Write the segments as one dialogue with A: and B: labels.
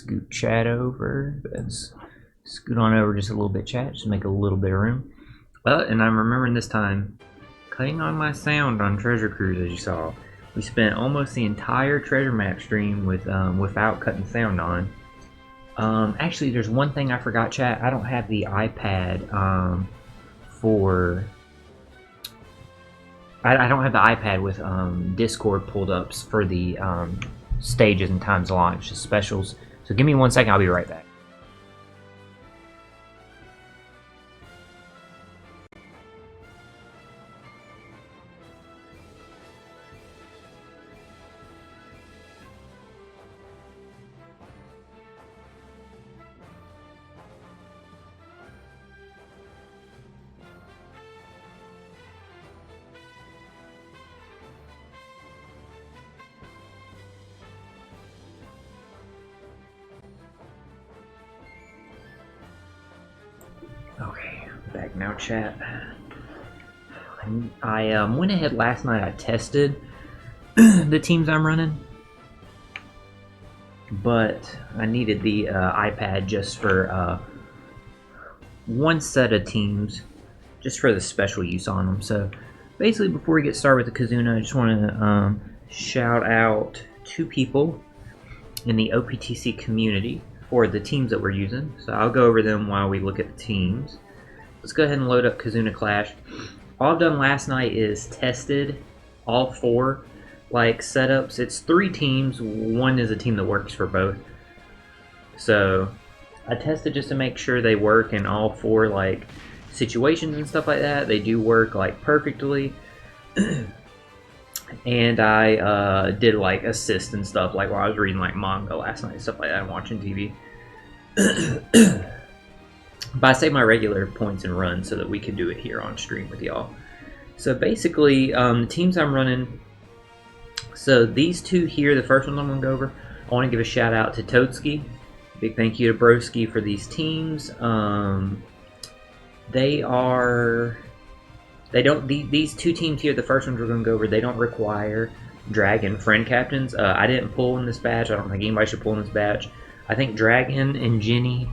A: scoot chat over. Let's scoot on over just a little bit, chat, just make a little bit of room. And I'm remembering this time, cutting on my sound on Treasure Cruise, as you saw. We spent almost the entire treasure map stream without cutting sound on. Actually, there's one thing I forgot, chat. I don't have the iPad for... I don't have the iPad with Discord pulled up for the stages and times launch, specials. So give me 1 second, I'll be right back. Okay, back now, chat. I went ahead last night, I tested the teams I'm running, but I needed the iPad just for one set of teams, just for the special use on them. So basically, before we get started with the Kizuna, I just want to shout out 2 people in the OPTC community for the teams that we're using. So I'll go over them while we look at the teams. Let's go ahead and load up Kizuna Clash. All I've done last night is tested all 4 like setups. It's 3 teams. One is a team that works for both. So I tested just to make sure they work in all 4 like situations and stuff like that. They do work like perfectly. And I did like assist and stuff, like while I was reading like manga last night, stuff like that, and watching TV. But I saved my regular points and runs so that we could do it here on stream with y'all. So basically, the teams I'm running. So these 2 here, the first ones I'm gonna go over. I want to give a shout out to Totsuki. Big thank you to Broski for these teams. These 2 teams here, the first ones we're going to go over, they don't require Dragon friend captains. I didn't pull in this batch. I don't think anybody should pull in this batch. I think Dragon and Jenny.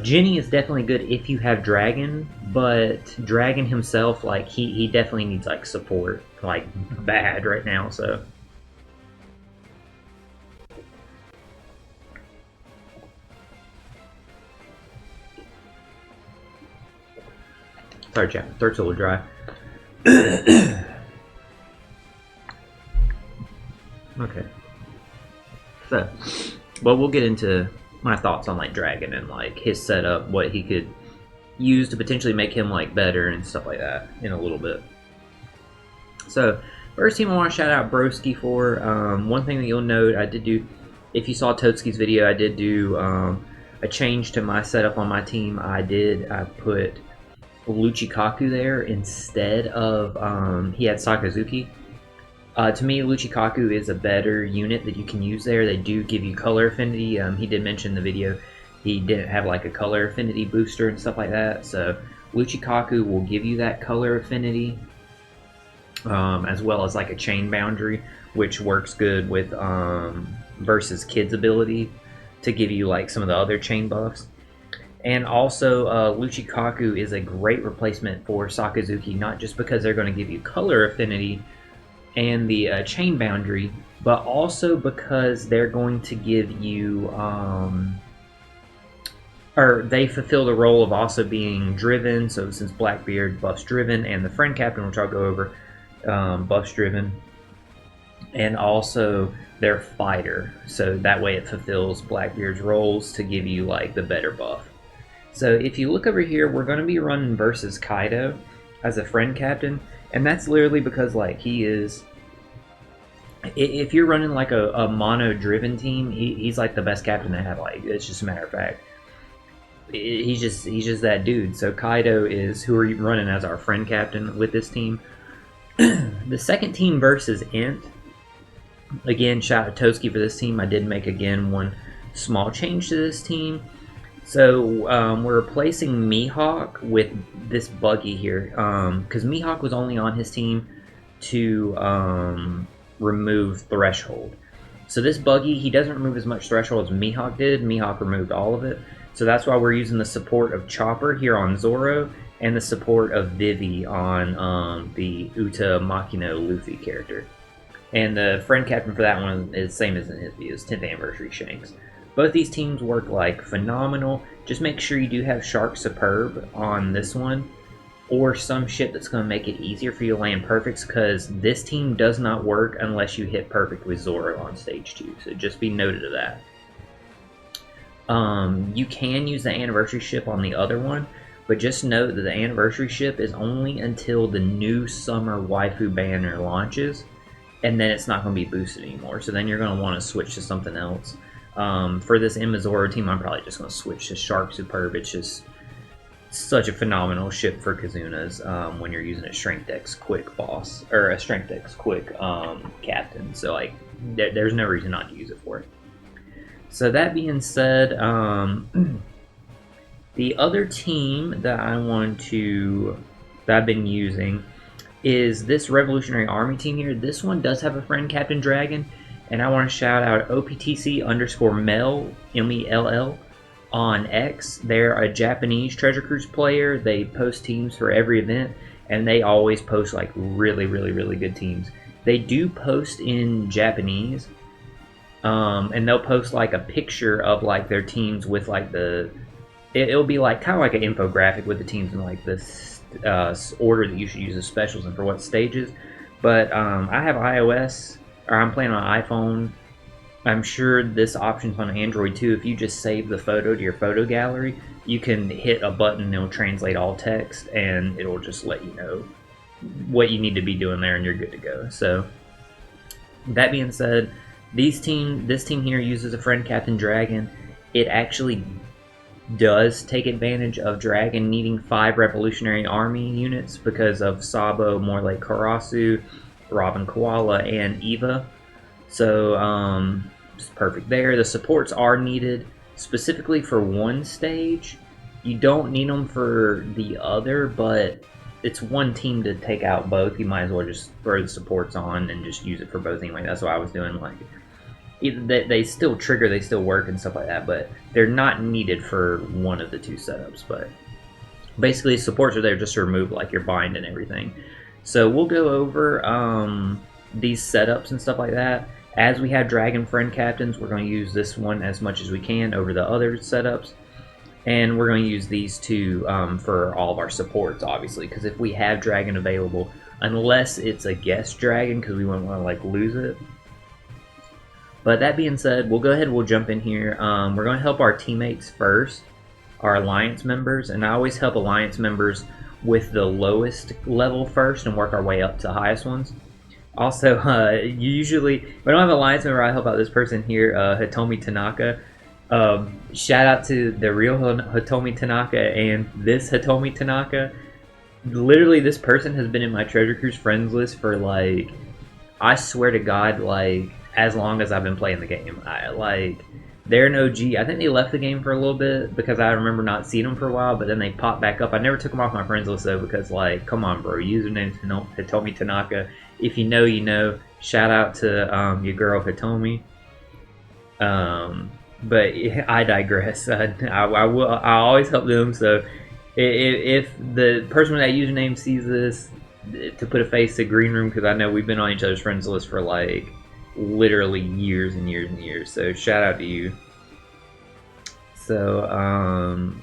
A: Jenny is definitely good if you have Dragon, but Dragon himself, like, he definitely needs, like, support, like, bad right now, so. Sorry, chat. Throat's a little dry. Okay. So, well, we'll get into my thoughts on like Dragon and like his setup, what he could use to potentially make him like better and stuff like that in a little bit. So, first team I want to shout out Broski for. One thing that you'll note, I did do, if you saw Totsuki's video, I did do a change to my setup on my team. I put Luchikaku there instead of he had Sakazuki. To me, Luchikaku is a better unit that you can use there. They do give you color affinity. He did mention in the video he didn't have like a color affinity booster and stuff like that. So Luchikaku will give you that color affinity, as well as like a chain boundary, which works good with versus Kid's ability to give you like some of the other chain buffs. And also, Luchikaku is a great replacement for Sakazuki, not just because they're going to give you color affinity and the chain boundary, but also because they're going to give you, or they fulfill the role of also being driven. So since Blackbeard buffs driven, and the friend captain, which I'll go over, buffs driven, and also they're fighter. So that way it fulfills Blackbeard's roles to give you like the better buff. So if you look over here, we're going to be running versus Kaido as a friend captain, and that's literally because like he is, if you're running like a mono driven team, he's like the best captain they have. Like, it's just a matter of fact, he's just that dude. So Kaido is who are running as our friend captain with this team. The second team versus Int, again, shout out to Toski for this team. I did make again one small change to this team. So we're replacing Mihawk with this Buggy here, because Mihawk was only on his team to remove Threshold. So this buggy, he doesn't remove as much threshold as Mihawk did. Mihawk removed all of it. So that's why we're using the support of Chopper here on Zoro and the support of Vivi on the Uta Makino Luffy character. And the friend captain for that one is the same as in his views, 10th Anniversary Shanks. Both these teams work like phenomenal. Just make sure you do have Shark Superb on this one, or some shit that's going to make it easier for you to land perfects, because this team does not work unless you hit perfect with Zoro on stage 2, so just be noted of that. You can use the anniversary ship on the other one, but just note that the anniversary ship is only until the new summer waifu banner launches, and then it's not going to be boosted anymore, so then you're going to want to switch to something else. For this Emma Zoro team, I'm probably just going to switch to Shark Superb. It's just such a phenomenal ship for Kizuna's when you're using a Strength Dex Quick boss, or a Strength Dex Quick captain. So like, there's no reason not to use it for it. So that being said, the other team that I've been using is this Revolutionary Army team here. This one does have a friend, Captain Dragon, and I want to shout out OPTC_Mel, MELL, on X. They're a Japanese Treasure Cruise player. They post teams for every event, and they always post like really, really, really good teams. They do post in Japanese, and they'll post like a picture of like their teams with like it'll be like kind of like an infographic with the teams in like this order that you should use the specials and for what stages. But I have iOS, or I'm playing on iPhone. I'm sure this option's on Android too. If you just save the photo to your photo gallery, you can hit a button and it'll translate all text, and it'll just let you know what you need to be doing there, and you're good to go. So that being said, this team here uses a friend, Captain Dragon. It actually does take advantage of Dragon needing 5 Revolutionary Army units because of Sabo, Morley Karasu, Robin Koala, and Eva. So it's perfect there. The supports are needed specifically for one stage. You don't need them for the other, but it's one team to take out both. You might as well just throw the supports on and just use it for both anyway. That's what I was doing. Like, they still trigger, they still work and stuff like that, but they're not needed for one of the two setups. But basically, supports are there just to remove like your bind and everything. So we'll go over these setups and stuff like that. As we have Dragon Friend Captains, we're going to use this one as much as we can over the other setups. And we're going to use these two for all of our supports, obviously. Because if we have Dragon available, unless it's a guest Dragon, because we wouldn't want to like lose it. But that being said, we'll go ahead and we'll jump in here. We're going to help our teammates first, our Alliance members. And I always help Alliance members with the lowest level first and work our way up to the highest ones. Also, usually, when I don't have an Alliance member, I help out this person here, Hitomi Tanaka. Shout out to the real Hitomi Tanaka and this Hitomi Tanaka. Literally, this person has been in my Treasure Cruise friends list for, like, I swear to God, like, as long as I've been playing the game. They're an OG. I think they left the game for a little bit because I remember not seeing them for a while, but then they popped back up. I never took them off my friends list, though, because, like, come on, bro. Username's Hitomi Tanaka. If you know, you know. Shout out to your girl Hitomi. But I digress. I always help them. So if the person with that username sees this, to put a face to Green Room, because I know we've been on each other's friends list for like literally years and years and years. So shout out to you. So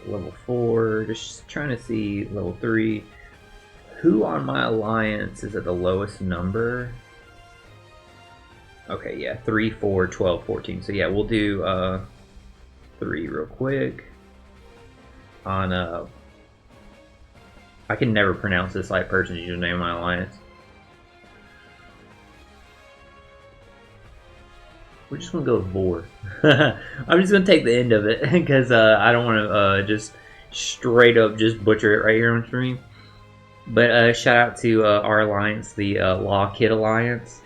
A: level 4. Just trying to see level 3. Who on my alliance is at the lowest number? Okay, yeah, 3, 4, 12, 14. So yeah, we'll do 3 real quick. On I can never pronounce this like person's username in my alliance. We're just gonna go with Vor. I'm just gonna take the end of it because I don't want to just straight up just butcher it right here on stream. But shout out to our alliance, the Law Kid Alliance.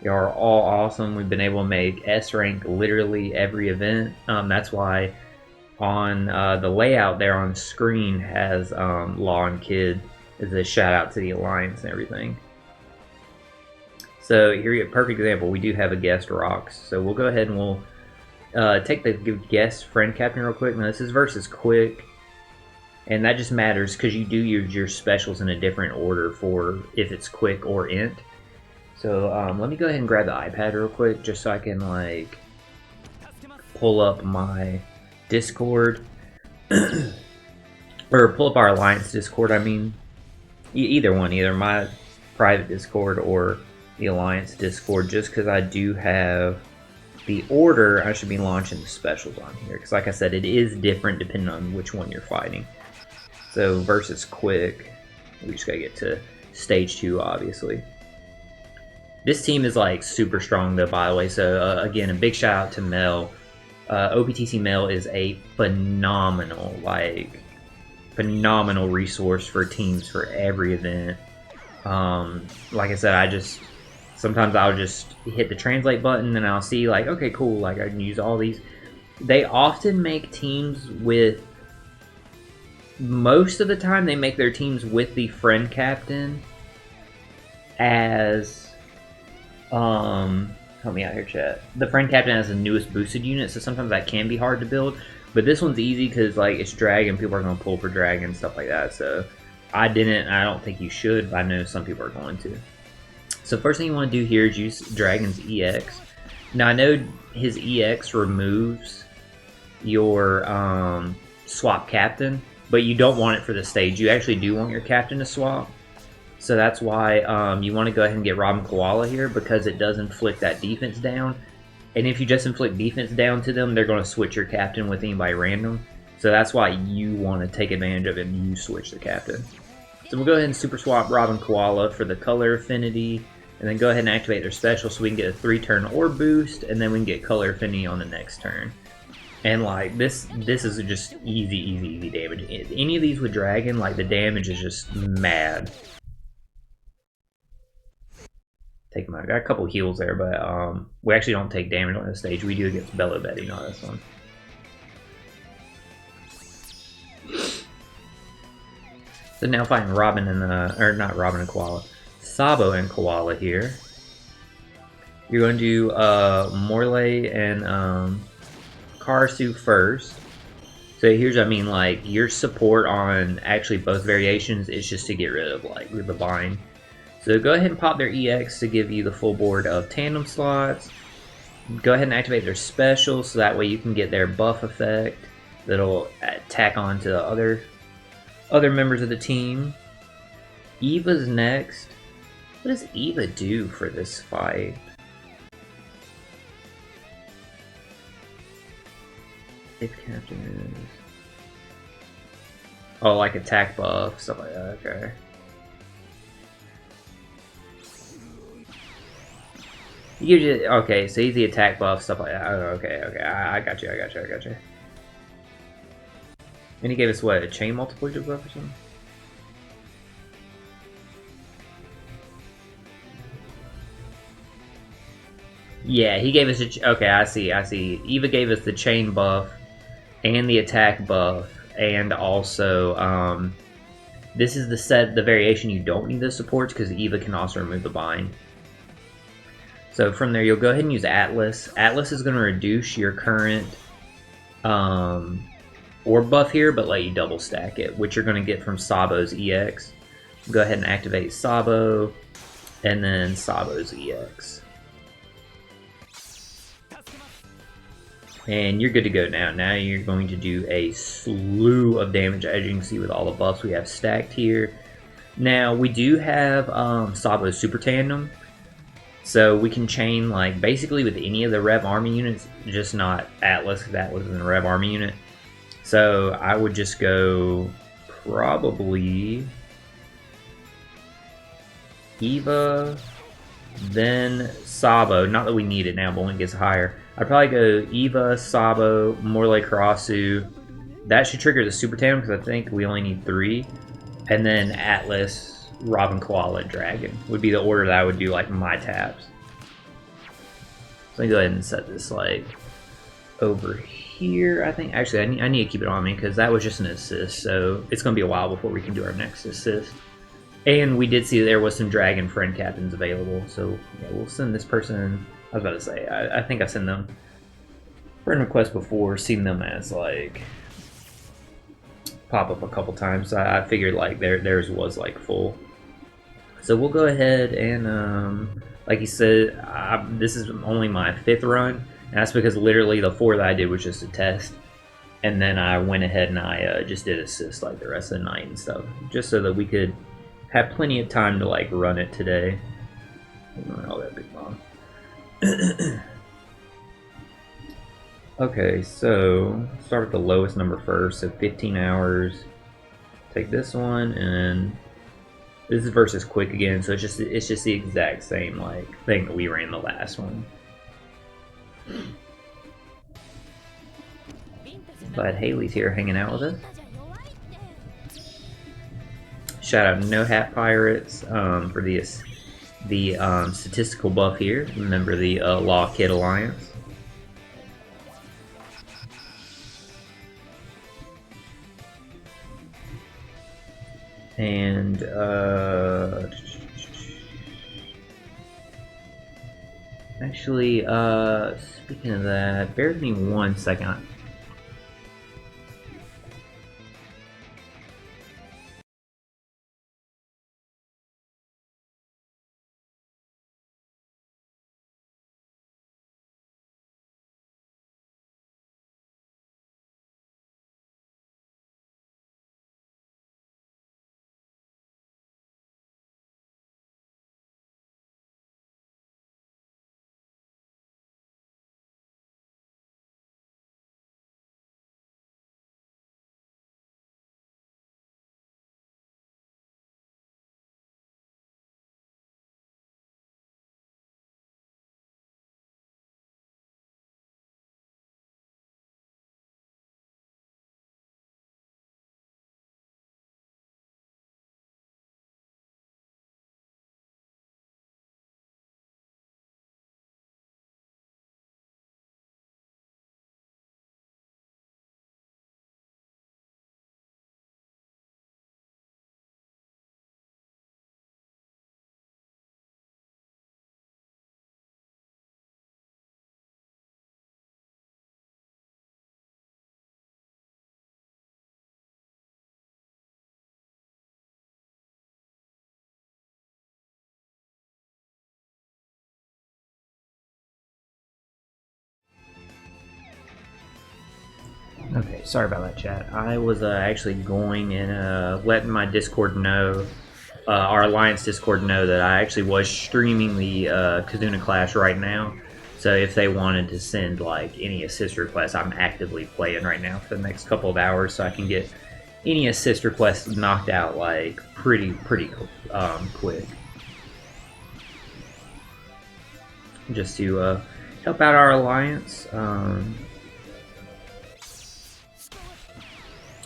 A: You are all awesome. We've been able to make S rank literally every event. That's why on the layout there on the screen has Law and Kid as a shout out to the alliance and everything. So here you have a perfect example. We do have a guest rocks. So we'll go ahead and we'll take the guest friend captain real quick. Now this is versus quick. And that just matters because you do use your specials in a different order for if it's quick or int. So let me go ahead and grab the iPad real quick just so I can like pull up my Discord. Or pull up our Alliance Discord, I mean. Either one, either my private Discord or the Alliance Discord, just because I do have the order I should be launching the specials on here. Because like I said, it is different depending on which one you're fighting. So versus quick, we just gotta get to stage 2, obviously. This team is like super strong though, by the way. So again, a big shout out to Mel. OPTC Mel is a phenomenal resource for teams for every event. Like I said, sometimes I'll just hit the translate button and I'll see like, okay, cool, like I can use all these. They often make teams with, most of the time they make their teams with the friend captain as, help me out here, chat. The friend captain has the newest boosted unit, so sometimes that can be hard to build. But this one's easy because like it's dragon, people are going to pull for dragon and stuff like that. So I didn't, and I don't think you should, but I know some people are going to. So first thing you want to do here is use Dragon's EX. Now I know his EX removes your swap captain, but you don't want it for the stage. You actually do want your captain to swap. So that's why you want to go ahead and get Robin Koala here, because it does inflict that defense down. And if you just inflict defense down to them, they're going to switch your captain with anybody random. So that's why you want to take advantage of it and you switch the captain. So we'll go ahead and super swap Robin Koala for the color affinity, and then go ahead and activate their special so we can get a 3-turn orb boost, and then we can get color affinity on the next turn. And like this is just easy damage. Any of these with dragon, like the damage is just mad. I got a couple heals there, but we actually don't take damage on this stage. We do against Bello Betty, not this one. So now fighting Robin and or not Robin and Koala, Sabo and Koala here. You're going to do Morley and Karasu first. So here's, I mean, like your support on actually both variations is just to get rid of like the bind. So go ahead and pop their EX to give you the full board of tandem slots. Go ahead and activate their special so that way you can get their buff effect that'll tack on to the other members of the team. Eva's next. What does Eva do for this fight? If captain is... Oh, like attack buff, stuff like that, okay. He gives you, okay, so he's the attack buff, stuff like that. Oh, okay, I got you. And he gave us what, a chain multiplicative buff or something? Yeah, he gave us a, okay, I see. Eva gave us the chain buff and the attack buff, and also, this is the variation you don't need the supports because Eva can also remove the bind. So from there, you'll go ahead and use Atlas. Atlas is going to reduce your current orb buff here, but let you double stack it, which you're going to get from Sabo's EX. Go ahead and activate Sabo, and then Sabo's EX. And you're good to go now. Now you're going to do a slew of damage, as you can see with all the buffs we have stacked here. Now, we do have Sabo's Super Tandem. So we can chain like basically with any of the Rev Army units, just not Atlas, because Atlas is a Rev Army unit. So I would just go probably Eva, then Sabo. Not that we need it now, but when it gets higher, I'd probably go Eva, Sabo, Morley, Karasu. That should trigger the Super Tandem because I think we only need 3. And then Atlas, Robin, Koala, Dragon would be the order that I would do like my taps. So let me go ahead and set this like over here. I think actually I need to keep it on me because that was just an assist, so it's gonna be a while before we can do our next assist. And we did see there was some dragon friend captains available, so yeah, we'll send this person. I was about to say, I think I sent them friend request before, seen them as like pop up a couple times. So I figured like theirs was like full. So we'll go ahead and like you said, this is only my 5th run, and that's because literally the 4 that I did was just a test, and then I went ahead and I just did assist like the rest of the night and stuff, just so that we could have plenty of time to like run it today. Oh, that big bomb. Okay, so start with the lowest number first. So 15 hours. Take this one, and this is versus quick again. So it's just the exact same like thing that we ran the last one. But Haley's here hanging out with us. Shout out No Hat Pirates for the statistical buff here. Remember the Law Kid Alliance. And actually, speaking of that, bear with me 1 second. Okay, sorry about that, chat. I was actually going and letting my Discord know, our Alliance Discord know that I actually was streaming the Kizuna Clash right now. So if they wanted to send like any assist requests, I'm actively playing right now for the next couple of hours, so I can get any assist requests knocked out like pretty quick. Just to help out our Alliance.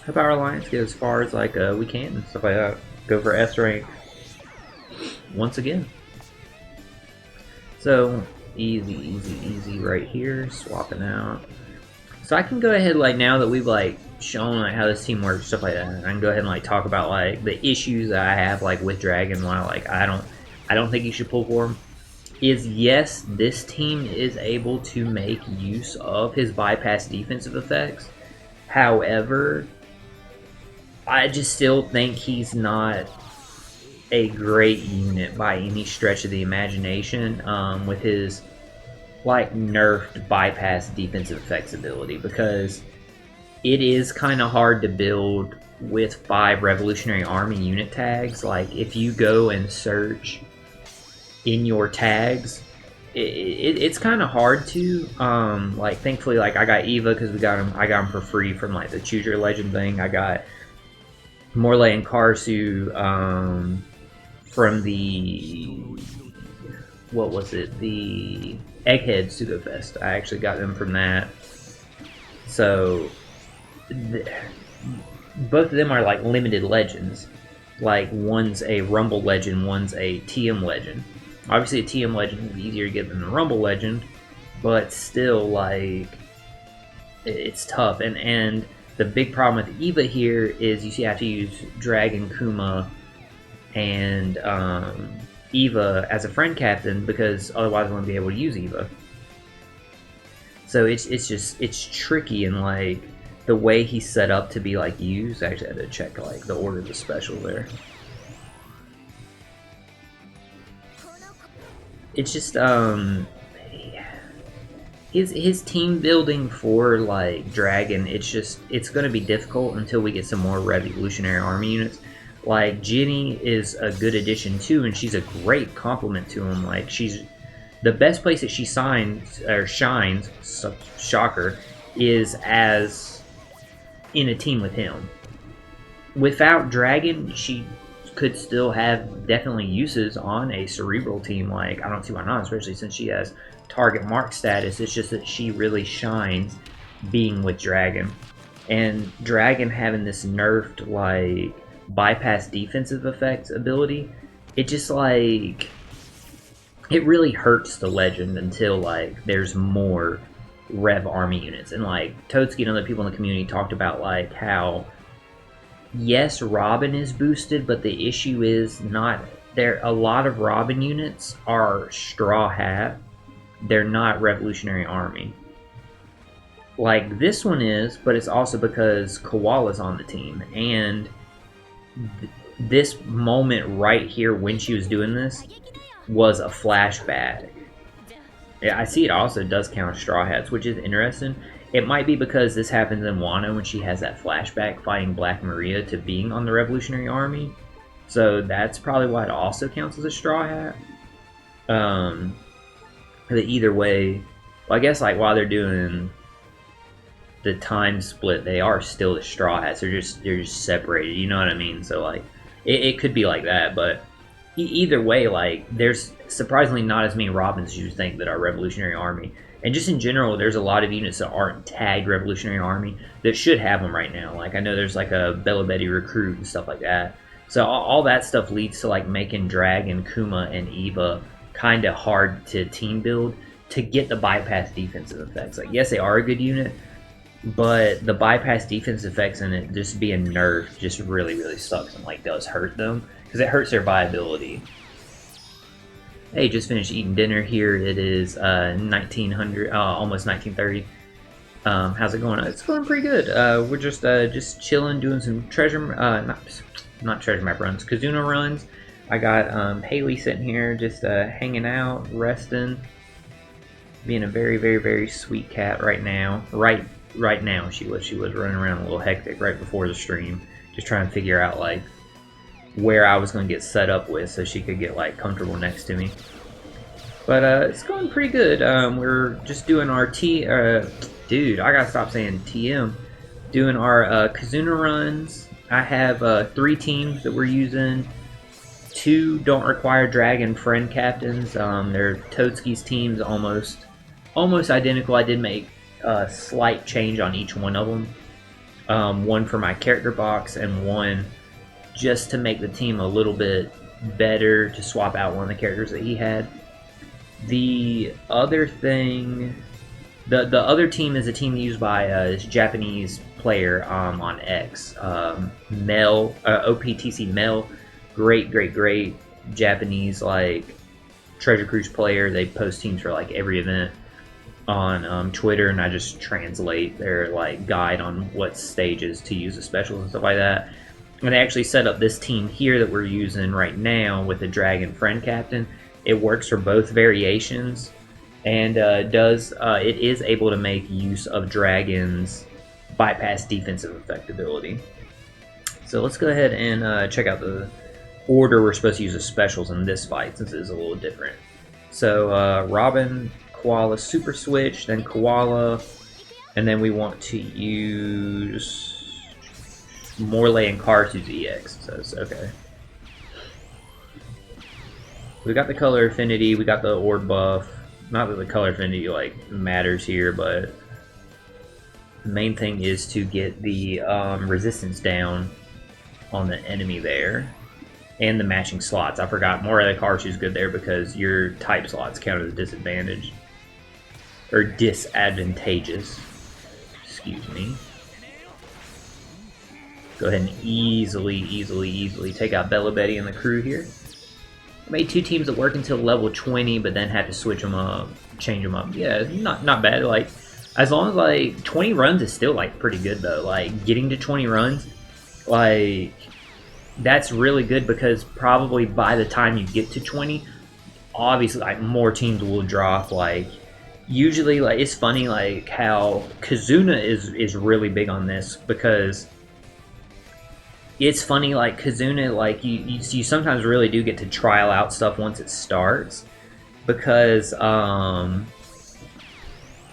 A: Help our Alliance get as far as like we can and stuff like that. Go for S rank once again. So easy right here. Swapping out. So I can go ahead like now that we've like shown like how this team works, stuff like that. I can go ahead and like talk about like the issues that I have like with Dragon. Why like I don't think you should pull for him. Is yes, this team is able to make use of his bypass defensive effects. However, I just still think he's not a great unit by any stretch of the imagination with his like nerfed bypass defensive effects ability, because it is kind of hard to build with 5 Revolutionary Army unit tags. Like if you go and search in your tags, it's kind of hard to like thankfully like I got Eva because I got him for free from like the Choose Your Legend thing. I got Morley and Karsu from the, what was it, the Egghead Pseudofest. I actually got them from that. So both of them are like limited legends. Like one's a Rumble legend, one's a TM legend. Obviously a TM legend is easier to get than a Rumble legend, but still like it's tough. And the big problem with Eva here is you have to use Dragon Kuma and Eva as a friend captain, because otherwise I wouldn't be able to use Eva. So it's tricky, and like the way he's set up to be like used. Actually, I had to check like the order of the special there. It's just his team building for like Dragon. It's gonna be difficult until we get some more Revolutionary Army units. Like Jenny is a good addition too, and she's a great complement to him. Like she's the best place that she shines, shocker, is as in a team with him. Without Dragon, she could still have definitely uses on a cerebral team. Like I don't see why not, especially since she has target mark status. It's just that she really shines being with Dragon, and Dragon having this nerfed like bypass defensive effects ability, it just like it really hurts the legend until like there's more Rev army units. And like Totsuki and other people in the community talked about like how yes, Robin is boosted, but the issue is not there. A lot of Robin units are Straw Hat. They're not Revolutionary Army. Like this one is, but it's also because Koala's on the team. And this moment right here when she was doing this was a flashback. Yeah, I see it also does count Straw Hats, which is interesting. It might be because this happens in Wano when she has that flashback fighting Black Maria to being on the Revolutionary Army. So that's probably why it also counts as a Straw Hat. Either way, well, I guess like while they're doing the time split, they are still the Straw Hats. They're just separated. You know what I mean? So like it could be like that, but either way, like there's surprisingly not as many Robins as you think that are Revolutionary Army. And just in general, there's a lot of units that aren't tagged Revolutionary Army that should have them right now. Like I know there's like a Bella Betty recruit and stuff like that. So all that stuff leads to like making Dragon, Kuma, and Eva kind of hard to team build to get the bypass defensive effects. Like yes, they are a good unit, but the bypass defense effects and it just being nerfed just really sucks and like does hurt them because it hurts their viability. Hey, just finished eating dinner here. It is 1900, almost 1930. How's it going? It's going pretty good. We're just chilling, doing some treasure, not treasure map runs, Kizuna runs. I got Haley sitting here, just hanging out, resting, being a very sweet cat right now. Right now, she was running around a little hectic right before the stream, just trying to figure out like where I was going to get set up with so she could get like comfortable next to me. But it's going pretty good. We're just doing our dude, I gotta stop saying TM. Doing our Kizuna runs. I have 3 teams that we're using. 2 don't require Dragon friend captains. They're Totsuki's teams, almost identical. I did make a slight change on each one of them. One for my character box and one just to make the team a little bit better, to swap out one of the characters that he had. The other thing, the other team is a team used by this Japanese player on X, Mel, OPTC Mel, great Japanese like Treasure Cruise player. They post teams for like every event on Twitter, and I just translate their like guide on what stages to use the specials and stuff like that. And they actually set up this team here that we're using right now with the Dragon friend captain. It works for both variations, and it is able to make use of Dragon's bypass defensive effect ability. So let's go ahead and check out the order we're supposed to use the specials in this fight, since it is a little different. So Robin, Koala, Super Switch, then Koala, and then we want to use Morley and Karsu's EX. So it's okay. We got the color affinity, we got the orb buff. Not that the color affinity like matters here, but the main thing is to get the resistance down on the enemy there. And the matching slots. I forgot, Morley Karsu's good there because your type slots count as a disadvantage. Or disadvantageous. Excuse me. Go ahead and easily take out Bella Betty and the crew here. Made 2 teams that work until level 20, but then had to switch them up, change them up. Yeah, not bad. Like, as long as like 20 runs is still like pretty good though. Like getting to 20 runs, like that's really good because probably by the time you get to 20, obviously like more teams will drop. Like usually, like it's funny like how Kizuna is really big on this because it's funny, like Kizuna, like you sometimes really do get to trial out stuff once it starts, because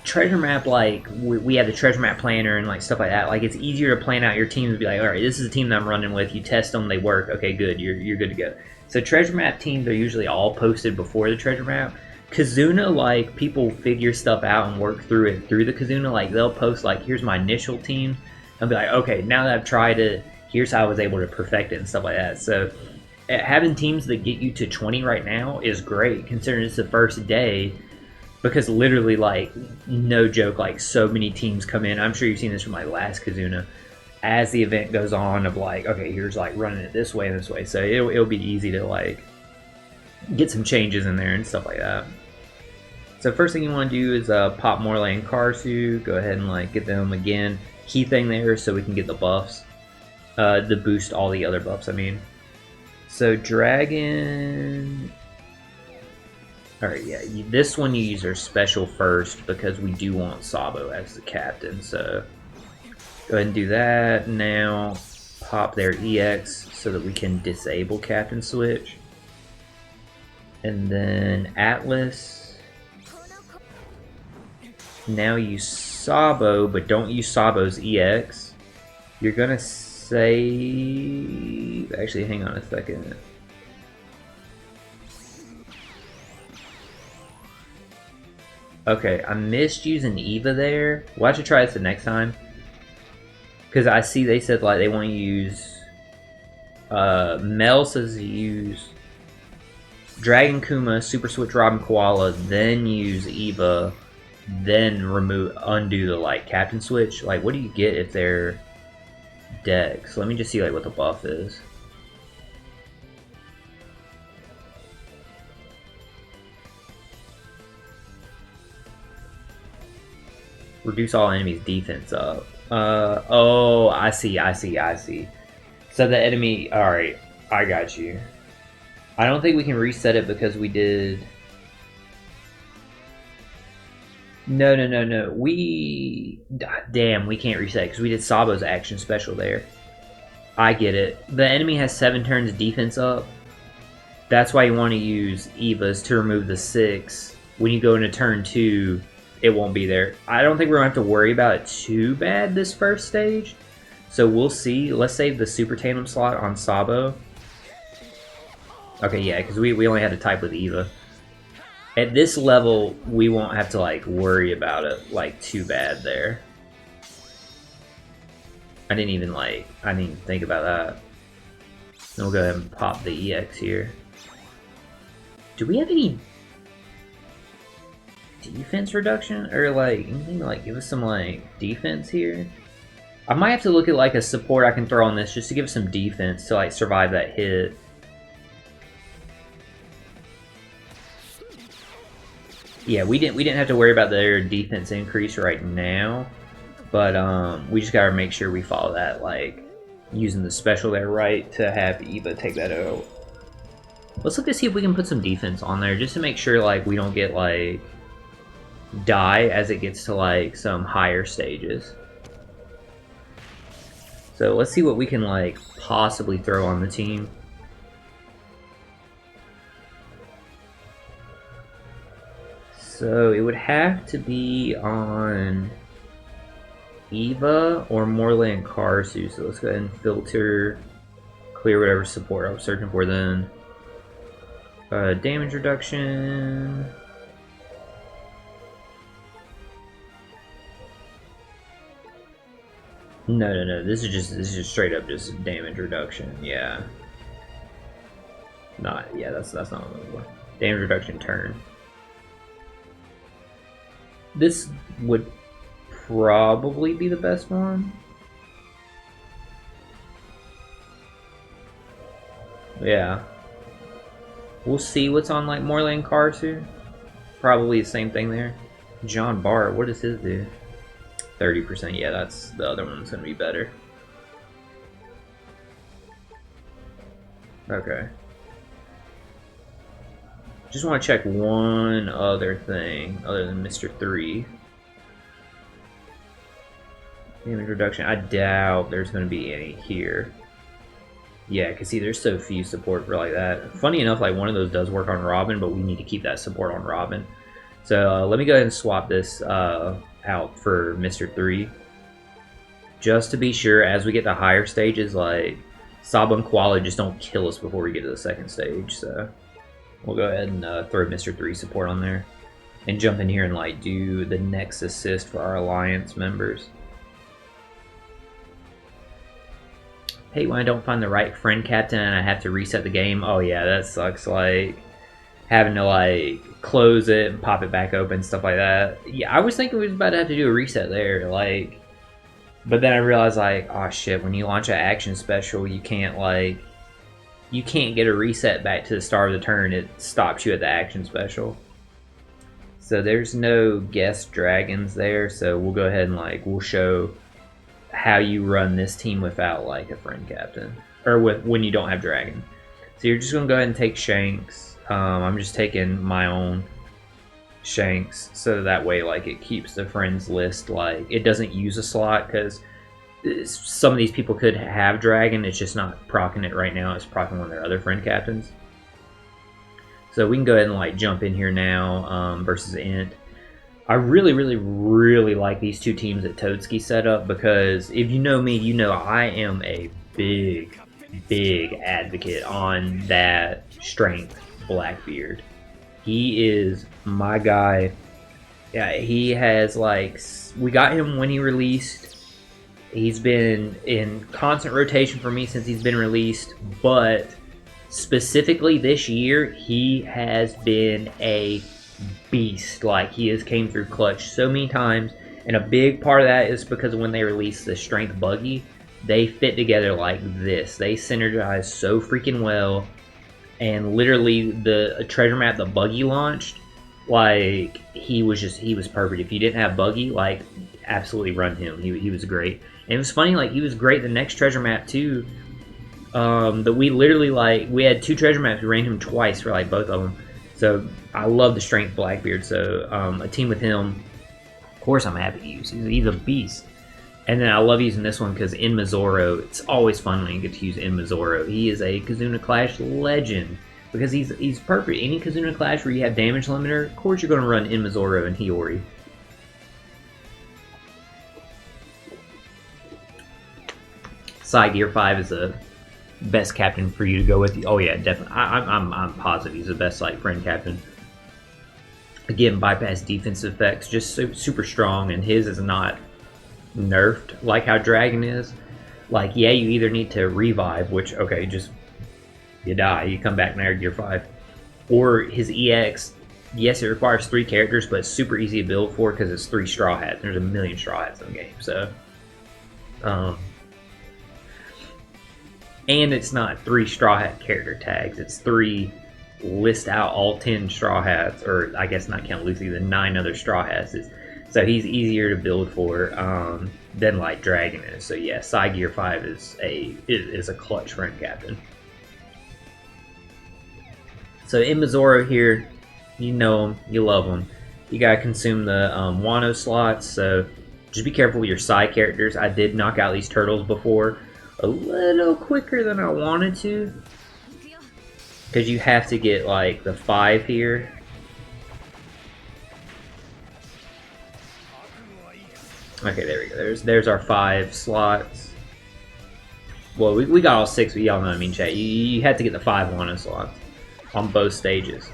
A: treasure map, like we have the treasure map planner and like stuff like that. Like it's easier to plan out your teams and be like, all right, this is a team that I'm running with. You test them, they work. Okay, good, you're good to go. So treasure map teams are usually all posted before the treasure map. Kizuna, like people figure stuff out and work through it through the Kizuna. Like they'll post like, here's my initial team. I'll be like, okay, now that I've tried it, here's how I was able to perfect it and stuff like that. So having teams that get you to 20 right now is great, considering it's the first day, because literally, like, no joke, like so many teams come in. I'm sure you've seen this from my last Kizuna. As the event goes on, of like, okay, here's like running it this way and this way. So it'll be easy to like get some changes in there and stuff like that. So first thing you want to do is pop Morley and Karsu. Go ahead and like get them again. Key thing there so we can get the buffs. To boost all the other buffs, I mean. So Dragon... Alright, yeah, this one you use our special first because we do want Sabo as the captain, so go ahead and do that. Now pop their EX so that we can disable captain switch. And then Atlas. Now use Sabo, but don't use Sabo's EX. You're gonna save... Actually, hang on a second. Okay, I missed using Eva there. We'll have to try this the next time. Because I see they said like they want to use... Mel says to use Dragon Kuma, Super Switch Robin Koala, then use Eva, then undo the like captain switch. Like, what do you get if they're Dex? Let me just see like what the buff is. Reduce all enemies' defense up. Oh, I see. So the enemy... Alright, I got you. I don't think we can reset it because we did... No. Damn, we can't reset it because we did Sabo's action special there. I get it. The enemy has 7 turns defense up. That's why you want to use Eva's to remove the 6. When you go into turn 2... it won't be there. I don't think we're going to have to worry about it too bad this first stage. So we'll see. Let's save the Super Tandem slot on Sabo. Okay, yeah, because we only had to type with Eva. At this level, we won't have to like worry about it like too bad there. I didn't even think about that. Then we'll go ahead and pop the EX here. Do we have any defense reduction, or like anything to like give us some like defense here? I might have to look at like a support I can throw on this just to give us some defense to like survive that hit. Yeah, we didn't have to worry about their defense increase right now, but we just gotta make sure we follow that, like using the special there right to have Eva take that out. Let's look to see if we can put some defense on there just to make sure like we don't get like die as it gets to like some higher stages. So let's see what we can like possibly throw on the team. So it would have to be on Eva or Morley and Karsu. So let's go ahead and filter, clear whatever support I was searching for then. Damage reduction. No. This is just straight up just damage reduction. Yeah. That's not what I'm looking for. Damage reduction turn. This would probably be the best one. Yeah. We'll see what's on like Moreland cards here. Probably the same thing there. John Bart, what does his do? 30%. Yeah, that's the other one's gonna be better. Okay. Just want to check one other thing other than Mr. 3. Damage reduction. I doubt there's going to be any here. Yeah, because see, there's so few support for like that. Funny enough, like one of those does work on Robin, but we need to keep that support on Robin. So let me go ahead and swap this out for Mr. 3. Just to be sure, as we get to higher stages, like Sabo and Koala just don't kill us before we get to the second stage. So we'll go ahead and throw Mr. 3 support on there. And jump in here and like do the next assist for our Alliance members. Hate when I don't find the right friend captain and I have to reset the game. Oh yeah, that sucks. Like having to like close it and pop it back open, stuff like that. Yeah, I was thinking we was about to have to do a reset there, like, but then I realized like, oh shit, when you launch an action special, you can't get a reset back to the start of the turn. It stops you at the action special. So there's no guest dragons there. So we'll go ahead and like we'll show how you run this team without like a friend captain, or with when you don't have dragon. So you're just gonna go ahead and take Shanks. I'm just taking my own Shanks, so that way like it keeps the friends list, like it doesn't use a slot, because some of these people could have dragon, it's just not proccing it right now, it's proccing one of their other friend captains. So we can go ahead and like jump in here now versus Int. I really like these two teams that Toadski set up, because if you know me, you know I am a big advocate on that strength Blackbeard. He is my guy. Yeah, he has like, we got him when he released. He's been in constant rotation for me since he's been released, but specifically this year, he has been a beast. Like he has came through clutch so many times, and a big part of that is because when they released the strength buggy, they fit together like this. They synergize so freaking well, and literally the treasure map the buggy launched, like he was perfect. If you didn't have buggy, like absolutely run him. He was great. And it was funny, like he was great the next treasure map too. That we literally like we had two treasure maps. We ran him twice for like both of them. So I love the strength Blackbeard. So a team with him, of course, I'm happy to use. He's a beast. And then I love using this one because in Mizoro, it's always fun when you get to use in Mizoro. He is a Kizuna Clash legend because he's perfect. Any Kizuna Clash where you have damage limiter, of course you're going to run in Mizoro and Hiyori. Side Gear 5 is the best captain for you to go with. Oh yeah, definitely. I'm positive he's the best like friend captain. Again, bypass defensive effects, just super strong, and his is not nerfed like how Dragon is. Like, yeah, you either need to revive, which okay, just you die, you come back now Gear 5, or his EX. Yes, it requires 3 characters, but it's super easy to build for because it's 3 straw hats. There's a million straw hats in the game, so and it's not 3 straw hat character tags. It's 3 list out all 10 straw hats, or I guess not count Lucy, the 9 other straw hats. So he's easier to build for than like Dragon is. So yeah, Side Gear 5 is a clutch friend captain. So in Mizoro here, you know him, you love him. You gotta consume the Wano slots, so just be careful with your side characters. I did knock out these turtles before a little quicker than I wanted to, because you have to get like the 5 here. Okay, there we go. There's our 5 slots. Well, we got all 6, but y'all know what I mean, chat. You had to get the 5 Wano slots on both stages.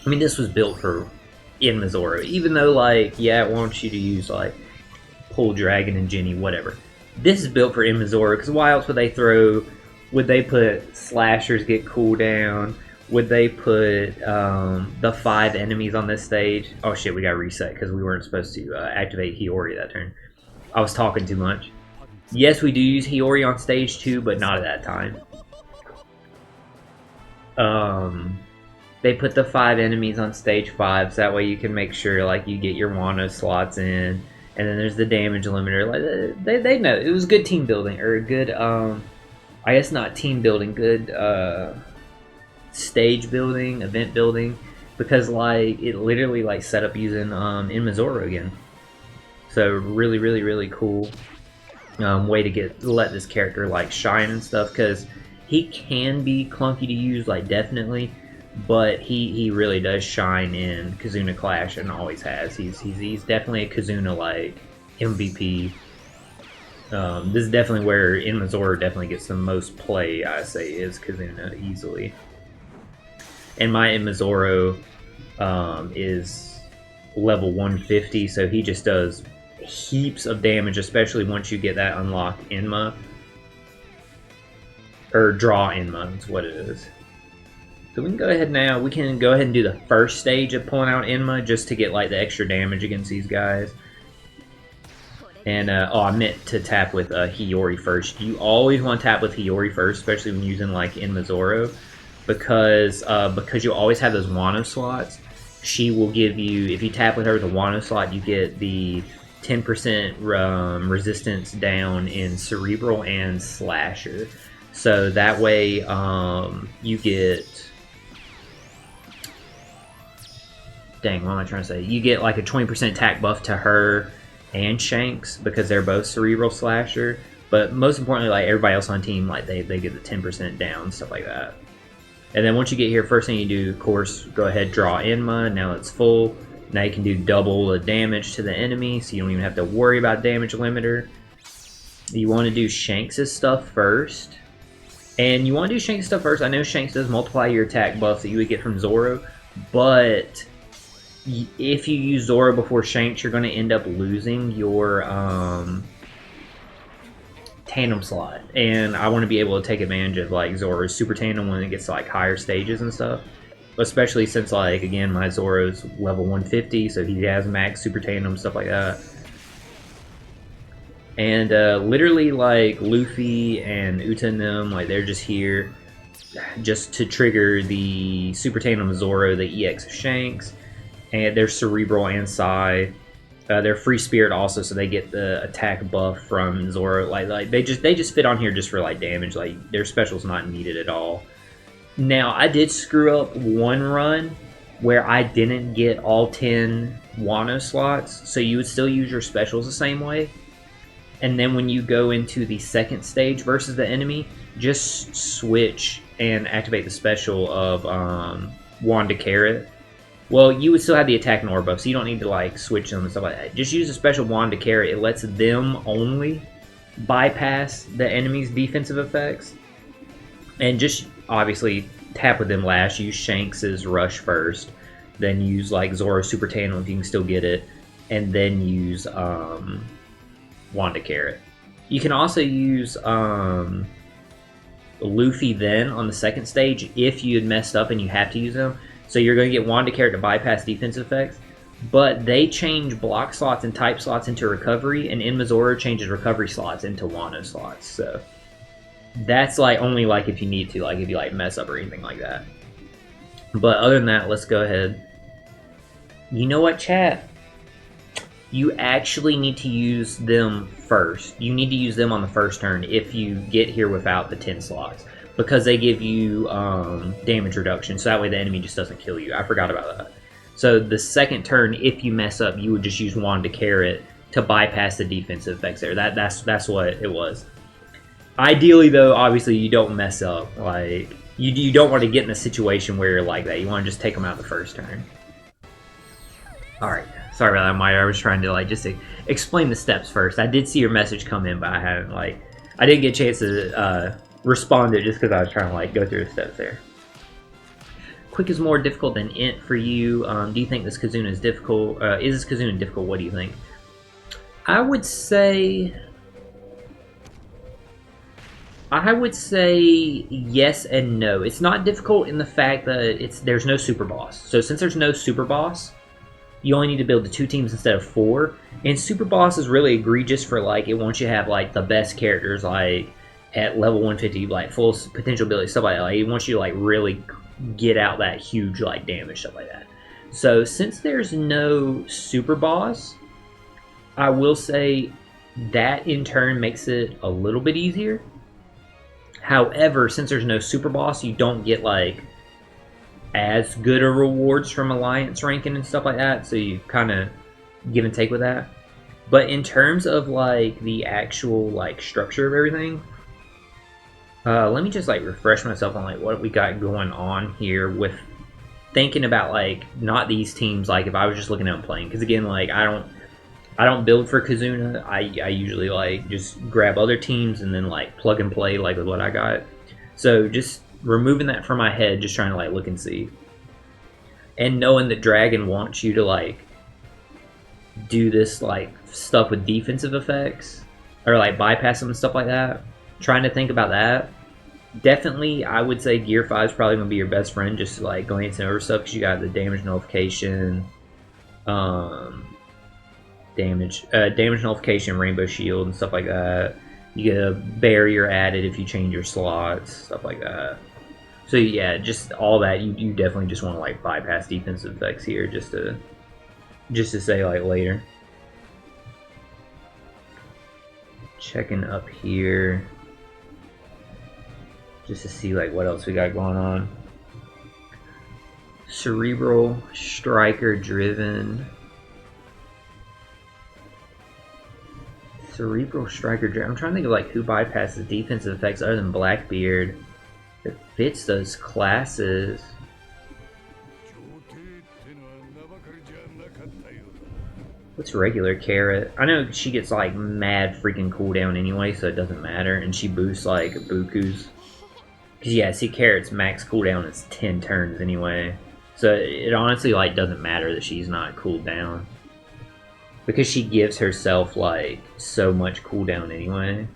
A: I mean, this was built for in Mizoro, even though like yeah, it wants you to use like Pull Dragon and Jenny, whatever. This is built for in Mizoro, because why else would they throw? Would they put slashers get cooldown? Would they put the 5 enemies on this stage? Oh shit, we got reset because we weren't supposed to activate Hiyori that turn. I was talking too much. Yes, we do use Hiyori on stage 2, but not at that time. They put the 5 enemies on stage 5, so that way you can make sure like you get your Wano slots in. And then there's the damage limiter. Like they know it was good team building, or good I guess not team building, good stage building, event building, because like it literally like set up using Inmazoro again. So really cool way to let this character like shine and stuff, because he can be clunky to use, like definitely, but he really does shine in Kizuna Clash and always has. He's definitely a Kizuna like MVP. This is definitely where Inmazoro definitely gets the most play, I say, is Kizuna easily. And my Inmazoro is level 150, so he just does heaps of damage, especially once you get that unlocked Inma. Or draw Inma, is what it is. So we can go ahead now, we can go ahead and do the first stage of pulling out Inma, just to get like the extra damage against these guys. And, oh, I meant to tap with Hiyori first. You always want to tap with Hiyori first, especially when using like Inmazoro, because you always have those Wano slots. She will give you, if you tap with her with a Wano slot, you get the 10% resistance down in Cerebral and Slasher. So that way you get... Dang, what am I trying to say? You get like a 20% attack buff to her and Shanks, because they're both Cerebral Slasher. But most importantly, like everybody else on team, like they get the 10% down, stuff like that. And then once you get here, first thing you do, of course, go ahead, draw Inma. Now it's full. Now you can do double the damage to the enemy, so you don't even have to worry about damage limiter. You want to do Shanks' stuff first. And you want to do Shanks' stuff first. I know Shanks does multiply your attack buffs that you would get from Zoro, but if you use Zoro before Shanks, you're going to end up losing your tandem slot. And I want to be able to take advantage of like Zoro's super tandem when it gets to like higher stages and stuff. Especially since, like, again, my Zoro's level 150, so he has max super tandem, stuff like that. And literally, like, Luffy and Uta and them, like, they're just here just to trigger the super tandem of Zoro, the EX of Shanks, and they're Cerebral and Sai. They're Free Spirit also, so they get the attack buff from Zoro. Like they just fit on here just for like damage. Like their special's not needed at all. Now, I did screw up one run where I didn't get all 10 Wano slots, so you would still use your specials the same way. And then when you go into the second stage versus the enemy, just switch and activate the special of Wanda Carrot. Well, you would still have the attack and aura buff, so you don't need to like switch them and stuff like that. Just use a special Wanda Carrot. It lets them only bypass the enemy's defensive effects. And just obviously tap with them last. Use Shanks' Rush first. Then use like Zoro's Super Tandem if you can still get it. And then use Wanda Carrot. You can also use Luffy then on the second stage if you had messed up and you have to use them. So you're going to get Wanda Carrot to bypass defensive effects. But they change block slots and type slots into recovery. And Inmazoro changes recovery slots into Wano slots. So that's like only like if you need to, like if you like mess up or anything like that. But other than that, let's go ahead. You know what, chat? You actually need to use them first. You need to use them on the first turn if you get here without the 10 slots, because they give you damage reduction, so that way the enemy just doesn't kill you. I forgot about that. So the second turn, if you mess up, you would just use Wanda Carrot to bypass the defensive effects there. That's what it was. Ideally, though, obviously, you don't mess up. Like, you don't want to get in a situation where you're like that. You want to just take them out the first turn. Alright, sorry about that, Maya. I was trying to, like, just explain the steps first. I did see your message come in, but I hadn't, like, I didn't get a chance to respond to it just because I was trying to, like, go through the steps there. Quick is more difficult than Int for you. Do you think this Kizuna is difficult? Is this Kizuna difficult? What do you think? I would say yes and no. It's not difficult in the fact that there's no super boss. So since there's no super boss, you only need to build the 2 teams instead of 4. And super boss is really egregious for like it wants you to have like the best characters like at level 150, like full potential ability, stuff like that. Like, it wants you to like really get out that huge like damage, stuff like that. So since there's no super boss, I will say that in turn makes it a little bit easier. However, since there's no super boss, you don't get like as good a rewards from alliance ranking and stuff like that, so you kind of give and take with that. But in terms of like the actual like structure of everything, let me just like refresh myself on like what we got going on here with thinking about like not these teams. Like if I was just looking at them playing, because again, like I don't build for Kizuna. I usually like just grab other teams and then like plug and play like with what I got. So just removing that from my head, just trying to like look and see, and knowing that Dragon wants you to like do this like stuff with defensive effects or like bypass them and stuff like that. Trying to think about that. Definitely, I would say Gear 5 is probably going to be your best friend, just like glancing over stuff, because you got the damage nullification, damage nullification, rainbow shield, and stuff like that. You get a barrier added if you change your slots, stuff like that. So yeah, just all that. You definitely just want to like bypass defensive effects here, just to say like later. Checking up here, just to see like what else we got going on. Cerebral striker driven. Cerebral striker driven. I'm trying to think of like who bypasses defensive effects other than Blackbeard that fits those classes. What's regular Carrot? I know she gets like mad freaking cooldown anyway, so it doesn't matter, and she boosts like Buku's. Cause yeah, see, Carrot's max cooldown is 10 turns anyway, so it honestly like doesn't matter that she's not cooled down, because she gives herself like so much cooldown anyway.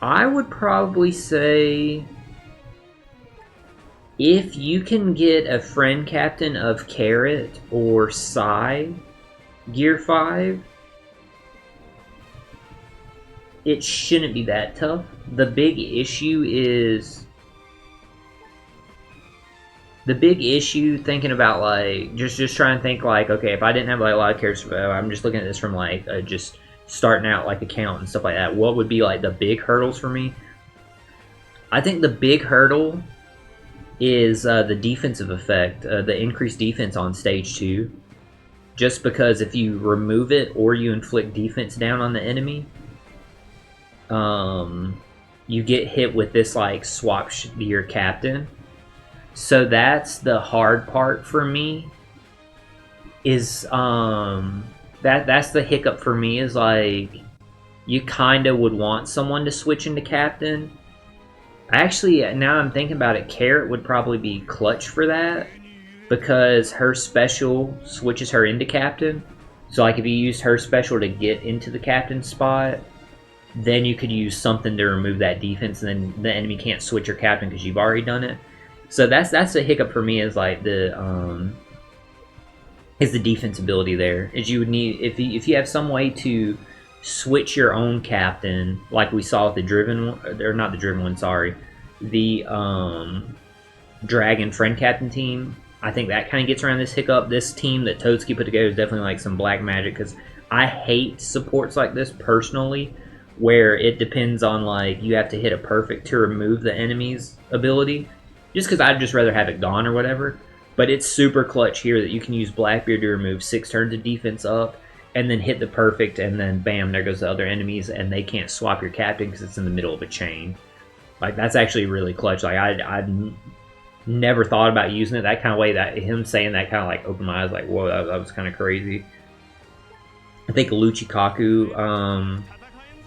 A: I would probably say, if you can get a friend captain of Carrot or Sai, Gear 5, it shouldn't be that tough. The big issue is... thinking about like, just trying to think like, okay, if I didn't have like a lot of characters, I'm just looking at this from like, just starting out like account and stuff like that, what would be like the big hurdles for me? I think the big hurdle is the defensive effect, the increased defense on stage 2. Just because if you remove it or you inflict defense down on the enemy, you get hit with this like swap your captain. So that's the hard part for me. Is that's the hiccup for me, is like you kind of would want someone to switch into captain. Actually, now I'm thinking about it, Carrot would probably be clutch for that, because her special switches her into captain. So like if you used her special to get into the captain spot, then you could use something to remove that defense, and then the enemy can't switch your captain because you've already done it. So that's the hiccup for me, is like the defense ability there. Is you would need, if you have some way to switch your own captain, like we saw with the driven one, or not the driven one, sorry, the Dragon friend captain team. I think that kind of gets around this hiccup. This team that Totsuki put together is definitely like some black magic, because I hate supports like this personally, where it depends on like you have to hit a perfect to remove the enemy's ability, just because I'd just rather have it gone or whatever. But it's super clutch here that you can use Blackbeard to remove 6 turns of defense up, and then hit the perfect, and then bam, there goes the other enemies, and they can't swap your captain because it's in the middle of a chain. Like, that's actually really clutch. Like, I'd never thought about using it that kind of way. That him saying that kind of like opened my eyes, like, whoa, that was kind of crazy. I think Luchikaku,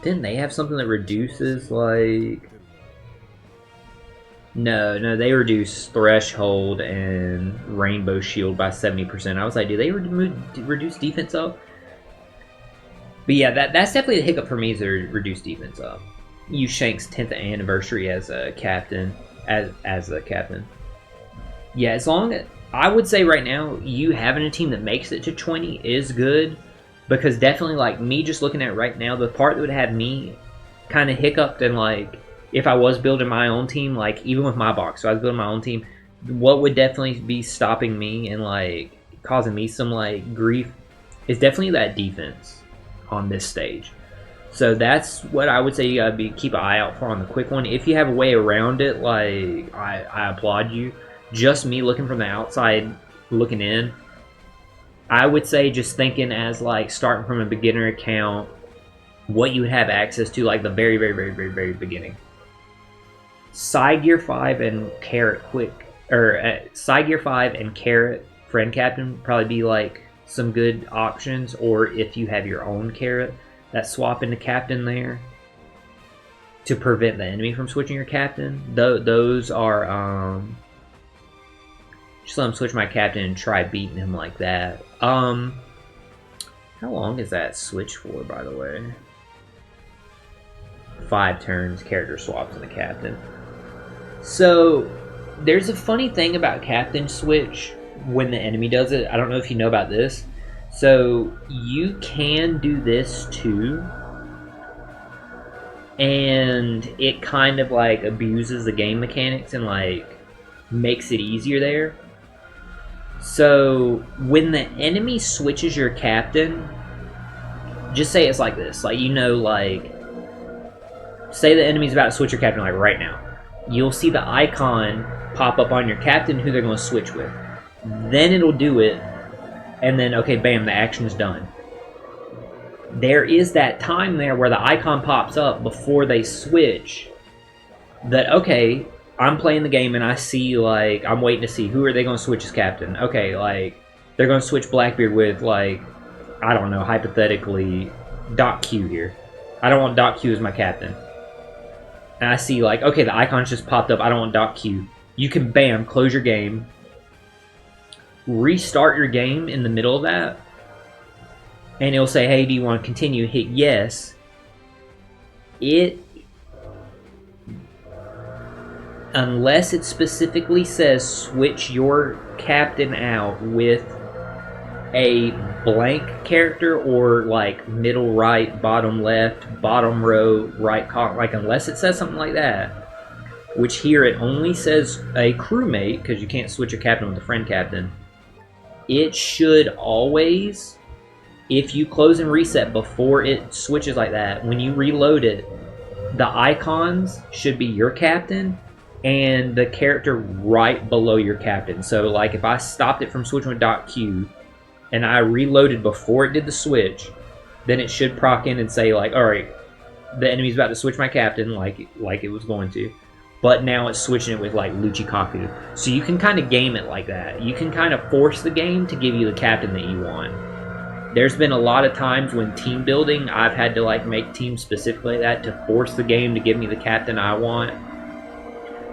A: didn't they have something that reduces, like... No, they reduce Threshold and Rainbow Shield by 70%. I was like, do they reduce defense up? But yeah, that's definitely the hiccup for me, is to reduce defense up. Use Shank's 10th anniversary as a captain, as a captain. Yeah, as long as, I would say right now, you having a team that makes it to 20 is good. Because definitely, like, me just looking at it right now, the part that would have me kind of hiccuped and, like, if I was building my own team, like, even with my box, so I was building my own team, what would definitely be stopping me and, like, causing me some, like, grief is definitely that defense on this stage. So that's what I would say you gotta keep an eye out for on the quick one. If you have a way around it, like, I applaud you. Just me looking from the outside, looking in, I would say just thinking as, like, starting from a beginner account, what you would have access to, like, the very, very, very, very, very beginning. Side Gear 5 and Carrot Side Gear 5 and Carrot Friend Captain probably be, like, some good options. Or if you have your own Carrot, that swap into Captain there to prevent the enemy from switching your Captain. Those are, just let him switch my Captain and try beating him like that. How long is that switch for, by the way? 5 turns, character swaps in the Captain. So, there's a funny thing about Captain Switch when the enemy does it. I don't know if you know about this. So, you can do this too. And it kind of, like, abuses the game mechanics and, like, makes it easier there. So, when the enemy switches your Captain, just say it's like this. Like, you know, like, say the enemy's about to switch your Captain, like, right now. You'll see the icon pop up on your Captain who they're going to switch with. Then it'll do it, and then, okay, bam, the action's done. There is that time there where the icon pops up before they switch that, okay, I'm playing the game and I see, like, I'm waiting to see who are they going to switch as Captain. Okay, like, they're going to switch Blackbeard with, like, I don't know, hypothetically, Doc Q here. I don't want Doc Q as my Captain. And I see, like, okay, the icon's just popped up. I don't want Doc Q. You can, bam, close your game. Restart your game in the middle of that. And it'll say, hey, do you want to continue? Hit yes. Unless it specifically says switch your Captain out with a blank character or, like, middle right, bottom left, bottom row, right column, like, unless it says something like that, which here it only says a crewmate, because you can't switch a Captain with a friend Captain, it should always, if you close and reset before it switches like that, when you reload it, the icons should be your Captain and the character right below your Captain. So, like, if I stopped it from switching with Doc Q, and I reloaded before it did the switch, then it should proc in and say, like, alright, the enemy's about to switch my Captain, like it was going to. But now it's switching it with, like, Luchikaku. So you can kind of game it like that. You can kind of force the game to give you the Captain that you want. There's been a lot of times when team building, I've had to, like, make teams specifically like that to force the game to give me the Captain I want.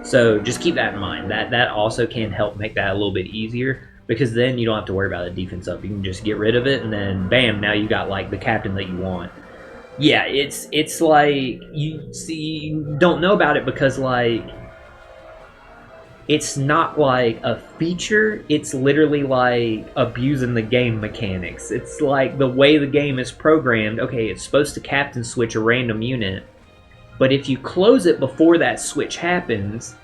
A: So just keep that in mind. That also can help make that a little bit easier. Because then you don't have to worry about the defense up. You can just get rid of it, and then bam, now you got, like, the Captain that you want. Yeah, it's like, you don't know about it because, like, it's not like a feature. It's literally like abusing the game mechanics. It's like the way the game is programmed. Okay, it's supposed to Captain switch a random unit, but if you close it before that switch happens,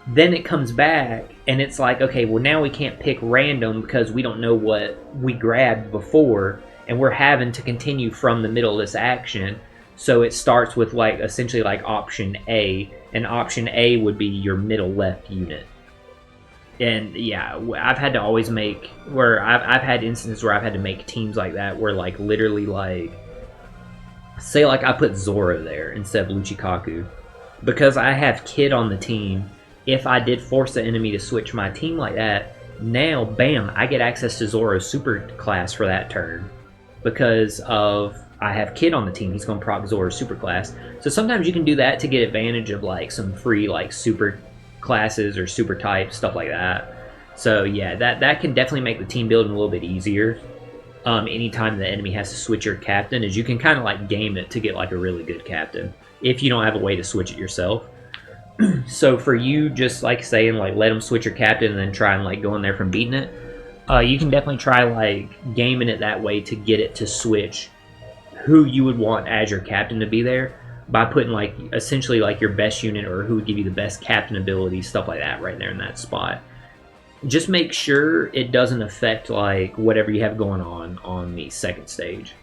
A: then it comes back, and it's like, okay, well, now we can't pick random because we don't know what we grabbed before, and we're having to continue from the middle of this action. So it starts with, like, essentially like option A, and option A would be your middle left unit. And yeah, I've had to always make, where I've had instances where I've had to make teams like that, where, like, literally, like, say, like, I put Zoro there instead of Luchikaku, because I have Kid on the team. If I did force the enemy to switch my team like that, now, bam, I get access to Zoro's super class for that turn. Because of, I have Kid on the team, he's going to proc Zoro's super class. So sometimes you can do that to get advantage of, like, some free, like, super classes or super types, stuff like that. So yeah, that can definitely make the team building a little bit easier. Anytime the enemy has to switch your Captain, is you can kind of, like, game it to get, like, a really good Captain. If you don't have a way to switch it yourself. So for you, just, like, saying, like, let them switch your Captain and then try and, like, go in there from beating it, You can definitely try like gaming it that way to get it to switch who you would want as your captain to be there by putting like essentially like your best unit or who would give you the best captain ability, stuff like that right there in that spot. Just make sure it doesn't affect like whatever you have going on the second stage.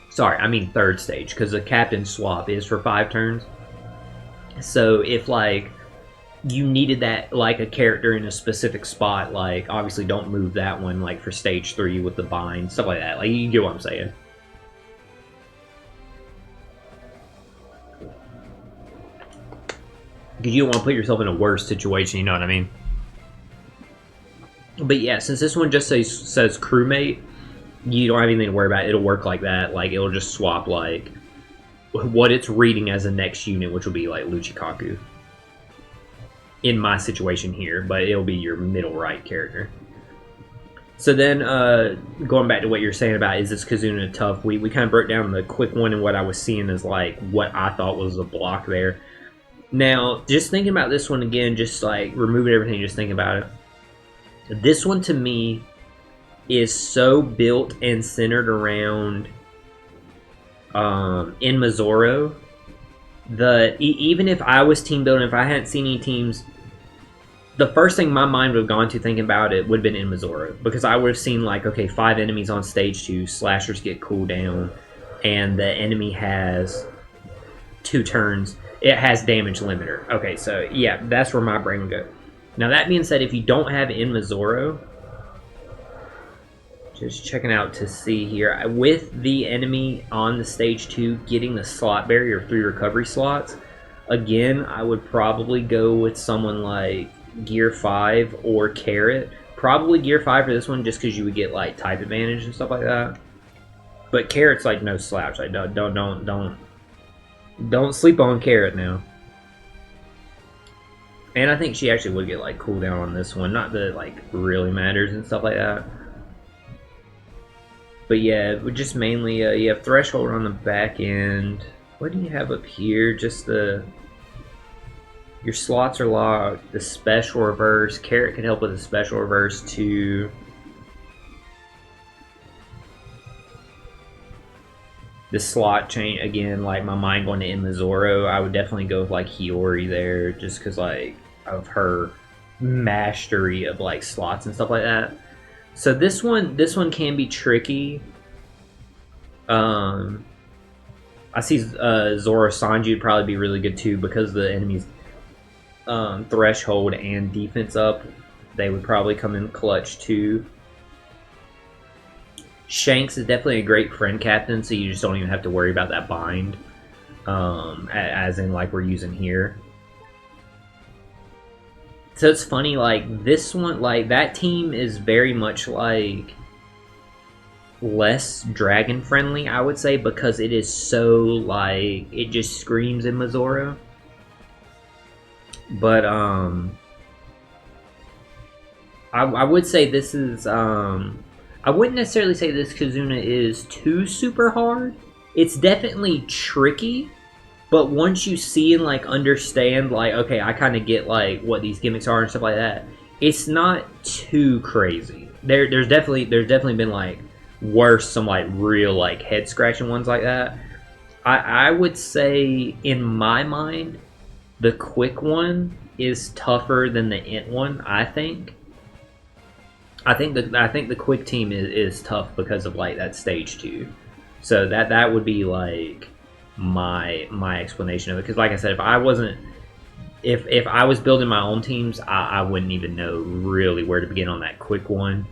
A: Sorry, I mean third stage, because the captain swap is for 5 turns. So if like you needed that like a character in a specific spot, like obviously don't move that one like for stage 3 with the bind, stuff like that. Like you get what I'm saying. Because you don't want to put yourself in a worse situation, you know what I mean? But yeah, since this one just says crewmate, you don't have anything to worry about. It'll work like that. Like it'll just swap like what it's reading as the next unit, which will be like Luchikaku. In my situation here, but it'll be your middle right character. So then, going back to what you're saying about is this Kizuna tough, we kind of broke down the quick one and what I was seeing as like what I thought was a block there. Now, just thinking about this one again, just like removing everything, just thinking about it. This one to me is so built and centered around in Mizoro that even if I was team building, if I hadn't seen any teams, the first thing my mind would have gone to thinking about it would have been in Mizoro, because I would have seen like, okay, 5 enemies on stage 2, slashers get cooldown, and the enemy has 2 turns. It has damage limiter. Okay, so yeah, that's where my brain would go. Now that being said, if you don't have in Mizoro, just checking out to see here, with the enemy on the stage 2 getting the slot barrier 3 recovery slots, again, I would probably go with someone like Gear 5 or Carrot. Probably Gear 5 for this one, just because you would get like type advantage and stuff like that. But Carrot's like no slouch. Like don't sleep on Carrot now. And I think she actually would get like cooldown on this one. Not that it like really matters and stuff like that. But yeah, it would just mainly you have Threshold on the back end. What do you have up here? Just your slots are locked. The special reverse. Carrot can help with the special reverse too. The slot chain, again, like my mind going to Mizoro, I would definitely go with like Hiyori there, just because like of her mastery of like slots and stuff like that. So this one can be tricky. I see Zoro Sanji would probably be really good too, because the enemy's threshold and defense up. They would probably come in clutch too. Shanks is definitely a great friend captain, so you just don't even have to worry about that bind, as in like we're using here. So it's funny, like this one, like that team is very much like less dragon friendly, I would say, because it is so like it just screams in Mizoro. But I would say this is I wouldn't necessarily say this Kizuna is too super hard. It's definitely tricky, but once you see and like understand, like, okay, I kind of get like what these gimmicks are and stuff like that, it's not too crazy. There's definitely been like worse, some like real like head scratching ones like that. I would say in my mind, the quick one is tougher than the int one. I think the quick team is tough because of like that stage 2. So that would be like my explanation of it. Because like I said, if I was building my own teams, I wouldn't even know really where to begin on that quick one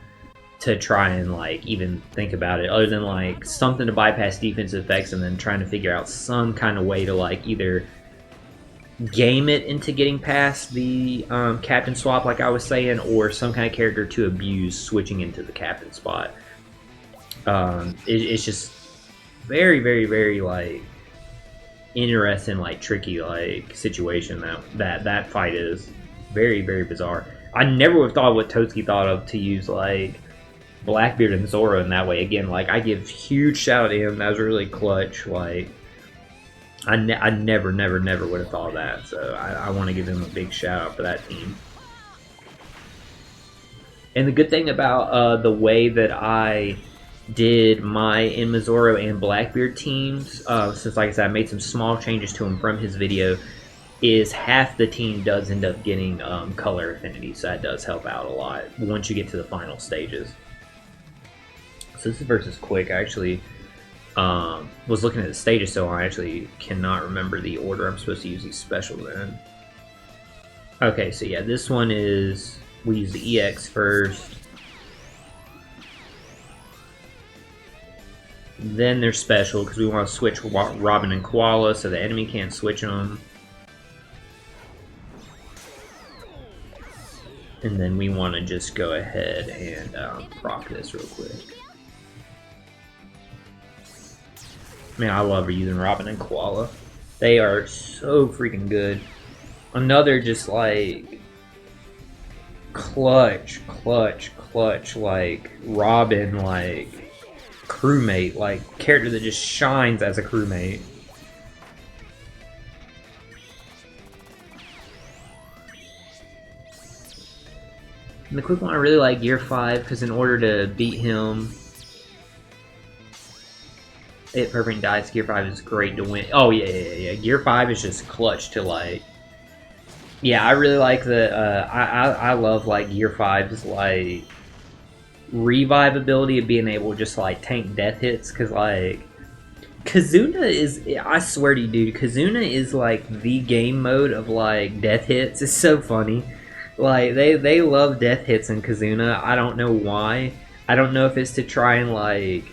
A: to try and like even think about it, other than like something to bypass defensive effects and then trying to figure out some kind of way to like either game it into getting past the captain swap, like I was saying, or some kind of character to abuse switching into the captain spot. It's just very, very, very like interesting, like tricky, like situation that fight is. Very, very bizarre. I never would have thought what Totsuki thought of to use like Blackbeard and Zoro in that way. Again, like I give huge shout out to him. That was really clutch. Like I never would have thought of that. So I want to give him a big shout out for that team. And the good thing about the way that I did my In Missouro and Blackbeard teams, since like I said, I made some small changes to them from his video, is half the team does end up getting color affinity, so that does help out a lot once you get to the final stages. So this is versus Quick. I actually was looking at the stages, so I actually cannot remember the order I'm supposed to use these specials in. Okay, so yeah, this one is, we use the EX first. Then they're special, because we want to switch Robin and Koala so the enemy can't switch them. And then we want to just go ahead and proc this real quick. Man, I love using Robin and Koala. They are so freaking good. Another just like clutch, like Robin, like crewmate, like character that just shines as a crewmate. And the Quick one I really like Gear 5 because in order to beat him, it perfect dice. Gear 5 is great to win. Oh yeah. Gear 5 is just clutch to like. Yeah, I really like the. I love like Gear 5's like revive ability of being able to just like tank death hits because like Kizuna is. I swear to you, dude, Kizuna is like the game mode of like death hits. It's so funny. Like they love death hits in Kizuna. I don't know why. I don't know if it's to try and like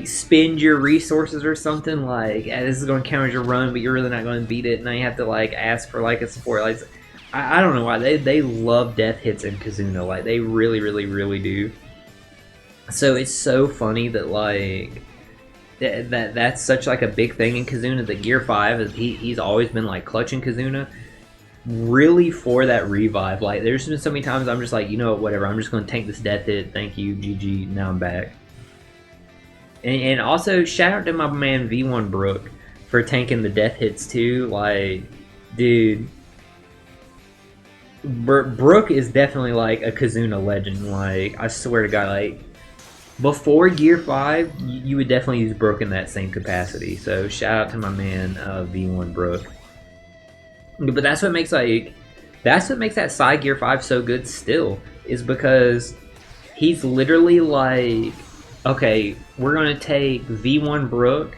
A: spend your resources or something, like this is going to counter your run but you're really not going to beat it, and now you have to like ask for like a support. Like I don't know why they love death hits in Kizuna, like they really do. So it's so funny that like that's such like a big thing in Kizuna. The Gear 5 is he's always been like clutching Kizuna really for that revive. Like there's been so many times I'm just like, you know what, whatever, I'm just going to tank this death hit, thank you, GG, now I'm back. And also, shout out to my man V1 Brook for tanking the death hits too. Like, dude, Brook is definitely like a Kizuna legend. Like, I swear to God, like, before Gear 5, you would definitely use Brook in that same capacity. So, shout out to my man V1 Brook. But that's what makes that side Gear 5 so good still, is because he's literally like, okay, we're gonna take V1 Brook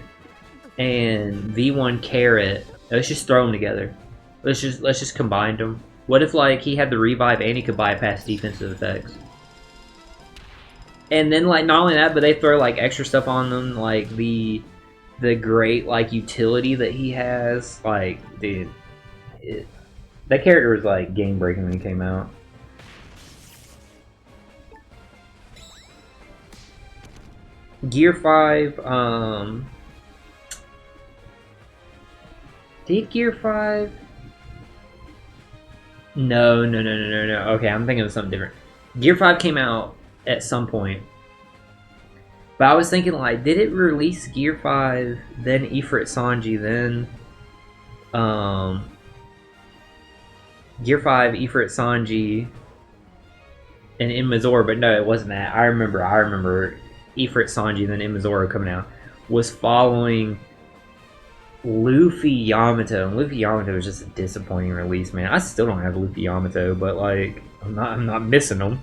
A: and V1 Carrot. Let's just throw them together. Let's just combine them. What if like he had the revive and he could bypass defensive effects? And then like not only that, but they throw like extra stuff on them, like the great like utility that he has. Like, dude, that character was like game breaking when he came out. Gear 5, did Gear 5? No. Okay, I'm thinking of something different. Gear 5 came out at some point. But I was thinking, like, did it release Gear 5, then Ifrit Sanji, then, Gear 5, Ifrit Sanji, and In Missouro, but no, it wasn't that. I remember Ifrit Sanji, then In Missouro coming out, was following Luffy Yamato, and Luffy Yamato was just a disappointing release, man. I still don't have Luffy Yamato, but like I'm not missing them.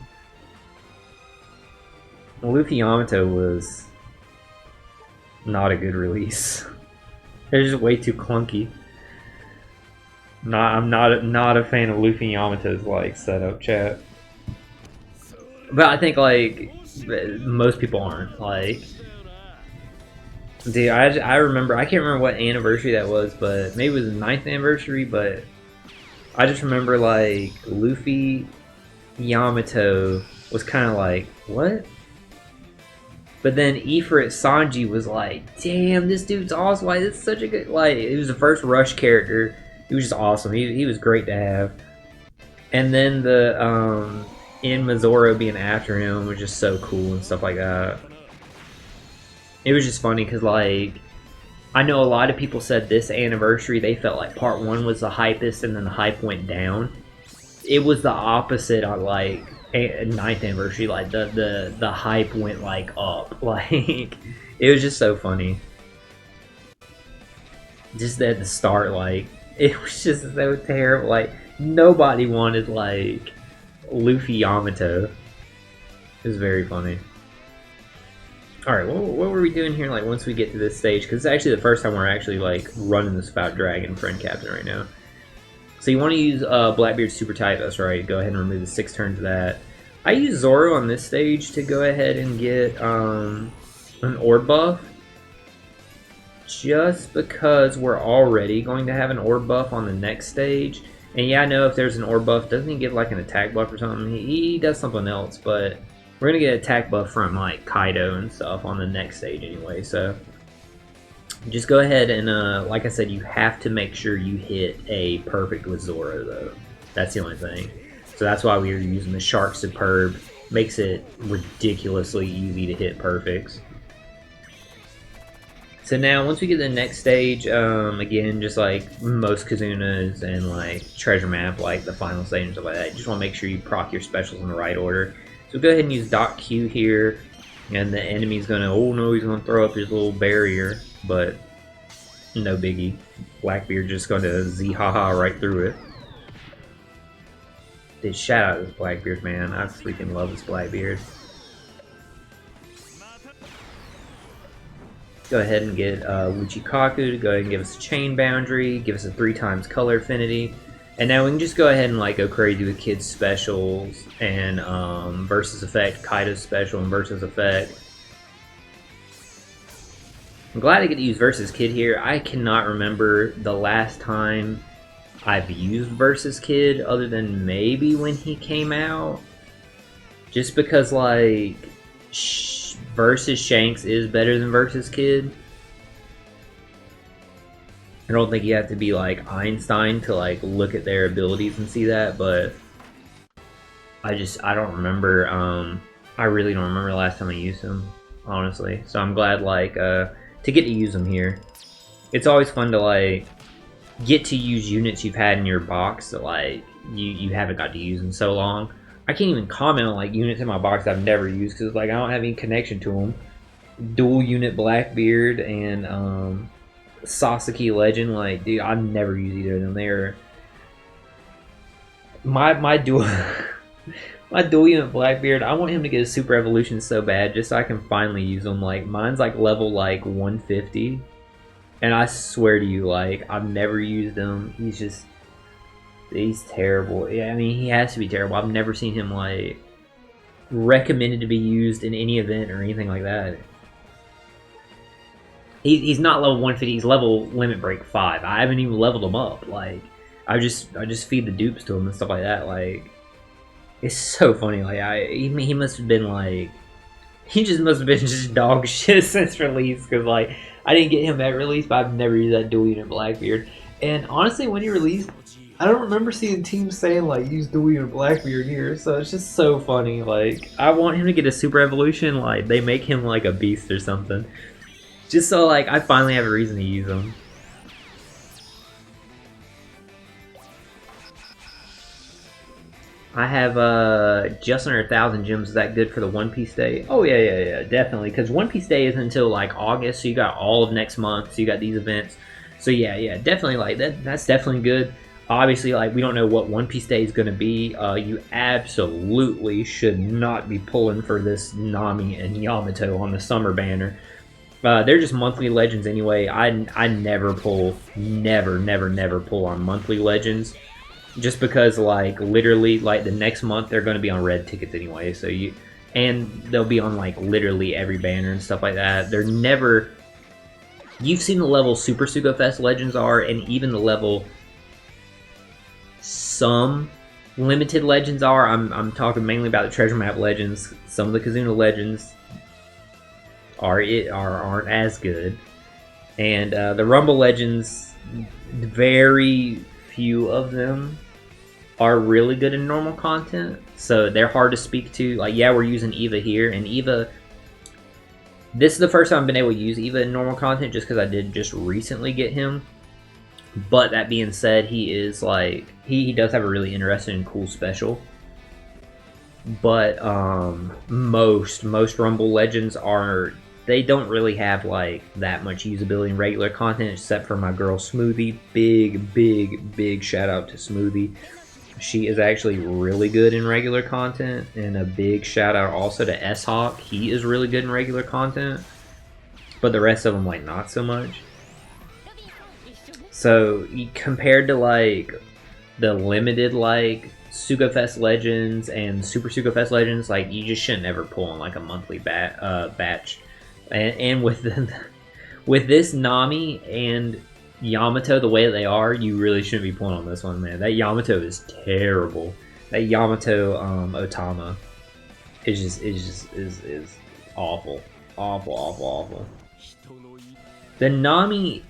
A: Luffy Yamato was not a good release. They're just way too clunky. I'm not a fan of Luffy Yamato's like setup, chat. But I think like most people aren't. Like, dude, I remember, I can't remember what anniversary that was, but maybe it was the 9th anniversary, but I just remember like Luffy Yamato was kind of like, what? But then Ifrit Sanji was like, damn, this dude's awesome. Like, it's such a good, like, it was the first Rush character. He was just awesome. He was great to have. And then the In Missouro being after him was just so cool and stuff like that. It was just funny because, like, I know a lot of people said this anniversary they felt like part 1 was the hypest and then the hype went down. it was the opposite on like ninth anniversary. Like the hype went like up. Like it was just so funny. Just at the start, like it was just so terrible. Like nobody wanted like Luffy Yamato. It was very funny. Alright, what were we doing here, like, once we get to this stage? Because it's actually the first time we're actually, like, running this without Dragon Friend Captain right now. So you want to use Blackbeard's Super Type, that's right. Go ahead and remove the 6 turns of that. I use Zoro on this stage to go ahead and get an Orb buff. Just because we're already going to have an Orb buff on the next stage. And yeah, I know if there's an Orb buff, doesn't he get, like, an attack buff or something? He does something else, but... we're going to get an attack buff from, like, Kaido and stuff on the next stage anyway, so... just go ahead and, like I said, you have to make sure you hit a perfect with Zoro, though. That's the only thing. So that's why we were using the Shark Superb. Makes it ridiculously easy to hit perfects. So now, once we get to the next stage, again, just like most Kizunas and, like, Treasure Map, like the final stage and stuff like that, you just want to make sure you proc your specials in the right order. So go ahead and use Doc Q here, and the enemy's gonna, oh no, he's gonna throw up his little barrier, but no biggie. Blackbeard just gonna Z-ha-ha right through it. Dude, shout out to this Blackbeard, man. I freaking love this Blackbeard. Go ahead and get Wuchikaku to go ahead and give us a chain boundary, give us a 3x color affinity. And now we can just go ahead and like go crazy with Kid's specials and versus effect, Kaido's special and versus effect. I'm glad I get to use versus Kid here. I cannot remember the last time I've used versus Kid other than maybe when he came out. Just because like versus Shanks is better than versus Kid. I don't think you have to be like Einstein to like look at their abilities and see that, but I don't remember. I really don't remember the last time I used them, honestly. So I'm glad like to get to use them here. It's always fun to like get to use units you've had in your box that like you haven't got to use in so long. I can't even comment on like units in my box I've never used because like I don't have any connection to them. Dual unit Blackbeard and Sasaki Legend, like, dude, I've never used either of them. They're my dual my dual unit Blackbeard. I want him to get a super evolution so bad, just so I can finally use them. Like, mine's like level like 150, and I swear to you, like, I've never used him. He's terrible. Yeah, I mean, he has to be terrible. I've never seen him like recommended to be used in any event or anything like that. He's not level 150. He's level limit break 5. I haven't even leveled him up. Like, I just feed the dupes to him and stuff like that. Like, it's so funny. Like, he must have been like, he just must have been just dog shit since release. Cause like, I didn't get him at release, but I've never used that dual unit Blackbeard. And honestly, when he released, I don't remember seeing teams saying like use dual unit Blackbeard here. So it's just so funny. Like, I want him to get a super evolution. Like, they make him like a beast or something. Just so, like, I finally have a reason to use them. I have just under 1,000 gems. Is that good for the One Piece Day? Oh, yeah, definitely. Because One Piece Day isn't until, like, August, so you got all of next month, so you got these events. So, yeah, definitely, like, that's definitely good. Obviously, like, we don't know what One Piece Day is going to be. You absolutely should not be pulling for this Nami and Yamato on the summer banner. They're just monthly legends anyway. I never pull, never pull on monthly legends, just because like literally like the next month they're going to be on red tickets anyway. So and they'll be on like literally every banner and stuff like that. They're never. You've seen the level Super Sugo Fest legends are, and even the level some limited legends are. I'm talking mainly about the treasure map legends. Some of the Kizuna legends aren't as good, and the Rumble legends, very few of them are really good in normal content, so they're hard to speak to. Like, yeah, we're using Eva here, and Eva, this is the first time I've been able to use Eva in normal content just because I did just recently get him. But that being said, he is like he does have a really interesting and cool special. But most Rumble Legends are, they don't really have like that much usability in regular content, except for my girl Smoothie. Big shout out to Smoothie. She is actually really good in regular content, and a big shout out also to S-Hawk. He is really good in regular content, but the rest of them like not so much. So compared to like the limited like SugaFest Legends and Super SugaFest Legends, like you just shouldn't ever pull on like a monthly batch. And with with this Nami and Yamato the way that they are, you really shouldn't be pulling on this one, man. That Yamato is terrible. That Yamato Otama is awful. Awful. The Nami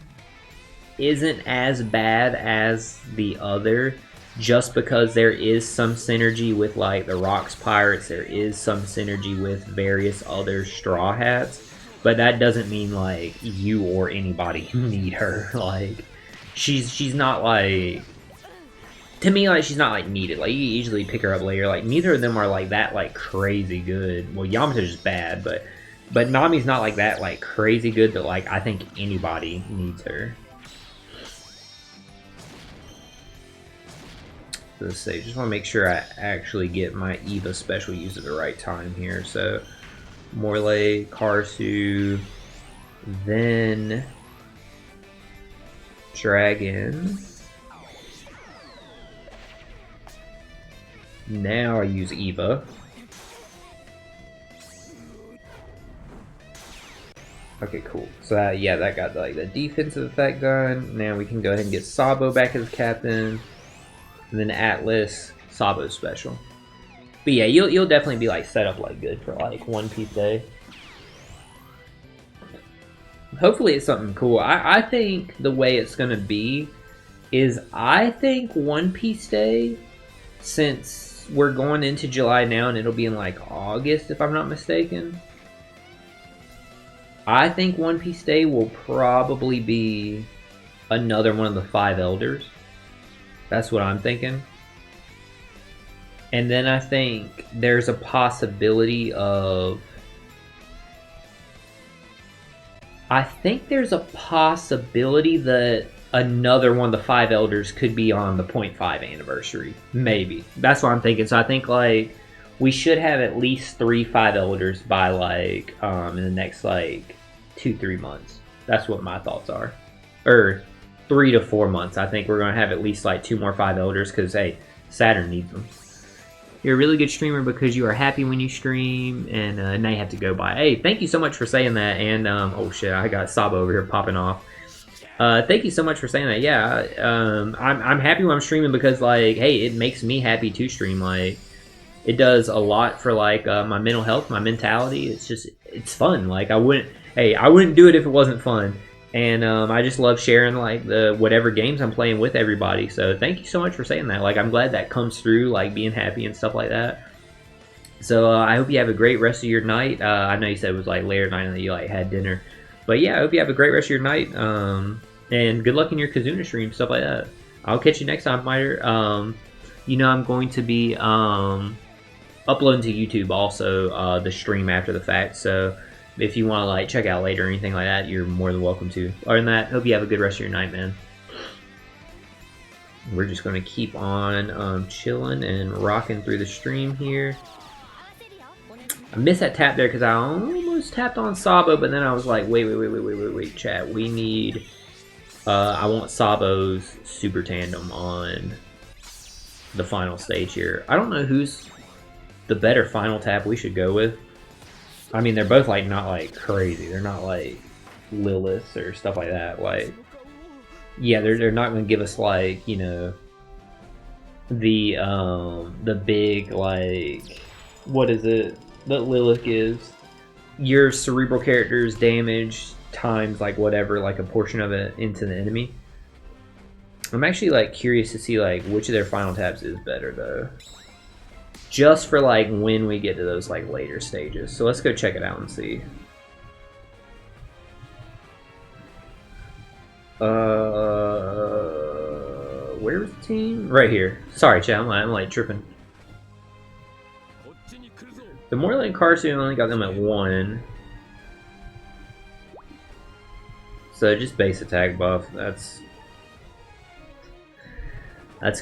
A: isn't as bad as the other, just because there is some synergy with like the Rocks Pirates, there is some synergy with various other Straw Hats, but that doesn't mean like you or anybody need her. Like she's not like, to me, like she's not like needed. Like you easily pick her up later. Like neither of them are like that like crazy good. Well, Yamato's just bad, but Nami's not like that like crazy good that like I think anybody needs her. Let's see, just want to make sure I actually get my Eva special used at the right time here. So, Morley, Karsu, then Dragon. Now I use Eva. Okay, cool. So yeah, that got like the defensive effect done. Now we can go ahead and get Sabo back as captain. And then Atlas, Sabo special. But yeah, you'll definitely be like set up like good for like One Piece Day. Hopefully it's something cool. I think the way it's gonna be is, I think One Piece Day, since we're going into July now and it'll be in like August if I'm not mistaken, I think One Piece Day will probably be another one of the 5 elders. That's what I'm thinking. And then I think there's a possibility of... I think there's a possibility that another one of the 5 elders could be on the 0.5 anniversary. Maybe. That's what I'm thinking. So I think like we should have at least 3 5 elders by like in the next like 2-3 months. That's what my thoughts are. Or 3 to 4 months. I think we're going to have at least like 2 more 5 elders because, hey, Saturn needs them. You're a really good streamer because you are happy when you stream, and now you have to go by. Hey, thank you so much for saying that. And oh shit, I got Sabo over here popping off. Thank you so much for saying that. Yeah, I'm happy when I'm streaming because, like, hey, it makes me happy to stream. Like, it does a lot for like my mental health, my mentality. It's fun. Like, I wouldn't do it if it wasn't fun. And I just love sharing like the whatever games I'm playing with everybody. So thank you so much for saying that. Like, I'm glad that comes through, like being happy and stuff like that. So I hope you have a great rest of your night. I know you said it was like later night and that you like had dinner, but yeah, I hope you have a great rest of your night. And good luck in your Kizuna stream, stuff like that. I'll catch you next time, Miter. You know I'm going to be uploading to YouTube also the stream after the fact. So if you want to like check out later or anything like that, you're more than welcome to. Other than that, hope you have a good rest of your night, man. We're just going to keep on chilling and rocking through the stream here. I missed that tap there because I almost tapped on Sabo, but then I was like, wait, chat. We need... I want Sabo's Super Tandem on the final stage here. I don't know who's the better final tap we should go with. I mean, they're both like not like crazy. They're not like Lilith or stuff like that. Like, yeah, they're not going to give us like, you know, the big like, what is it that Lilith gives? Your cerebral character's damage times like whatever, like a portion of it into the enemy. I'm actually like curious to see like which of their final taps is better though. Just for like when we get to those like later stages. So let's go check it out and see. where's the team? Right here. Sorry, chat. I'm like tripping. The Moreland Carson only got them at 1. So just base attack buff. That's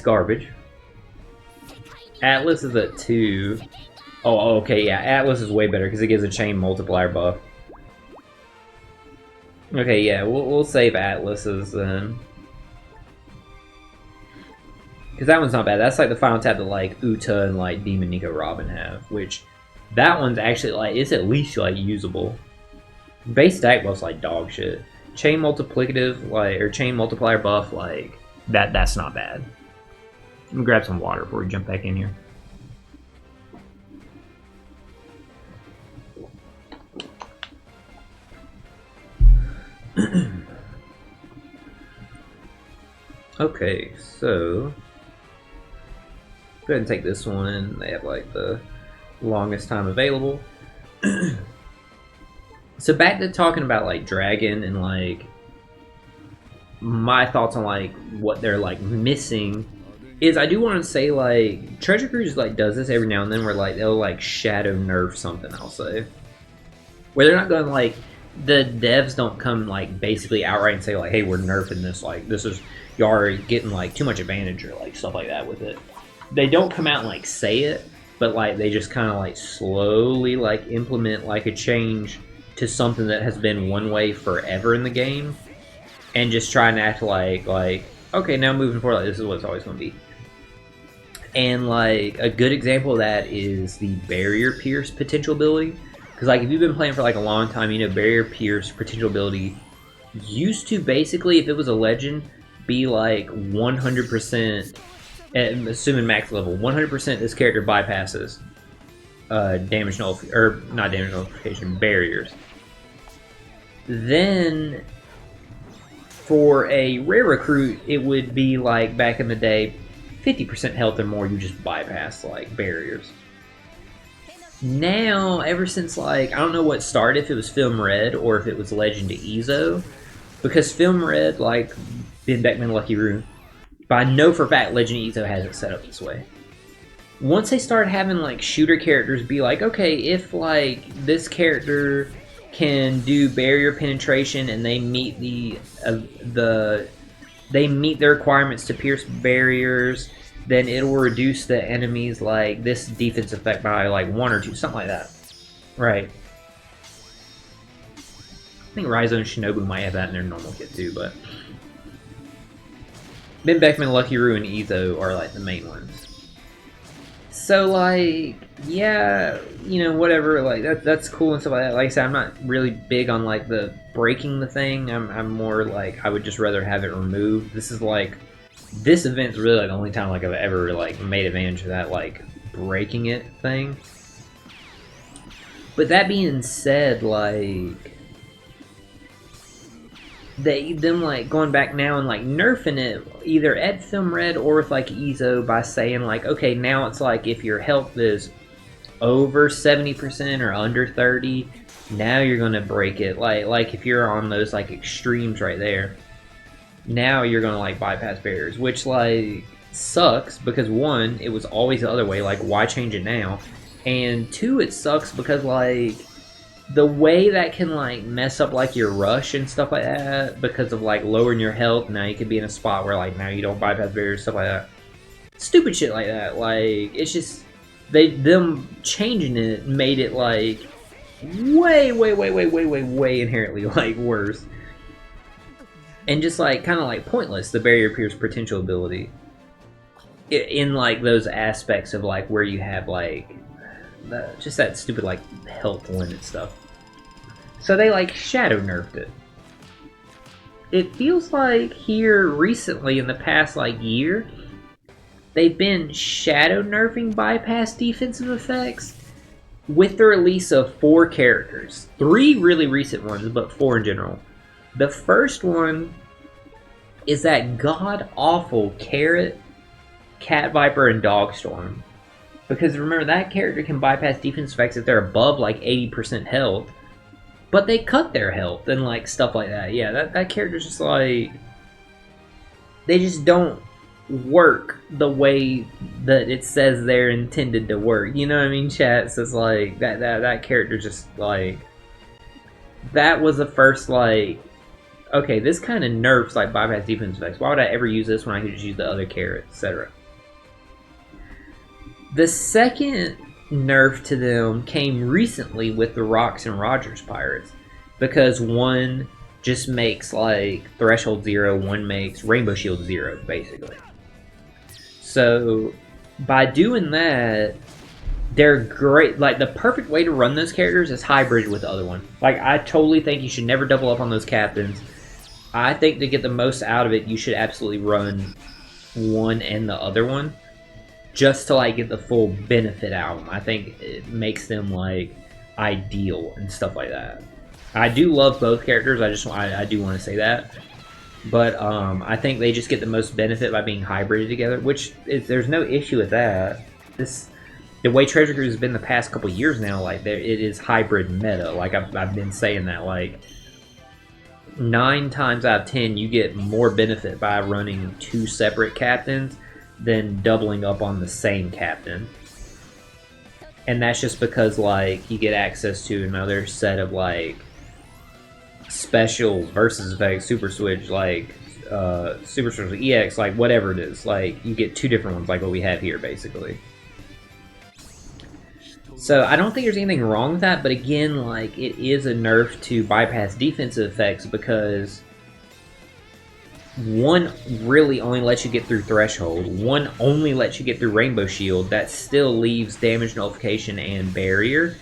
A: garbage. Atlas is at 2. Oh, okay, yeah. Atlas is way better because it gives a chain multiplier buff. Okay, yeah, we'll save Atlas's then. Because that one's not bad. That's like the final tab that like Uta and like Demon Nico Robin have, which that one's actually like it's at least like usable. Base stack buff's like dog shit. Chain multiplicative like or chain multiplier buff like that's not bad. Let me grab some water before we jump back in here. Okay, so go ahead and take this one. They have like the longest time available. So back to talking about like Dragon and like my thoughts on like what they're like missing is I do want to say like Treasure Cruise like does this every now and then where like they'll like shadow nerf something, I'll say. Where they're not going like the devs don't come like basically outright and say like, hey, we're nerfing this, like this is you are getting like too much advantage or like stuff like that with it. They don't come out and like say it, but like they just kind of like slowly like implement like a change to something that has been one way forever in the game, and just try and act like okay, now moving forward, like, this is what it's always going to be. And like a good example of that is the Barrier Pierce potential ability. Because like if you've been playing for like a long time, you know Barrier Pierce potential ability used to basically, if it was a legend, be like 100%, assuming max level, 100% this character bypasses damage nullification, or not damage nullification, barriers. Then for a rare recruit, it would be like back in the day, 50% health or more, you just bypass like barriers. Now, ever since like, I don't know what started, if it was Film Red or if it was Legend to Ezo, because Film Red, like Ben Beckman Lucky Roo, but I know for a fact Legend Ezo has it set up this way. Once they started having like shooter characters be like, okay, if like this character can do barrier penetration and they meet they meet the requirements to pierce barriers, then it'll reduce the enemies like this defense effect by like 1 or 2, something like that. Right. I think Raizo and Shinobu might have that in their normal kit too, but Ben Beckman, Lucky Roo, and Ezo are like the main ones. So like, yeah, you know, whatever, like that's cool and stuff like that. Like I said, I'm not really big on like the breaking the thing. I'm more like I would just rather have it removed. This is like, this event's really like the only time like I've ever like made advantage of that like breaking it thing. But that being said, like them like going back now and like nerfing it either at Film Red or with like Ezo by saying like, okay, now it's like if your health is over 70% or under 30, now you're gonna break it. Like if you're on those like extremes right there, now you're gonna like bypass barriers, which like sucks because 1, it was always the other way, like why change it now? And 2, it sucks because like the way that can like mess up like your rush and stuff like that because of like lowering your health. Now you could be in a spot where like now you don't bypass barriers, stuff like that. Stupid shit like that. Like it's just them changing it made it like way inherently like worse. And just like kind of like pointless, the Barrier Pierce potential ability in like those aspects of like where you have like just that stupid like health limit stuff. So they like shadow nerfed it. It feels like here recently in the past like year, they've been shadow nerfing bypass defensive effects with the release of 4 characters. 3 really recent ones, but 4 in general. The first one is that god-awful Carrot, Cat Viper, and Dogstorm. Because remember, that character can bypass defense effects if they're above like 80% health. But they cut their health and like stuff like that. Yeah, that character's just like... They just don't work the way that it says they're intended to work. You know what I mean, chat? So it's like that character just like that was the first like okay, this kind of nerfs like bypass defense effects. Why would I ever use this when I could just use the other carrot, etc. The second nerf to them came recently with the Rocks and Rogers pirates, because one just makes like Threshold 0, one makes Rainbow Shield 0, basically. So by doing that, they're great. Like the perfect way to run those characters is hybrid with the other one. Like I totally think you should never double up on those captains. I think to get the most out of it, you should absolutely run one and the other one, just to like get the full benefit out of them. I think it makes them like ideal and stuff like that. I do love both characters. I do want to say that, but I think they just get the most benefit by being hybrided together, which is, there's no issue with that. The way Treasure Cruise has been the past couple years now, like it is hybrid meta. Like I've been saying that, like 9 times out of 10 you get more benefit by running 2 separate captains than doubling up on the same captain. And that's just because like you get access to another set of like special versus effects, super switch, like super switch EX, like whatever it is. Like you get 2 different ones like what we have here basically. So I don't think there's anything wrong with that, but again, like it is a nerf to bypass defensive effects, because one really only lets you get through Threshold, one only lets you get through Rainbow Shield. That still leaves Damage Nullification and Barrier.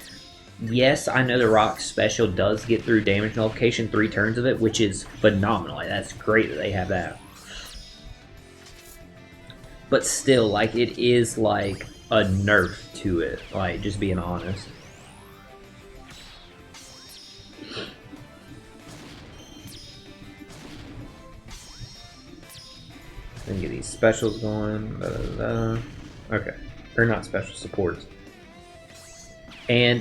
A: Yes, I know the Rock special does get through Damage Nullification 3 turns of it, which is phenomenal. Like, that's great that they have that. But still, like, it is like a nerf to it, like, just being honest. Then get these specials going. Okay, or not special supports. And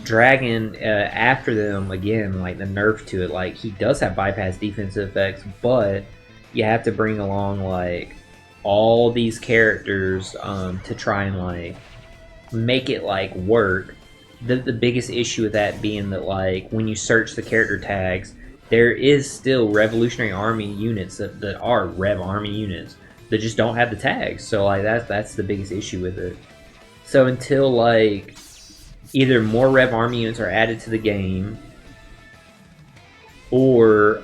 A: Dragon, after them, again, like the nerf to it, like he does have bypass defensive effects, but you have to bring along like all these characters to try and like make it like work. The biggest issue with that being that like when you search the character tags, there is still Revolutionary Army units that are Rev Army units that just don't have the tags. So like that's the biggest issue with it. So until like either more Rev Army units are added to the game, or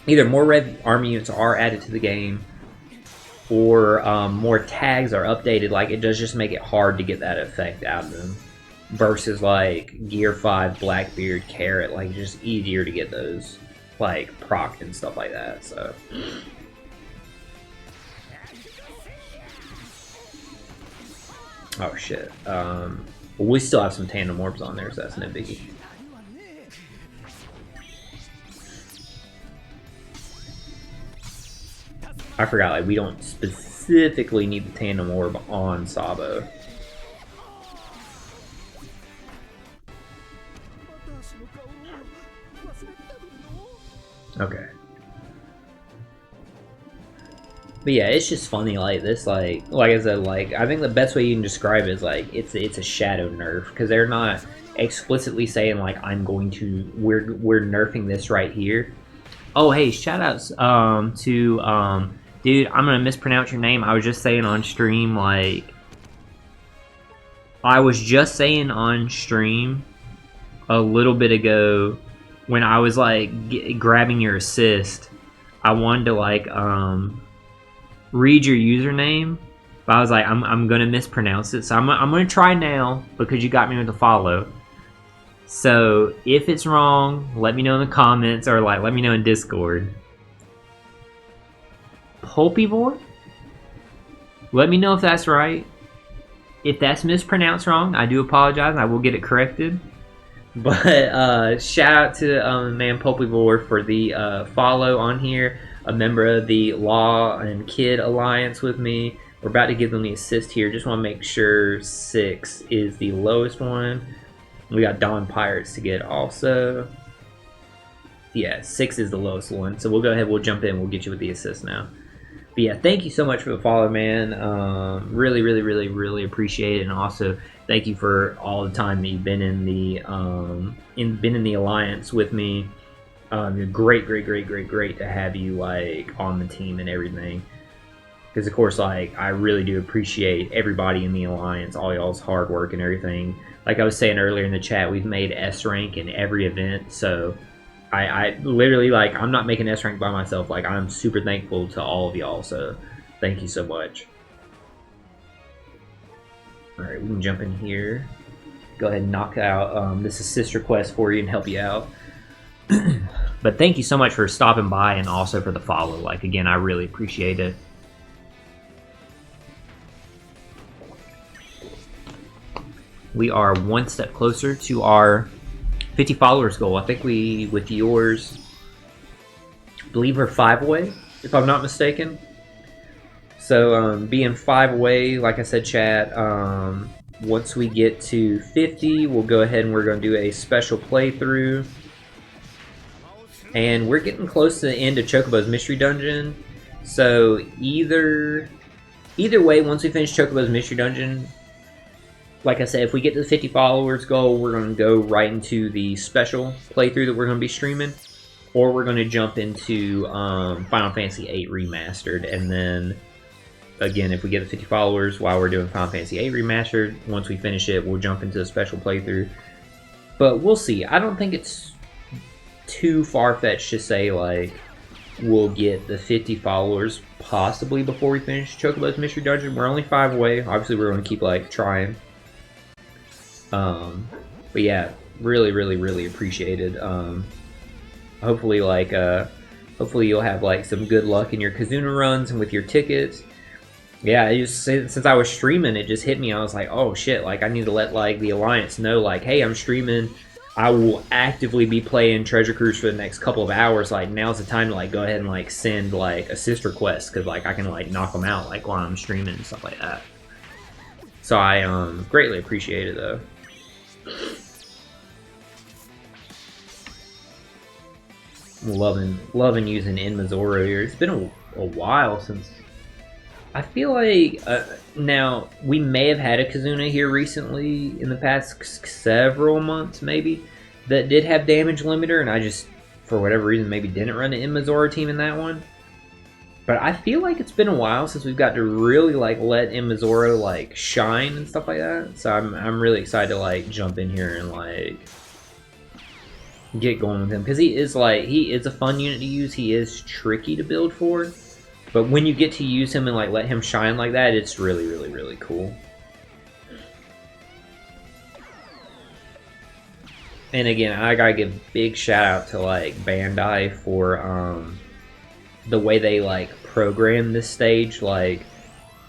A: either more Rev Army units are added to the game, or more tags are updated, like it does just make it hard to get that effect out of them. Versus like Gear 5, Blackbeard, Carrot, like just easier to get those like proc and stuff like that, so. Oh shit. We still have some tandem orbs on there, so that's no biggie. I forgot, like, we don't specifically need the tandem orb on Sabo. Okay. But yeah, it's just funny, like this, like I said, like I think the best way you can describe it is like it's a shadow nerf, because they're not explicitly saying like we're nerfing this right here. Oh hey, shout outs to dude, I'm gonna mispronounce your name. I was just saying on stream, like I was just saying on stream a little bit ago when I was like grabbing your assist. I wanted to like read your username, but I was like, I'm gonna mispronounce it, so I'm gonna try now because you got me with a follow. So if it's wrong, let me know in the comments, or like let me know in Discord. Pulpivore? Let me know if that's right. If that's mispronounced wrong, I do apologize, and I will get it corrected. But shout out to man Pulpivore for the follow on here. A member of the Law and Kid Alliance with me. We're about to give them the assist here. Just want to make sure 6 is the lowest one. We got Dawn Pirates to get also. Yeah, 6 is the lowest one. So we'll go ahead, we'll jump in, we'll get you with the assist now. But yeah, thank you so much for the follow, man. Really, really, really, really appreciate it, and also thank you for all the time that you've been in the been in the alliance with me. You're great, great, great, great, great to have you like on the team and everything. Because of course, like I really do appreciate everybody in the alliance, all y'all's hard work and everything. Like I was saying earlier in the chat, we've made S rank in every event, so I literally, like, I'm not making S rank by myself. Like, I'm super thankful to all of y'all, so thank you so much. Alright, we can jump in here. Go ahead and knock out this assist request for you and help you out. But thank you so much for stopping by and also for the follow. Like, again, I really appreciate it. We are one step closer to our 50 followers goal. I think we, with yours, I believe we're 5 away, if I'm not mistaken. So being 5 away, like I said, chat, once we get to 50, we'll go ahead and we're going to do a special playthrough. And we're getting close to the end of Chocobo's Mystery Dungeon. So either way, once we finish Chocobo's Mystery Dungeon, like I said, if we get to the 50 followers goal, we're going to go right into the special playthrough that we're going to be streaming. Or we're going to jump into Final Fantasy VIII Remastered. And then, again, if we get to 50 followers while we're doing Final Fantasy VIII Remastered, once we finish it, we'll jump into the special playthrough. But we'll see. I don't think it's too far-fetched to say, like, we'll get the 50 followers possibly before we finish Chocobo's Mystery Dungeon. We're only 5 away. Obviously, we're going to keep, like, trying. But yeah, really, really, really appreciated. Hopefully, like, hopefully you'll have like some good luck in your Kizuna runs and with your tickets. Yeah, it just, since I was streaming, it just hit me. I was like, oh shit, like I need to let like the Alliance know, like, hey, I'm streaming. I will actively be playing Treasure Cruise for the next couple of hours. Like, now's the time to like go ahead and like send like assist requests, because like I can like knock them out like while I'm streaming and stuff like that. So I greatly appreciate it though. Loving using Inmazoro here. It's been a while since. I feel like now we may have had a Kizuna here recently in the past several months, maybe, that did have damage limiter, and I just, for whatever reason, maybe didn't run the Inmazoro team in that one. But I feel like it's been a while since we've got to really like let Inmazoro like shine and stuff like that. So I'm really excited to like jump in here and like get going with him, because he is a fun unit to use. He is tricky to build for, but when you get to use him and like let him shine like that, it's really, really, really cool. And again, I gotta give big shout out to like Bandai for the way they like program this stage, like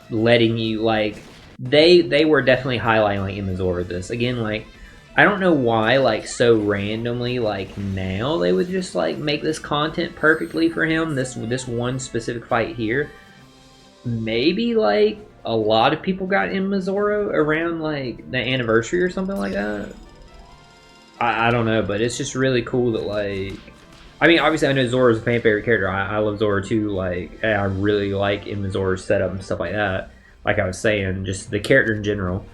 A: letting you like they were definitely highlighting like Inmazoro this. Again, like I don't know why like so randomly like now they would just like make this content perfectly for him, this one specific fight here. Maybe like a lot of people got Inmazoro around like the anniversary or something like that. I don't know, but it's just really cool that like, I mean, obviously I know Zoro's a fan favorite character. I love Zoro too. Like, I really like Inmazoro's setup and stuff like that. Like I was saying, just the character in general.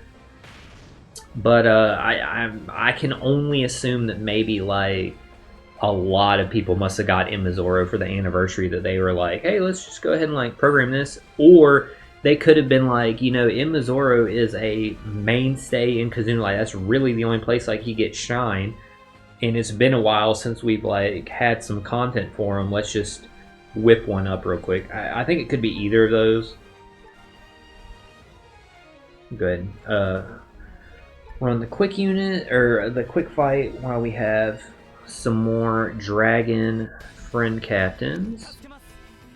A: But I can only assume that maybe like a lot of people must have got Inmazoro for the anniversary, that they were like, hey, let's just go ahead and like program this. Or they could have been like, you know, Inmazoro is a mainstay in Kizuna. Like, that's really the only place like he gets shine. And it's been a while since we've like had some content for him. Let's just whip one up real quick. I think it could be either of those. Good. Run the quick unit, or the quick fight, while we have some more dragon friend captains.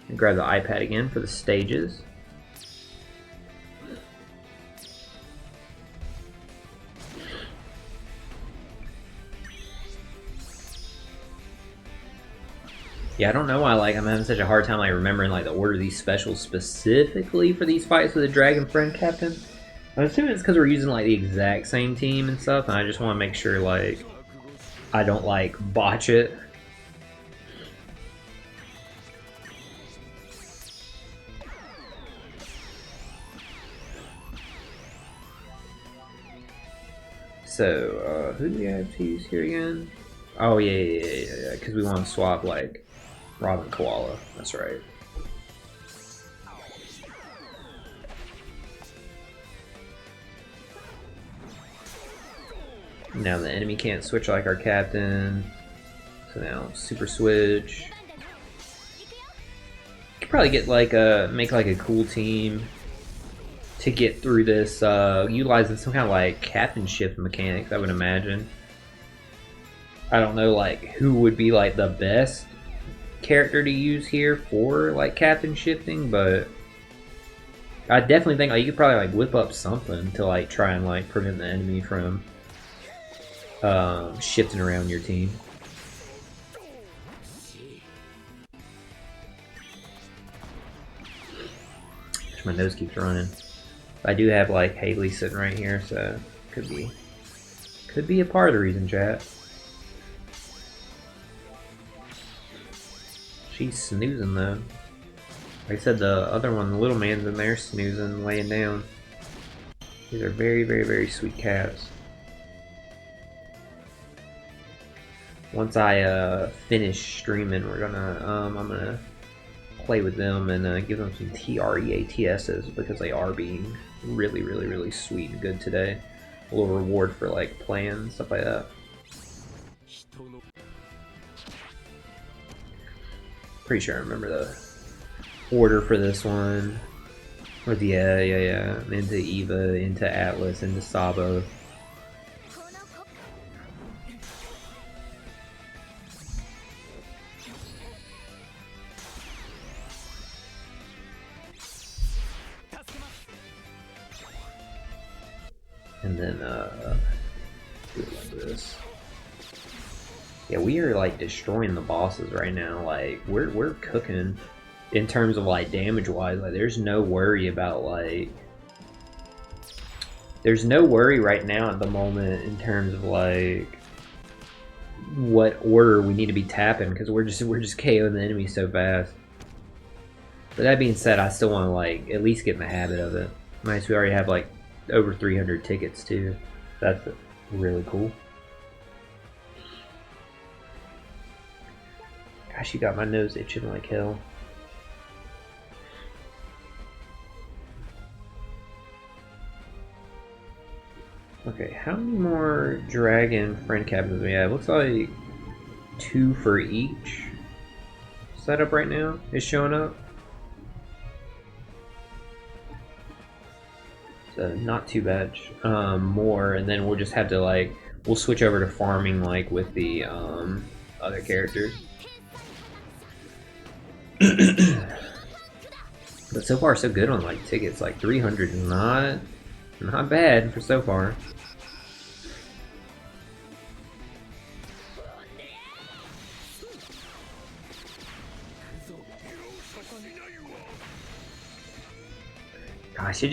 A: And grab the iPad again for the stages. Yeah, I don't know why like I'm having such a hard time like remembering like the order of these specials specifically for these fights with the dragon friend captain. I'm assuming it's because we're using like the exact same team and stuff, and I just want to make sure like I don't like botch it. So, who do we have to use here again? Oh, yeah, because we want to swap, like, Robin Koala. That's right. Now the enemy can't switch like our captain. So now, super switch. Could probably get like make like a cool team to get through this, utilizing some kind of like captainship mechanics, I would imagine. I don't know like who would be like the best character to use here for like captain shifting, but I definitely think like you could probably like whip up something to like try and like prevent the enemy from shifting around your team. My nose keeps running. I do have like Haley sitting right here, so could be a part of the reason, chat. She's snoozing though. Like I said, the other one, the little man's in there snoozing, laying down. These are very, very, very sweet cats. Once I finish streaming, we're gonna I'm gonna play with them and give them some TREATSs because they are being really, really, really sweet and good today. A little reward for like playing, stuff like that. Pretty sure I remember the order for this one. With yeah. Into Eva, into Atlas, into Sabo. And then do it like this. Yeah, we are like destroying the bosses right now. Like we're cooking in terms of like damage wise. Like there's no worry about like there's no worry right now at the moment in terms of like what order we need to be tapping because we're just KOing the enemy so fast. But that being said, I still want to like at least get in the habit of it. Nice, we already have like over 300 tickets too. That's really cool. Gosh, you got my nose itching like hell. Okay, how many more dragon friend cabins do we have? Looks like 2 for each setup right now is showing up. So not too bad. More, and then we'll just have to like we'll switch over to farming like with the other characters. But so far so good on like tickets. Like 300 is not bad for so far. Gosh,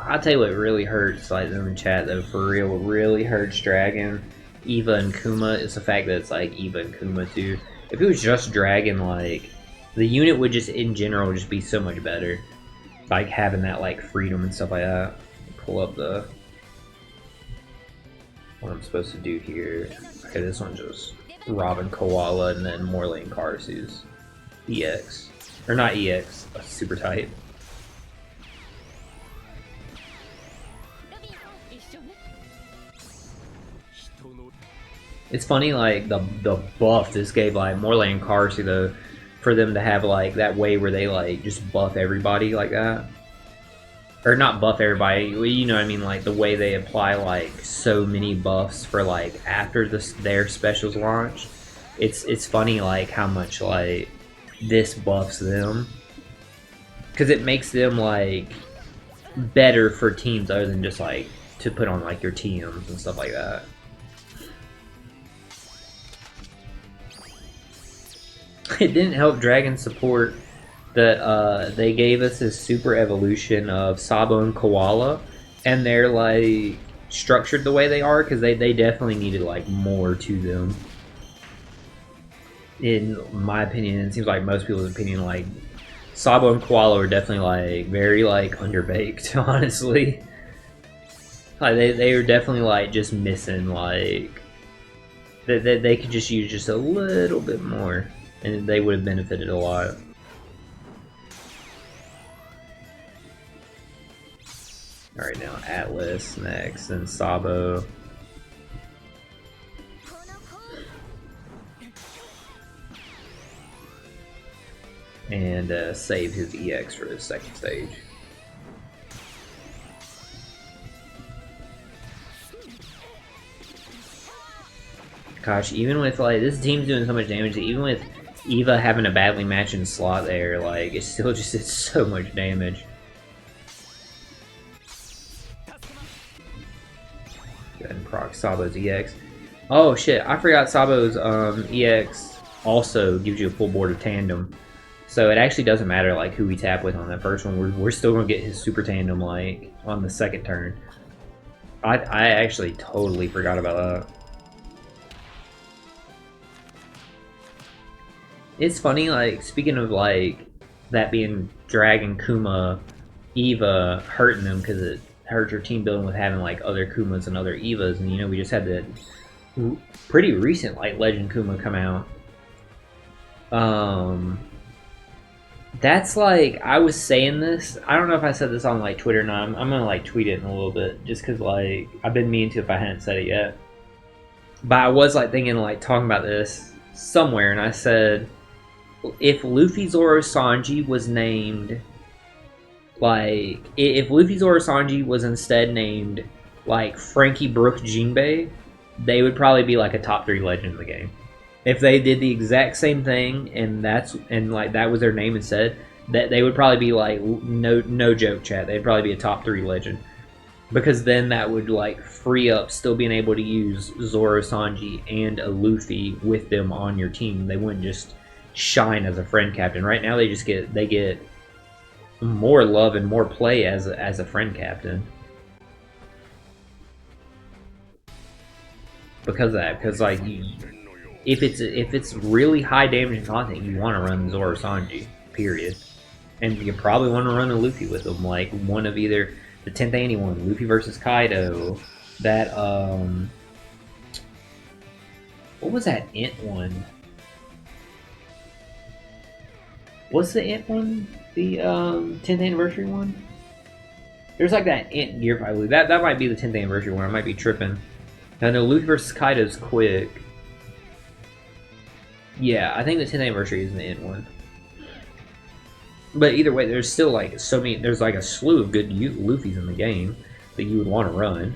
A: I'll tell you what really hurts, like, them in chat, though, for real, what really hurts Dragon, Eva, and Kuma is the fact that it's, like, Eva and Kuma, too. If it was just Dragon, like, the unit would just, in general, just be so much better. Like, having that, like, freedom and stuff like that. Pull up what I'm supposed to do here. Okay, this one's just Robin Koala, and then Morley and Karsu's EX. Or not EX, super type. It's funny, like, the buff this gave, like, Morley and Karsu, though, for them to have, like, that way where they, like, just buff everybody like that. Or not buff everybody, you know what I mean, like, the way they apply, like, so many buffs for, like, after their specials launch. It's funny, like, how much, like, this buffs them. Because it makes them, like, better for teams other than just, like, to put on, like, your TMs and stuff like that. It didn't help Dragon support that they gave us this super evolution of Sabo and Koala, and they're like structured the way they are because they definitely needed like more to them. In my opinion, it seems like most people's opinion, like Sabo and Koala are definitely like very like underbaked, honestly. Like they are definitely like just missing like they could just use just a little bit more, and they would have benefited a lot. All right, now Atlas next, and Sabo. And save his EX for his second stage. Gosh, even with like this team's doing so much damage, even with Eva having a badly matching slot there, like it still just did so much damage. Go ahead and proc Sabo's EX. Oh shit, I forgot Sabo's EX also gives you a full board of tandem. So it actually doesn't matter like who we tap with on that first one. We're still gonna get his super tandem like on the second turn. I actually totally forgot about that. It's funny, like speaking of like that being Dragon Kuma Eva hurting them because it hurts your team building with having like other Kumas and other Evas, and you know we just had the pretty recent like Legend Kuma come out. That's like, I was saying this, I don't know if I said this on like Twitter or not. I'm gonna like tweet it in a little bit just because like I've been meaning to if I hadn't said it yet. But I was like thinking like talking about this somewhere, and I said if Luffy Zoro Sanji was named like if Luffy Zoro Sanji was instead named like Frankie Brook Jinbei, they would probably be like a top 3 legend in the game. If they did the exact same thing and like that was their name instead, that they would probably be like no joke, chat. They'd probably be a top 3 legend, because then that would like free up still being able to use Zoro, Sanji, and a Luffy with them on your team. They wouldn't just shine as a friend captain. Right now, they get more love and more play as a friend captain. Because of that, because like if it's really high damage content, you want to run Zoro Sanji, period. And you probably want to run a Luffy with them, like one of either the 10th Annie one, Luffy versus Kaido, that what was that Int one? What's the Int one? The 10th anniversary one? There's like that Int gear fight. That might be the 10th anniversary one. I might be tripping. I know Luffy versus Kaido's quick. Yeah, I think the 10th anniversary is the Int one. But either way, there's still like so many. There's like a slew of good Luffys in the game that you would want to run.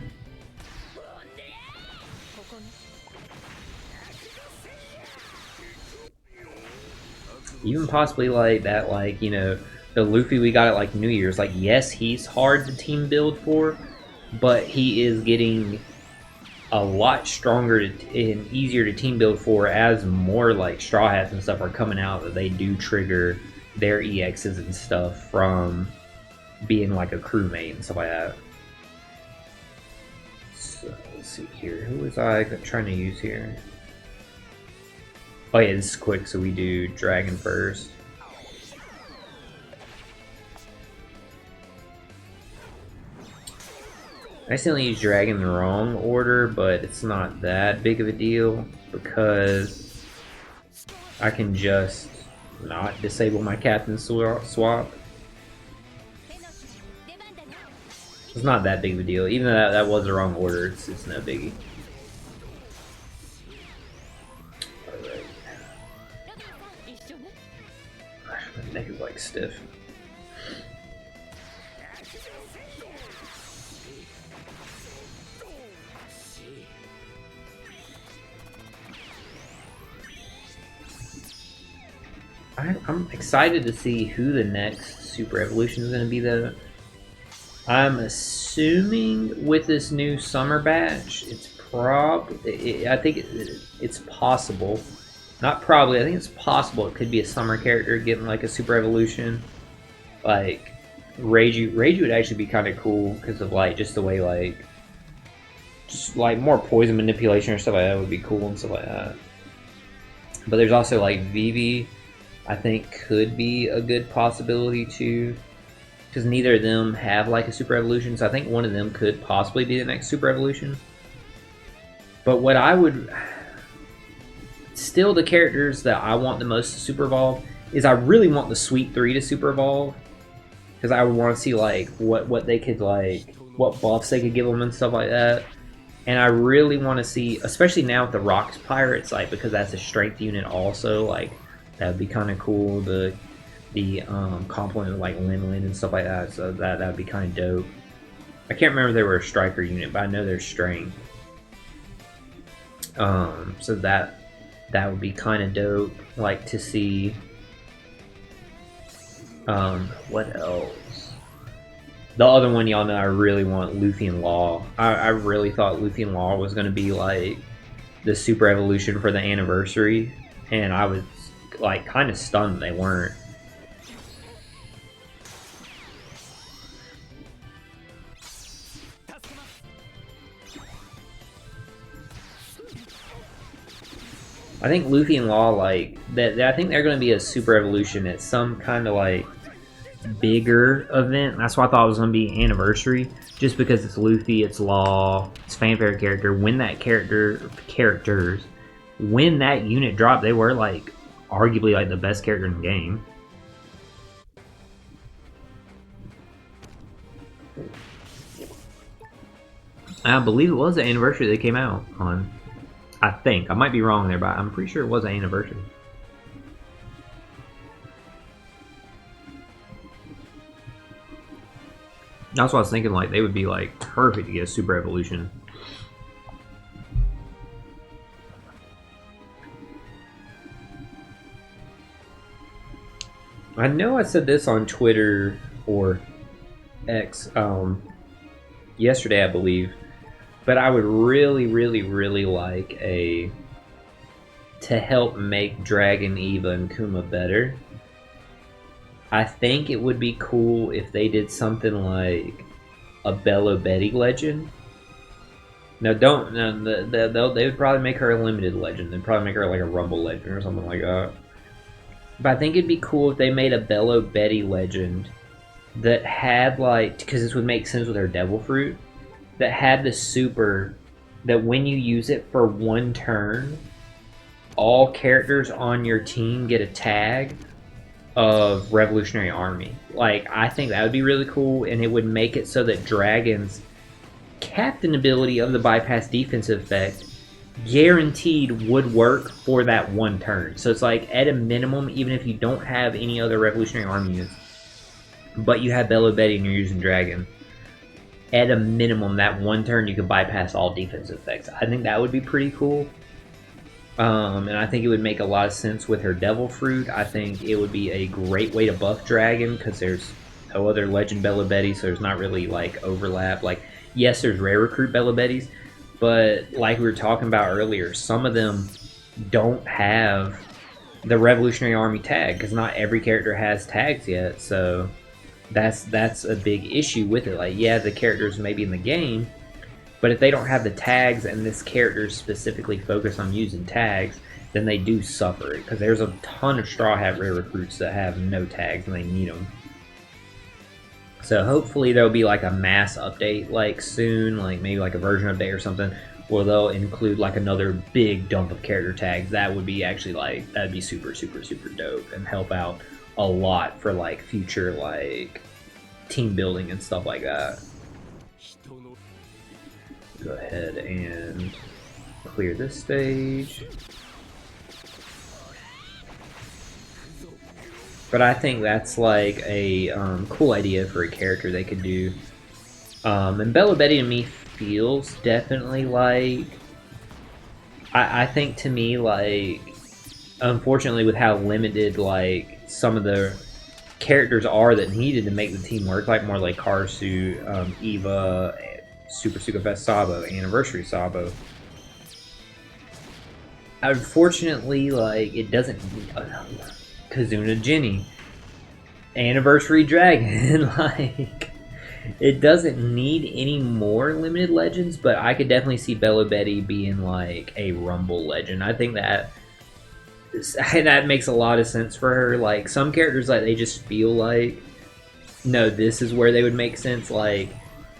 A: Even possibly like that, like, you know, the Luffy we got at like New Year's. Like, yes, he's hard to team build for, but he is getting a lot stronger and easier to team build for as more like Straw Hats and stuff are coming out, that they do trigger their EXs and stuff from being like a crewmate and stuff like that. So let's see here. Who was I trying to use here? Oh yeah, this is quick, so we do Dragon first. I accidentally used Dragon in the wrong order, but it's not that big of a deal because I can just not disable my captain swap. It's not that big of a deal. Even though that was the wrong order, it's no biggie. Alright. My neck is like stiff. I'm excited to see who the next Super Evolution is going to be, though. I'm assuming with this new summer batch, it's I think it's possible. Not probably, I think it's possible it could be a summer character getting like a Super Evolution. Like, Reiju would actually be kind of cool because of like just the way like, just like more poison manipulation or stuff like that would be cool and stuff like that. But there's also like Vivi, I think could be a good possibility too. because neither of them have like a super evolution. So I think one of them could possibly be the next super evolution. But what I would still, the characters that I want the most to super evolve is I really want the Sweet 3 to super evolve, because I would want to see like what they could like, what buffs they could give them and stuff like that. And I really want to see, especially now with the Rocks Pirates, like, because that's a strength unit also, like that would be kind of cool. The complement of like Lin and stuff like that, so that would be kind of dope. I can't remember if they were a striker unit, but I know they're strength. So that would be kind of dope, like, to see. What else? The other one, y'all know I really want Luffy and Law. I really thought Luffy and Law was going to be like the super evolution for the anniversary, and I was like kind of stunned they weren't. I think Luffy and Law, like, that I think they're going to be a super evolution at some kind of like bigger event. That's why I thought it was going to be anniversary, just because it's Luffy, it's Law, it's fan favorite character. When that when that unit dropped, they were like arguably like the best character in the game. I believe it was the anniversary they came out on. I think. I might be wrong there, but I'm pretty sure it was an anniversary. That's what I was thinking, like, they would be, like, perfect to get a super evolution. I know I said this on Twitter or X yesterday, I believe. But I would really, really, really like to help make Dragon, Eva, and Kuma better. I think it would be cool if they did something like a Bello Betty legend. Now, they would probably make her a limited legend. They'd probably make her like a Rumble legend or something like that. But I think it'd be cool if they made a Bello Betty legend that had like, because this would make sense with her Devil Fruit, that had the super that when you use it for one turn, all characters on your team get a tag of Revolutionary Army. Like, I think that would be really cool, and it would make it so that Dragon's captain ability of the bypass defensive effect guaranteed would work for that one turn. So it's like, at a minimum, even if you don't have any other Revolutionary Army units, but you have Bello Betty and you're using Dragon, at a minimum, that one turn you can bypass all defensive effects. I think that would be pretty cool. And I think it would make a lot of sense with her Devil Fruit. I think it would be a great way to buff Dragon, because there's no other Legend Bello Betty, so there's not really like overlap. Like, yes, there's rare recruit Bello Bettys, but like we were talking about earlier, some of them don't have the Revolutionary Army tag, because not every character has tags yet, so that's a big issue with it. Like, yeah, the characters may be in the game, but if they don't have the tags and this character is specifically focused on using tags, then they do suffer it, because there's a ton of Straw Hat rare recruits that have no tags and they need them. So hopefully there'll be like a mass update like soon, like maybe like a version update or something, where they'll include like another big dump of character tags. That would be actually like, that'd be super, super, super dope and help out a lot for like future like team building and stuff like that. Go ahead and clear this stage. But I think that's like a cool idea for a character they could do. And Bello Betty to me feels definitely like, I think to me, like, unfortunately with how limited like some of the characters are that needed to make the team work, like more like Karsu, Eva, Super Fest Sabo, Anniversary Sabo. Unfortunately, like, it doesn't. Kizuna Jenny, Anniversary Dragon, like, it doesn't need any more limited legends, but I could definitely see Bello Betty being like a Rumble legend. I think that makes a lot of sense for her. Like, some characters, like, they just feel like No, this is where they would make sense. Like,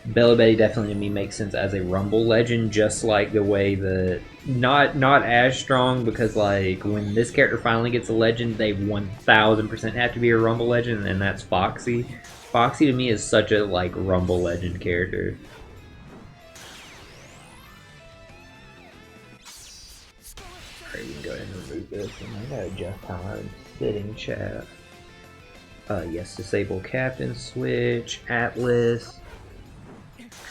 A: Bella Betty definitely to me makes sense as a Rumble legend, just like the way that not as strong because like when this character finally gets a legend, they 1000% have to be a Rumble legend, and that's Foxy. Foxy to me is such a like Rumble legend character. Alright, we can go ahead and remove this, and I gotta adjust how I'm sitting, chat. Yes, disable captain switch, Atlas.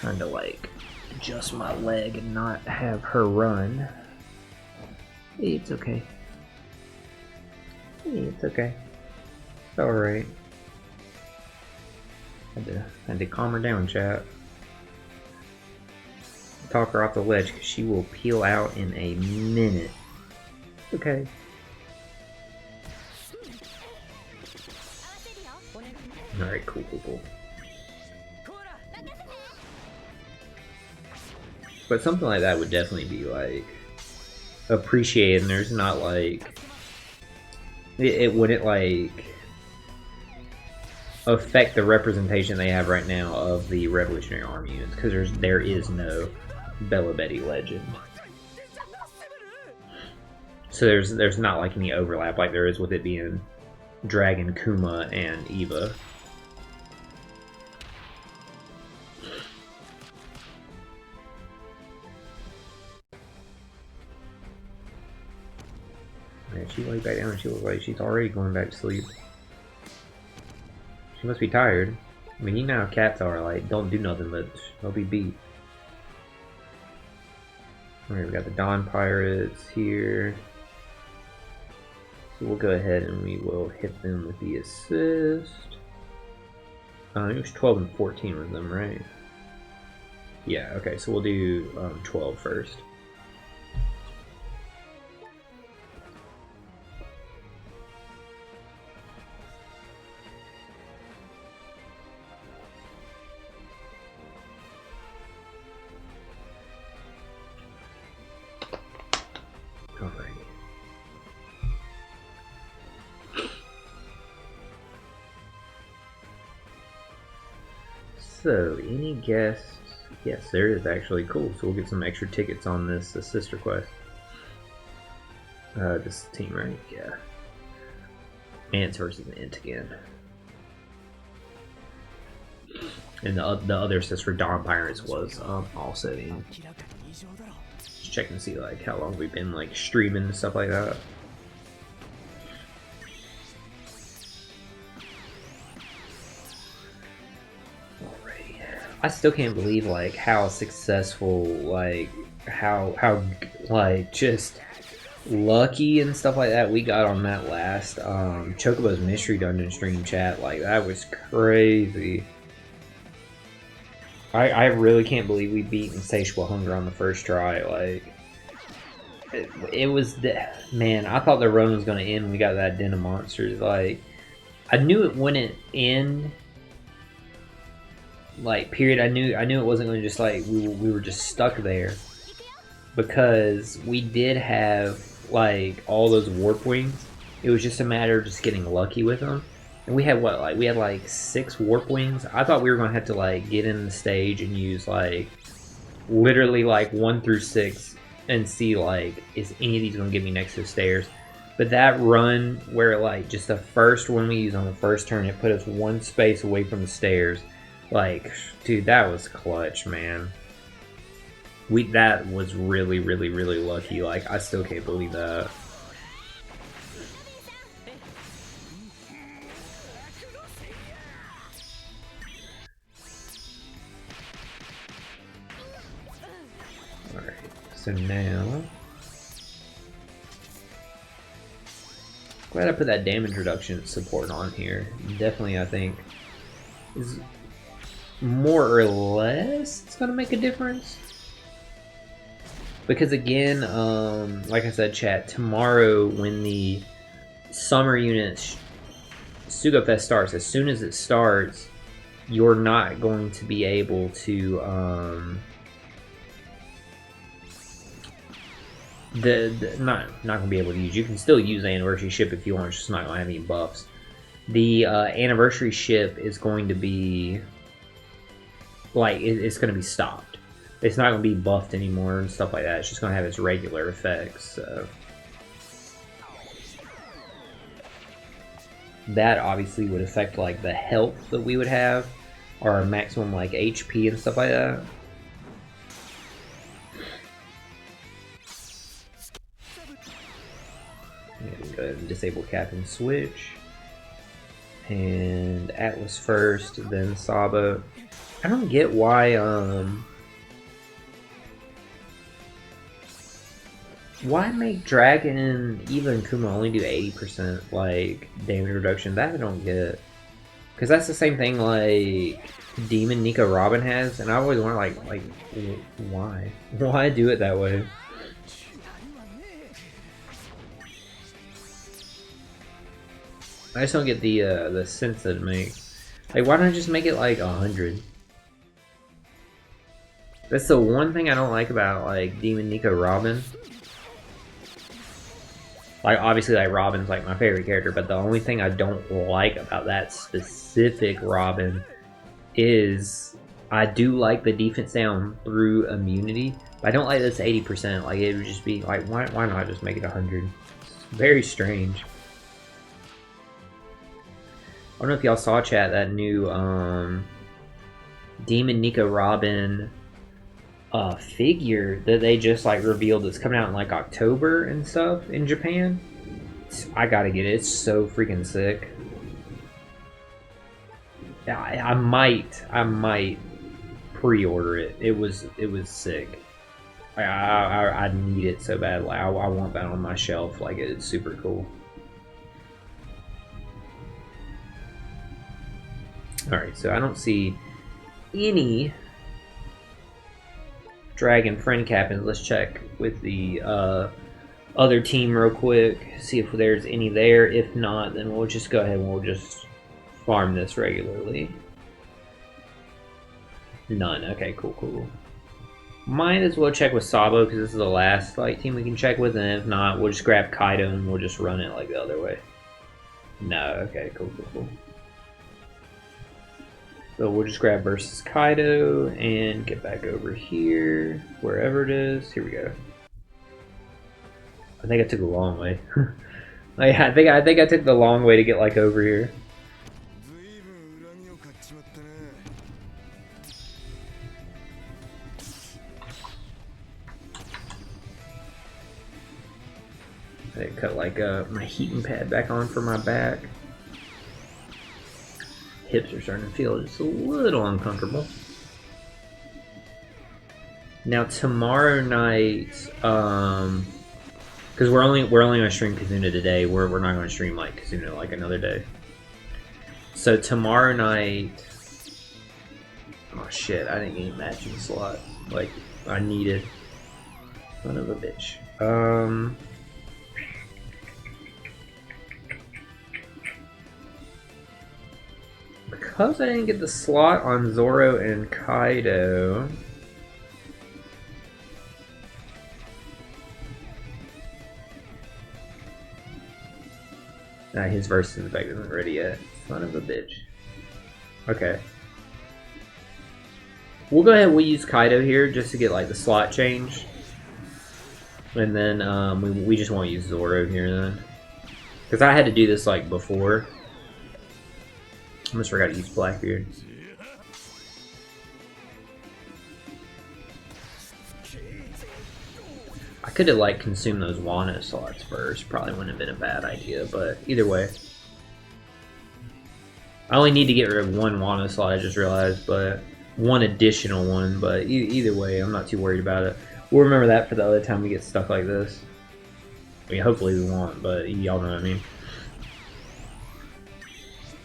A: Trying to like adjust my leg and not have her run. It's okay. It's okay. It's alright. Had to calm her down, chat. Talk her off the ledge because she will peel out in a minute. Okay. Alright, cool. But something like that would definitely be like appreciated, and there's not like it wouldn't like affect the representation they have right now of the Revolutionary Army units because there is no Bella Betty legend. So there's not like any overlap like there is with it being Dragon, Kuma, and Eva. Man, she laid back down and she looks like she's already going back to sleep. She must be tired. I mean, you know how cats are, like, don't do nothing but they'll be beat. Alright, we got the Dawn Pirates here. So we'll go ahead and we will hit them with the assist. It was 12 and 14 with them, right? Yeah, okay, so we'll do 12 first. So, any guests? Yes, there is actually. Cool. So we'll get some extra tickets on this sister quest. This team, right? Yeah. Ants versus Ant again. And the other sister Dawn Pirates was also in. Just checking to see like how long we've been like streaming and stuff like that. I still can't believe like how successful, like how like just lucky and stuff like that we got on that last Chocobo's Mystery Dungeon stream, chat. Like that was crazy. I really can't believe we beat Insatiable Hunger on the first try. Like it was man. I thought the run was gonna end when we got that Den of Monsters. Like I knew it wouldn't end. Like period. I knew it wasn't going to just like we were just stuck there because we did have like all those warp wings. It was just a matter of just getting lucky with them, and we had what like 6 warp wings. I thought we were going to have to like get in the stage and use like literally like 1 through 6 and see like is any of these going to get me next to the stairs. But that run where like just the first one we used on the first turn, it put us 1 space away from the stairs. Like, dude, that was clutch, man. That was really lucky. Like, I still can't believe that. Alright, so now... Glad I put that damage reduction support on here. Definitely, I think, is... more or less it's gonna make a difference because again like I said, chat, tomorrow when the summer units Sugafest starts, as soon as it starts you're not going to be able to not gonna be able to use, you can still use the anniversary ship if you want, it's just not gonna have any buffs. The anniversary ship is going to be like it's going to be stopped. It's not going to be buffed anymore and stuff like that. It's just going to have its regular effects. So that obviously would affect like the health that we would have, our maximum like HP and stuff like that. Go ahead and disable Captain Switch. And Atlas first, then Sabo. I don't get why make Dragon, Eva, and Kuma only do 80% like damage reduction? That I don't get. Because that's the same thing like Demon Nico Robin has, and I always wonder like why? Why do it that way? I just don't get the sense that it makes. Like, why don't I just make it like 100? That's the one thing I don't like about like Demon Nico Robin. Like, obviously, like Robin's like my favorite character, but the only thing I don't like about that specific Robin is I do like the defense down through immunity, but I don't like this 80%. Like, it would just be like, why not just make it 100? It's very strange. I don't know if y'all saw, chat, that new Demon Nico Robin figure that they just like revealed that's coming out in like October and stuff in Japan. I gotta get it. It's so freaking sick. I might pre-order it. It was sick. I need it so bad. Like I want that on my shelf. Like it's super cool. Alright, so I don't see any Dragon friend captains. Let's check with the other team real quick, see if there's any there. If not, then we'll just go ahead and we'll just farm this regularly. None. Okay, cool. Might as well check with Sabo because this is the last like team we can check with, and if not, we'll just grab Kaido and we'll just run it like the other way. No. Okay, cool. So we'll just grab versus Kaido and get back over here, wherever it is. Here we go. I think I took the long way. I think I took the long way to get like over here. I cut like my heating pad back on for my back. Hips are starting to feel just a little uncomfortable. Now tomorrow night, because we're only gonna stream Kizuna today. We're not gonna stream like Kizuna like another day. So tomorrow night, oh shit! I didn't get a matching slot like I needed. Son of a bitch. Because I didn't get the slot on Zoro and Kaido. Nah, his versus effect isn't ready yet. Son of a bitch. Okay. We'll go ahead and we'll use Kaido here just to get like the slot change. And then we just won't use Zoro here then. Because I had to do this like before. I almost forgot to use Blackbeard. I could have like consumed those Wano slots first. Probably wouldn't have been a bad idea, but either way. I only need to get rid of one Wano slot, I just realized, but one additional one, but either way, I'm not too worried about it. We'll remember that for the other time we get stuck like this. I mean, hopefully we won't, but y'all know what I mean.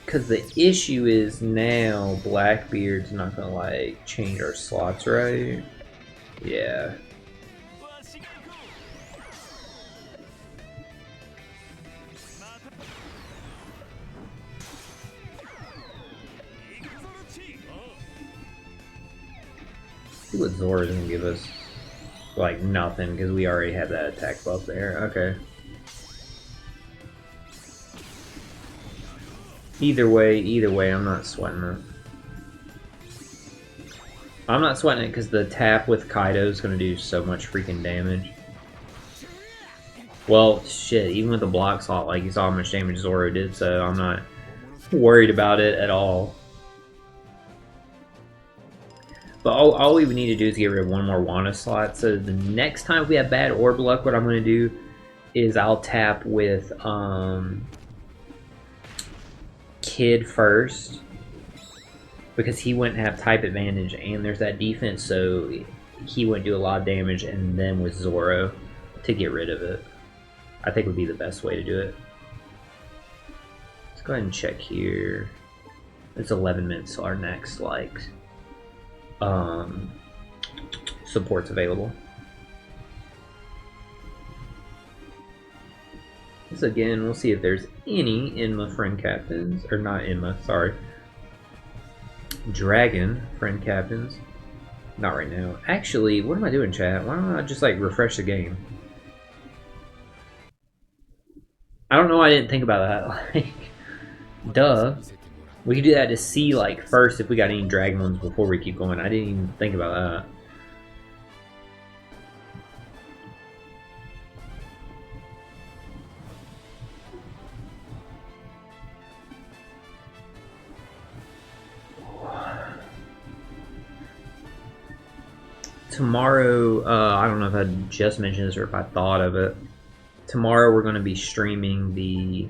A: Because the issue is now Blackbeard's not gonna like change our slots, right? Yeah. See what Zora's gonna give us. Like nothing, because we already have that attack buff there. Okay. Either way, I'm not sweating it. I'm not sweating it because the tap with Kaido is going to do so much freaking damage. Well, shit, even with the block slot, like, you saw how much damage Zoro did, so I'm not worried about it at all. But all we would need to do is get rid of one more Wanda slot, so the next time we have bad orb luck, what I'm going to do is I'll tap with Kid first, because he wouldn't have type advantage, and there's that defense, so he wouldn't do a lot of damage, and then with Zoro to get rid of it. I think would be the best way to do it. Let's go ahead and check here. It's 11 minutes till our next, like, support's available. This again, we'll see if there's any Enma friend captains, or not Enma, sorry. Dragon friend captains. Not right now. Actually, what am I doing, chat? Why don't I just like refresh the game? I don't know why I didn't think about that. Like, duh. We could do that to see, like, first if we got any dragon ones before we keep going. I didn't even think about that. Tomorrow, I don't know if I just mentioned this or if I thought of it. Tomorrow we're going to be streaming the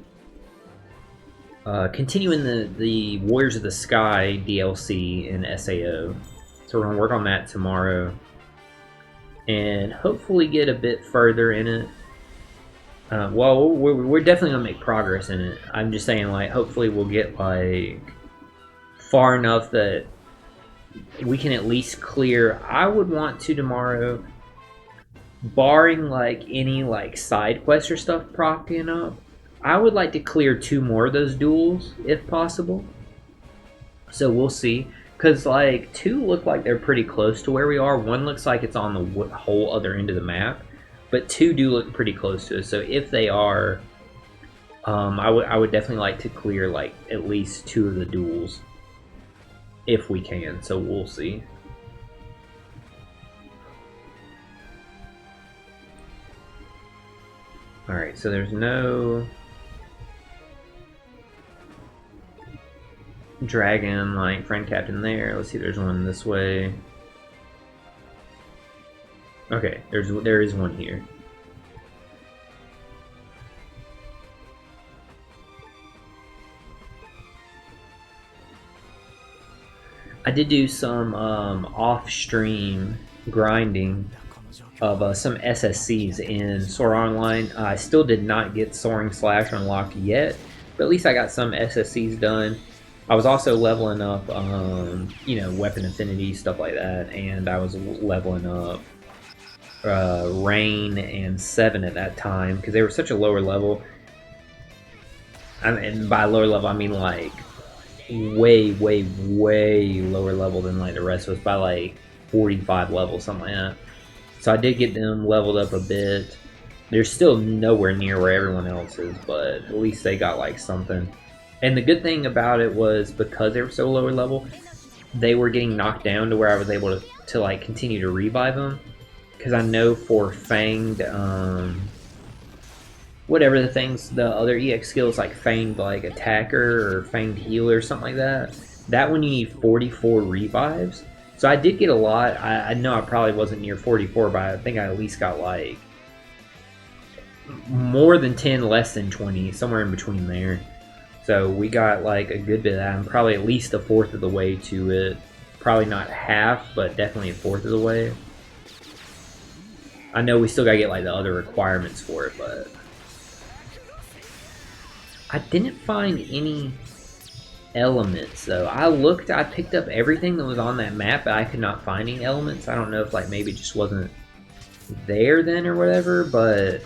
A: continuing the Warriors of the Sky DLC in SAO. So we're going to work on that tomorrow and hopefully get a bit further in it. Well, we're definitely going to make progress in it. I'm just saying, like, hopefully we'll get like far enough that we can at least clear. I would want to tomorrow, barring like any like side quests or stuff propping up, I would like to clear 2 more of those duels if possible. So we'll see, because like 2 look like they're pretty close to where we are. 1 looks like it's on the whole other end of the map, but 2 do look pretty close to us. So if they are, I would definitely like to clear like at least 2 of the duels if we can. So we'll see. Alright, so there's no dragon like friend captain there. Let's see, there's one this way. Okay, there is one here. I did do some off-stream grinding of some SSCs in Sword Art Online. I still did not get Soaring Slash unlocked yet, but at least I got some SSCs done. I was also leveling up, you know, weapon affinity, stuff like that, and I was leveling up Rain and 7 at that time, because they were such a lower level. And by lower level, I mean like way lower level than like the rest was, by like 45 levels, something like that. So I did get them leveled up a bit. They're still nowhere near where everyone else is, but at least they got like something. And the good thing about it was, because they were so lower level, they were getting knocked down to where I was able to like continue to revive them. Because I know for Fanged, whatever the other EX skills, like Fanged like Attacker or Fanged Healer, something like that. That one you need 44 revives. So I did get a lot. I know I probably wasn't near 44, but I think I at least got like more than 10, less than 20, somewhere in between there. So we got like a good bit of that. I'm probably at least a fourth of the way to it. Probably not half, but definitely a fourth of the way. I know we still gotta get like the other requirements for it, but I didn't find any elements though. I picked up everything that was on that map, but I could not find any elements. I don't know if like maybe it just wasn't there then or whatever, but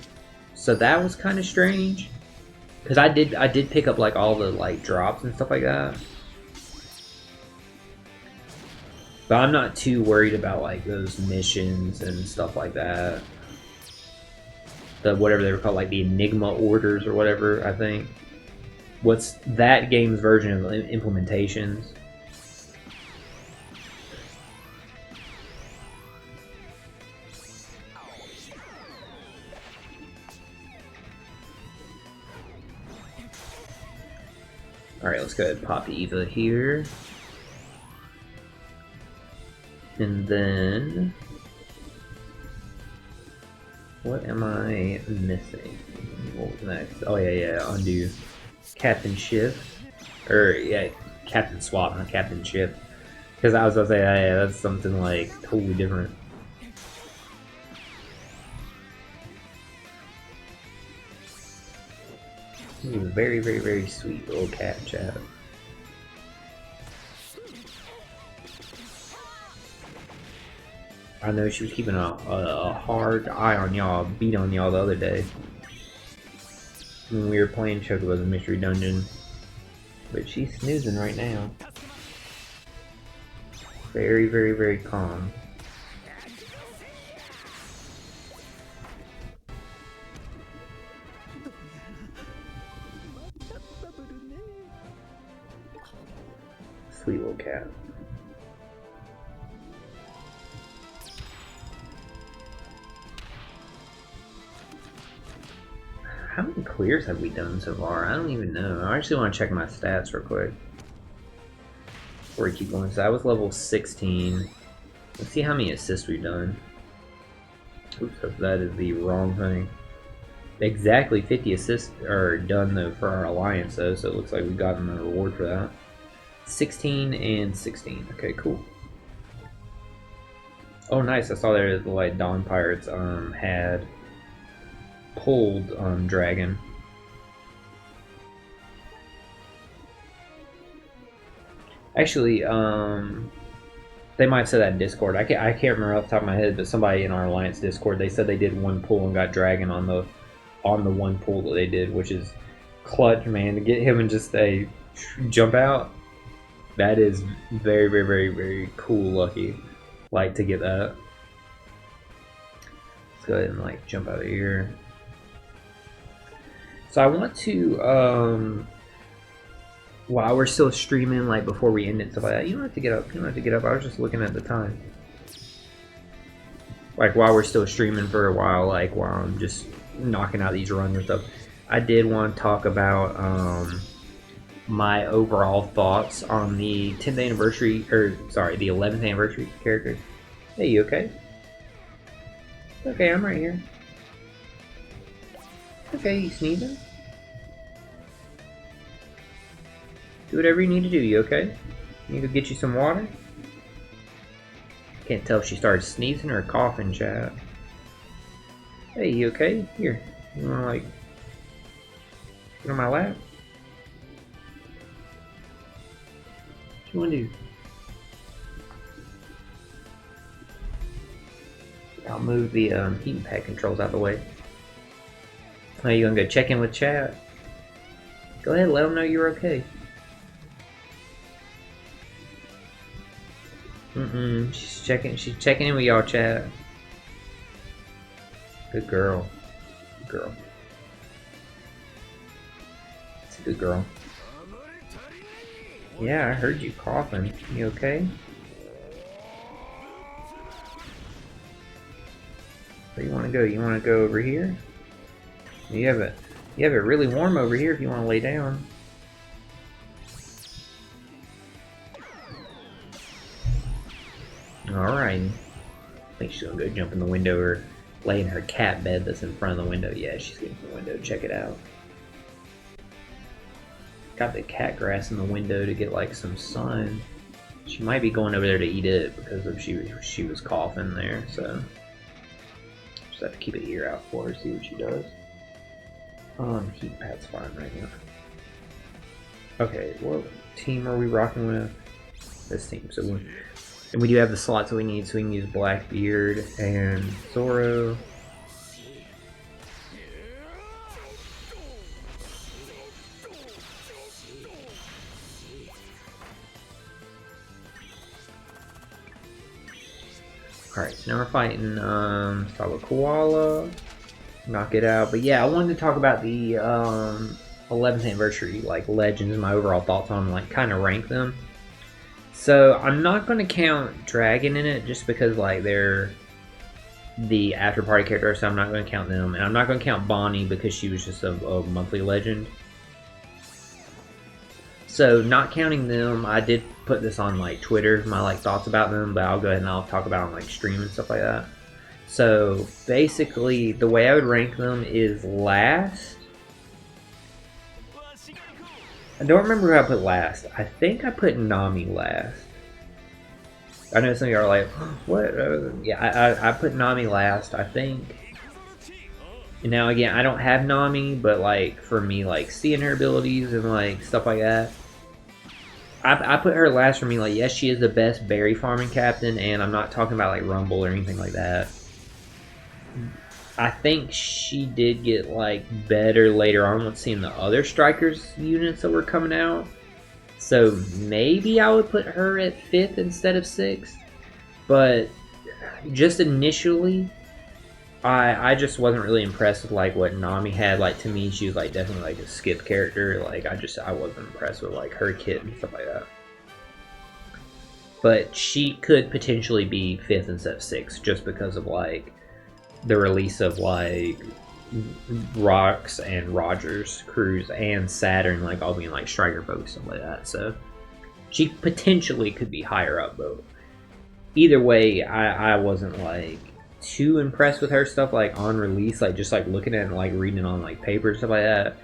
A: so that was kind of strange. Because I did pick up like all the like drops and stuff like that. But I'm not too worried about like those missions and stuff like that. The whatever they were called, like the Enigma orders or whatever, I think. what's that game's version of implementations. Alright, let's go ahead and pop Eva here. And then... what am I missing? What was next? Oh yeah, undo Captain Shift. Or, yeah, Captain Swap, not Captain Shift. Because I was gonna say, yeah, that's something like totally different. This is a very, very, very sweet little cat chat. I know she was keeping a hard eye on y'all, beat on y'all the other day. When we were playing Chocobo's Mystery Dungeon. But she's snoozing right now. Very, very, very calm. Sweet little cat. How many clears have we done so far? I don't even know. I actually want to check my stats real quick before we keep going. So I was level 16. Let's see how many assists we've done. Oops, that is the wrong thing. Exactly 50 assists are done though for our alliance though, so it looks like we've gotten a reward for that. 16 and 16. Okay, cool. Oh, nice. I saw there the like Dawn Pirates had pulled Dragon. Actually, they might have said that in Discord. I can't remember off the top of my head, but somebody in our alliance Discord, they said they did one pull and got Dragon on the one pull that they did, which is clutch, man. To get him and just a jump out, that is very, very, very, very cool. Lucky, like to get that. Let's go ahead and like jump out of here. So I want to, while we're still streaming, like before we end it, stuff like that. You don't have to get up. You don't have to get up. I was just looking at the time. Like while we're still streaming for a while, like while I'm just knocking out these runs and stuff, I did want to talk about my overall thoughts on the 10th anniversary, or sorry, the 11th anniversary characters. Hey, you okay? Okay, I'm right here. Okay, you sneezing? Do whatever you need to do, you okay? Need to get you some water? Can't tell if she started sneezing or coughing, chat. Hey, you okay? Here, you wanna like get on my lap? What you wanna do? I'll move the heating pad controls out of the way. Are you gonna go check in with chat? Go ahead, let them know you're okay. She's checking in with y'all, chat. Good girl. Good girl. It's a good girl. Yeah, I heard you coughing. You okay? Where you wanna go? You wanna go over here? You have it really warm over here if you want to lay down. Alright. I think she's gonna go jump in the window or lay in her cat bed that's in front of the window. Yeah, she's getting to the window. Check it out. Got the cat grass in the window to get like some sun. She might be going over there to eat it because of she was coughing there, so just have to keep an ear out for her, see what she does. Heat pad's fine right now. Okay, what team are we rocking with? This team. So we do have the slots that we need, so we can use Blackbeard and Zoro. Alright, so now we're fighting Sabo Koala. Knock it out. But yeah, I wanted to talk about the 11th anniversary like legends, my overall thoughts on like kind of rank them. So I'm not going to count Dragon in it just because like they're the after party character, so I'm not going to count them, and I'm not going to count Bonnie because she was just a monthly legend. So not counting them, I did put this on like Twitter, my like thoughts about them, but I'll go ahead and I'll talk about it on like stream and stuff like that. So basically, the way I would rank them is last. I don't remember who I put last. I think I put Nami last. I know some of you are like, what? Yeah, I put Nami last, I think. Now again, I don't have Nami, but like for me, like seeing her abilities and like stuff like that, I put her last for me. Like, yes, she is the best berry farming captain, and I'm not talking about like Rumble or anything like that. I think she did get like better later on with seeing the other strikers units that were coming out. So maybe I would put her at 5th instead of 6th. But just initially, I just wasn't really impressed with like what Nami had. Like, to me, she was like definitely like a skip character. Like, I wasn't impressed with like her kit and stuff like that. But she could potentially be 5th instead of 6th just because of like the release of like Rox and Rogers crews and Saturn like all being like striker focused, stuff like that. So she potentially could be higher up, but either way, I wasn't like too impressed with her stuff like on release, like just like looking at it and like reading it on like paper and stuff like that.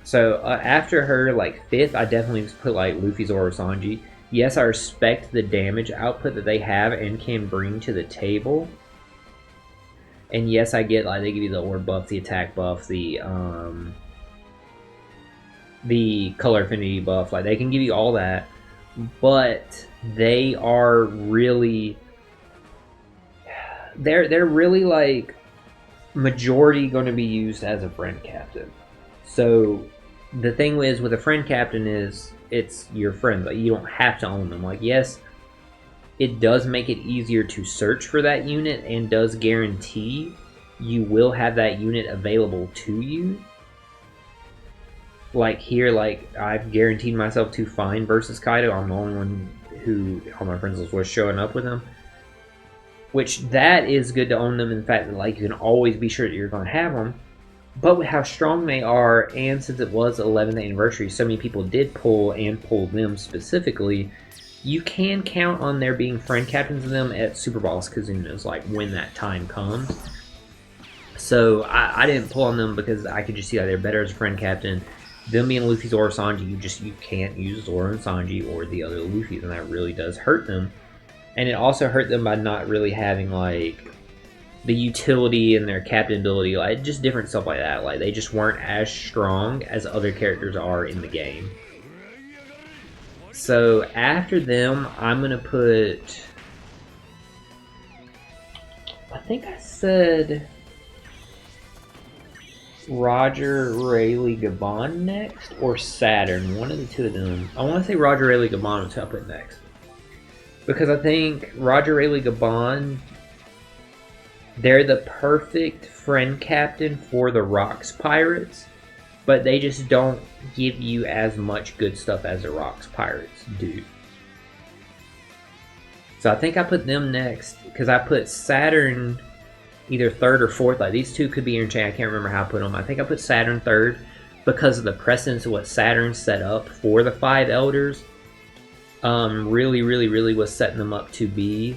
A: So after her like 5th, I definitely put like Luffy, Zoro, Sanji. Yes, I respect the damage output that they have and can bring to the table. And yes, I get like they give you the orb buff, the attack buff, the color affinity buff. Like they can give you all that, but they are really they're really like majority going to be used as a friend captain. So the thing is with a friend captain is it's your friend. Like you don't have to own them. Like yes, it does make it easier to search for that unit and does guarantee you will have that unit available to you. Like here, like I've guaranteed myself to find versus Kaido. I'm the only one who on my friends list was showing up with them. Which that is good to own them in the fact that like you can always be sure that you're going to have them. But with how strong they are, and since it was 11th anniversary, so many people did pull and pulled them specifically. You can count on there being friend captains of them at Super Boss Kizunas, like when that time comes. So I didn't pull on them because I could just see that they're better as a friend captain. Them being Luffy, Zoro, Sanji, you can't use Zoro and Sanji or the other Luffys, and that really does hurt them. And it also hurt them by not really having like the utility and their captain ability, like just different stuff like that. Like they just weren't as strong as other characters are in the game. So after them, I'm gonna put, I think I said Roger, Rayleigh, Gabon next, or Saturn. One of the two of them. I want to say Roger, Rayleigh, Gabon is who I put next. Because I think Roger, Rayleigh, Gabon, they're the perfect friend captain for the Rocks Pirates, but they just don't give you as much good stuff as the Rocks Pirates do. So I think I put them next, because I put Saturn either 3rd or 4th. Like these two could be interchanged. I can't remember how I put them. I think I put Saturn 3rd because of the precedence of what Saturn set up for the 5 Elders. Really was setting them up to be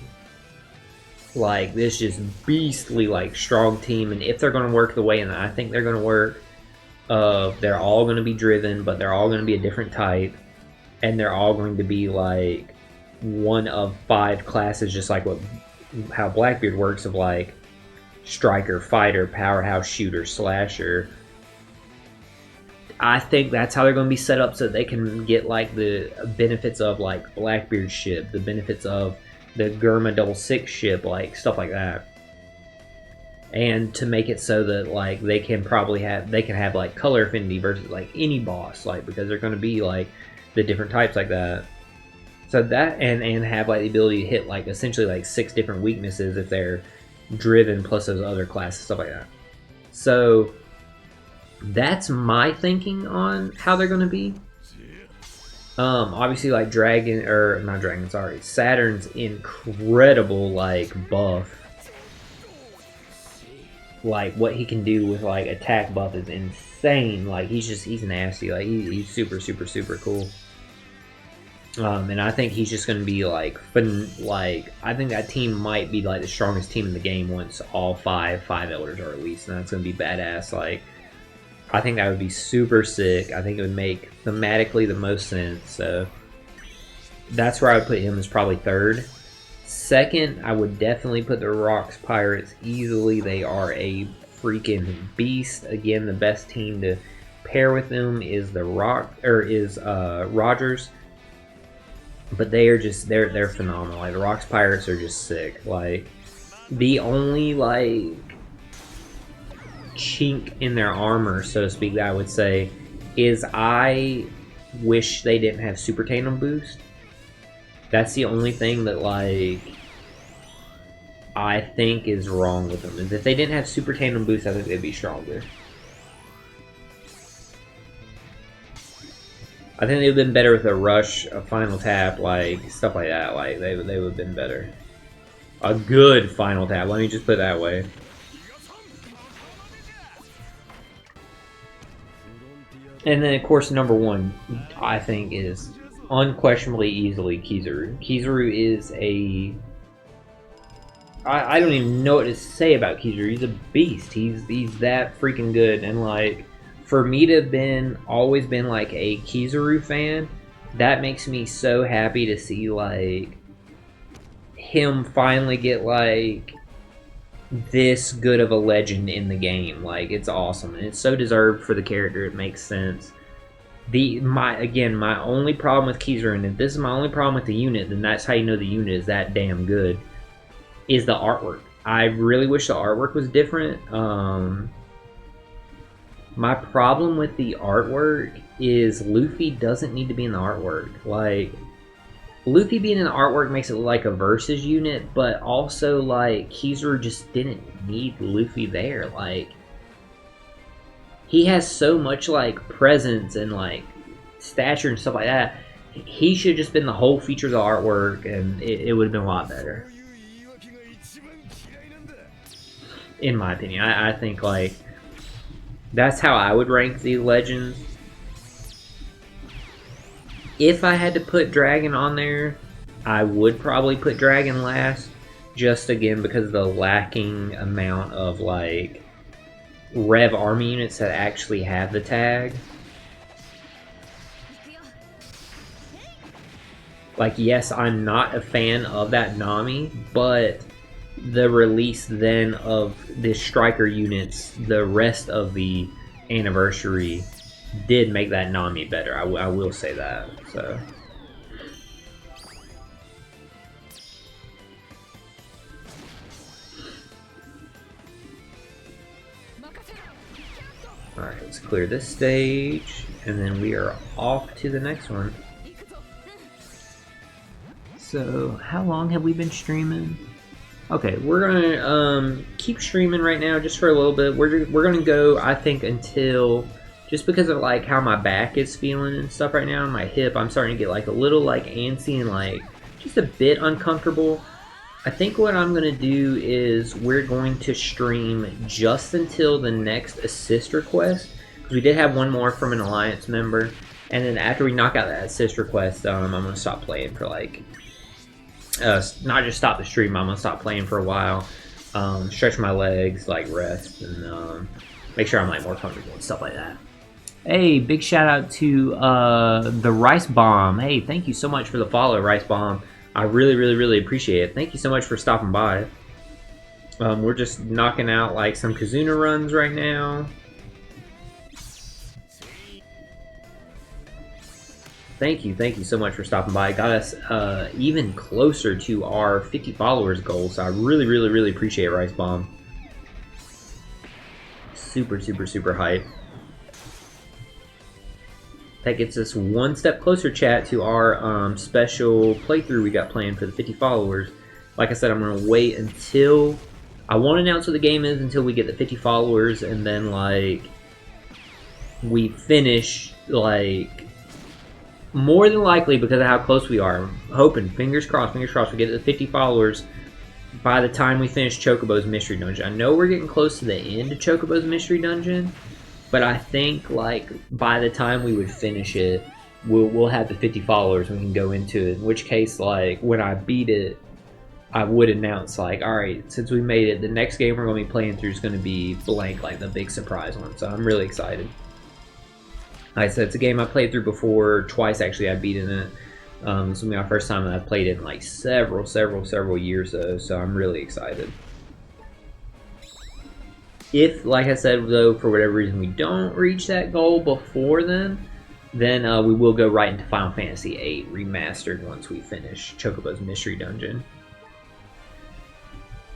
A: like this just beastly like strong team. And if they're going to work the way, and I think they're going to work, they're all going to be driven, but they're all going to be a different type, and they're all going to be like one of 5 classes, just like how Blackbeard works, of like striker, fighter, powerhouse, shooter, slasher. I think that's how they're going to be set up, so they can get like the benefits of like Blackbeard's ship, the benefits of the Gurma 66 ship, like stuff like that. And to make it so that like they can have like color affinity versus like any boss, like because they're going to be like the different types like that. So that and have like the ability to hit like essentially like 6 different weaknesses if they're driven, plus those other classes, stuff like that. So That's my thinking on how they're going to be. Obviously, like Dragon, or not Dragon, sorry, Saturn's incredible, like, buff. Like, what he can do with, like, attack buff is insane. Like, he's nasty. Like, he's super, super, super cool. And I think he's just going to be, like, I think that team might be, like, the strongest team in the game once all five Elders are released. And that's going to be badass. Like, I think that would be super sick. I think it would make thematically the most sense. So that's where I would put him, as probably third. Second, I would definitely put the Rocks Pirates easily. They are a freaking beast. Again, the best team to pair with them is Rogers. But they are just they're phenomenal. Like, the Rocks Pirates are just sick. Like, the only like chink in their armor, so to speak, that I would say is I wish they didn't have Super Tandem boost. That's the only thing that, like, I think is wrong with them. Is if they didn't have Super Tandem boost, I think they'd be stronger. I think they'd have been better with a rush, a final tap, like, stuff like that. Like, they would have been better. A good final tap, let me just put it that way. And then, of course, number one, I think, is unquestionably easily Kizuna. Kizuna is a... I don't even know what to say about Kizuna. He's a beast. He's that freaking good. And, like, for me to have always been, like, a Kizuna fan, that makes me so happy to see, like, him finally get, like, this good of a legend in the game. Like, it's awesome, and it's so deserved for the character. It makes sense. My only problem with Kizuna, and if this is my only problem with the unit, then that's how you know the unit is that damn good, is the artwork. I really wish the artwork was different. My problem with the artwork is Luffy doesn't need to be in the artwork. Like, Luffy being in the artwork makes it look like a versus unit, but also, like, Kizuna just didn't need Luffy there. Like, he has so much, like, presence and, like, stature and stuff like that. He should have just been the whole feature of the artwork, and it would have been a lot better. In my opinion. I think, like, that's how I would rank the legends. If I had to put Dragon on there, I would probably put Dragon last, just again because of the lacking amount of, like, Rev army units that actually have the tag. Like, yes, I'm not a fan of that Nami, but the release then of the striker units, the rest of the anniversary, did make that Nami better. I will say that. So, alright, let's clear this stage, and then we are off to the next one. So, how long have we been streaming? Okay, we're gonna keep streaming right now just for a little bit. We're gonna go, I think, until, just because of, like, how my back is feeling and stuff right now, and my hip, I'm starting to get, like, a little, like, antsy and, like, just a bit uncomfortable. I think what I'm gonna do is we're going to stream just until the next assist request, because we did have one more from an Alliance member, and then after we knock out that assist request, I'm gonna stop playing for, like, not just stop the stream, I'm gonna stop playing for a while, stretch my legs, like, rest, and make sure I'm, like, more comfortable and stuff like that. Hey, big shout out to the Rice Bomb. Hey, thank you so much for the follow, Rice Bomb. I really, really, really appreciate it. Thank you so much for stopping by. We're just knocking out, like, some Kizuna runs right now. Thank you so much for stopping by. It got us even closer to our 50 followers goal, so I really, really, really appreciate it, Rice Bomb. Super, super, super hype. That gets us one step closer, chat, to our special playthrough we got planned for the 50 followers. Like I said, I'm going to wait until... I won't announce what the game is until we get the 50 followers, and then, like, we finish, like, more than likely, because of how close we are, I'm hoping, fingers crossed, we get to 50 followers by the time we finish Chocobo's Mystery Dungeon. I know we're getting close to the end of Chocobo's Mystery Dungeon, but I think, like, by the time we would finish it, we'll have the 50 followers, we can go into it, in which case, like, when I beat it, I would announce, like, alright, since we made it, the next game we're going to be playing through is going to be blank, like the big surprise one, so I'm really excited. Like I said, it's a game I played through before, twice actually I've beaten it. This will be my first time that I've played it in like several years though, so I'm really excited. If, like I said though, for whatever reason we don't reach that goal before then we will go right into Final Fantasy VIII Remastered once we finish Chocobo's Mystery Dungeon.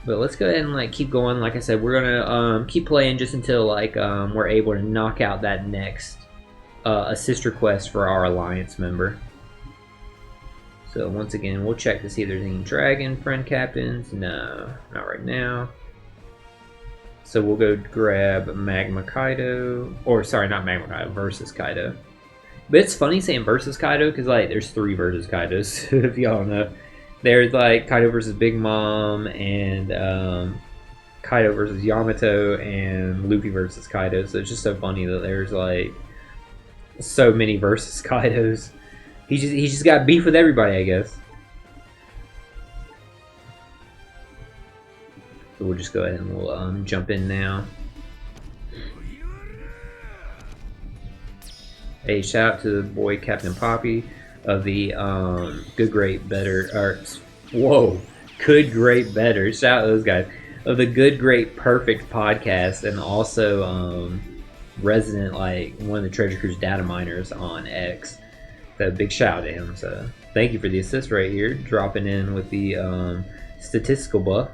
A: But let's go ahead and like keep going. Like I said, we're gonna keep playing just until like we're able to knock out that next assist request for our Alliance member. So once again, we'll check to see if there's any Dragon friend captains. No, not right now. So we'll go grab Magma Kaido, or sorry, not Magma Kaido, Versus Kaido. But it's funny saying Versus Kaido because like there's 3 Versus Kaidos, if y'all know. There's like Kaido versus Big Mom, and Kaido versus Yamato, and Luffy versus Kaido. So it's just so funny that there's like so many versus Kaidos. He just got beef with everybody, I guess. So we'll just go ahead and we'll jump in now. Hey, shout out to the boy Captain Poppy of the Good Great Better, or whoa, Good Great Better. Shout out to those guys of the Good Great Perfect podcast, and also resident, like, one of the Treasure Cruise data miners on X. So big shout out to him. So thank you for the assist right here, dropping in with the statistical buff.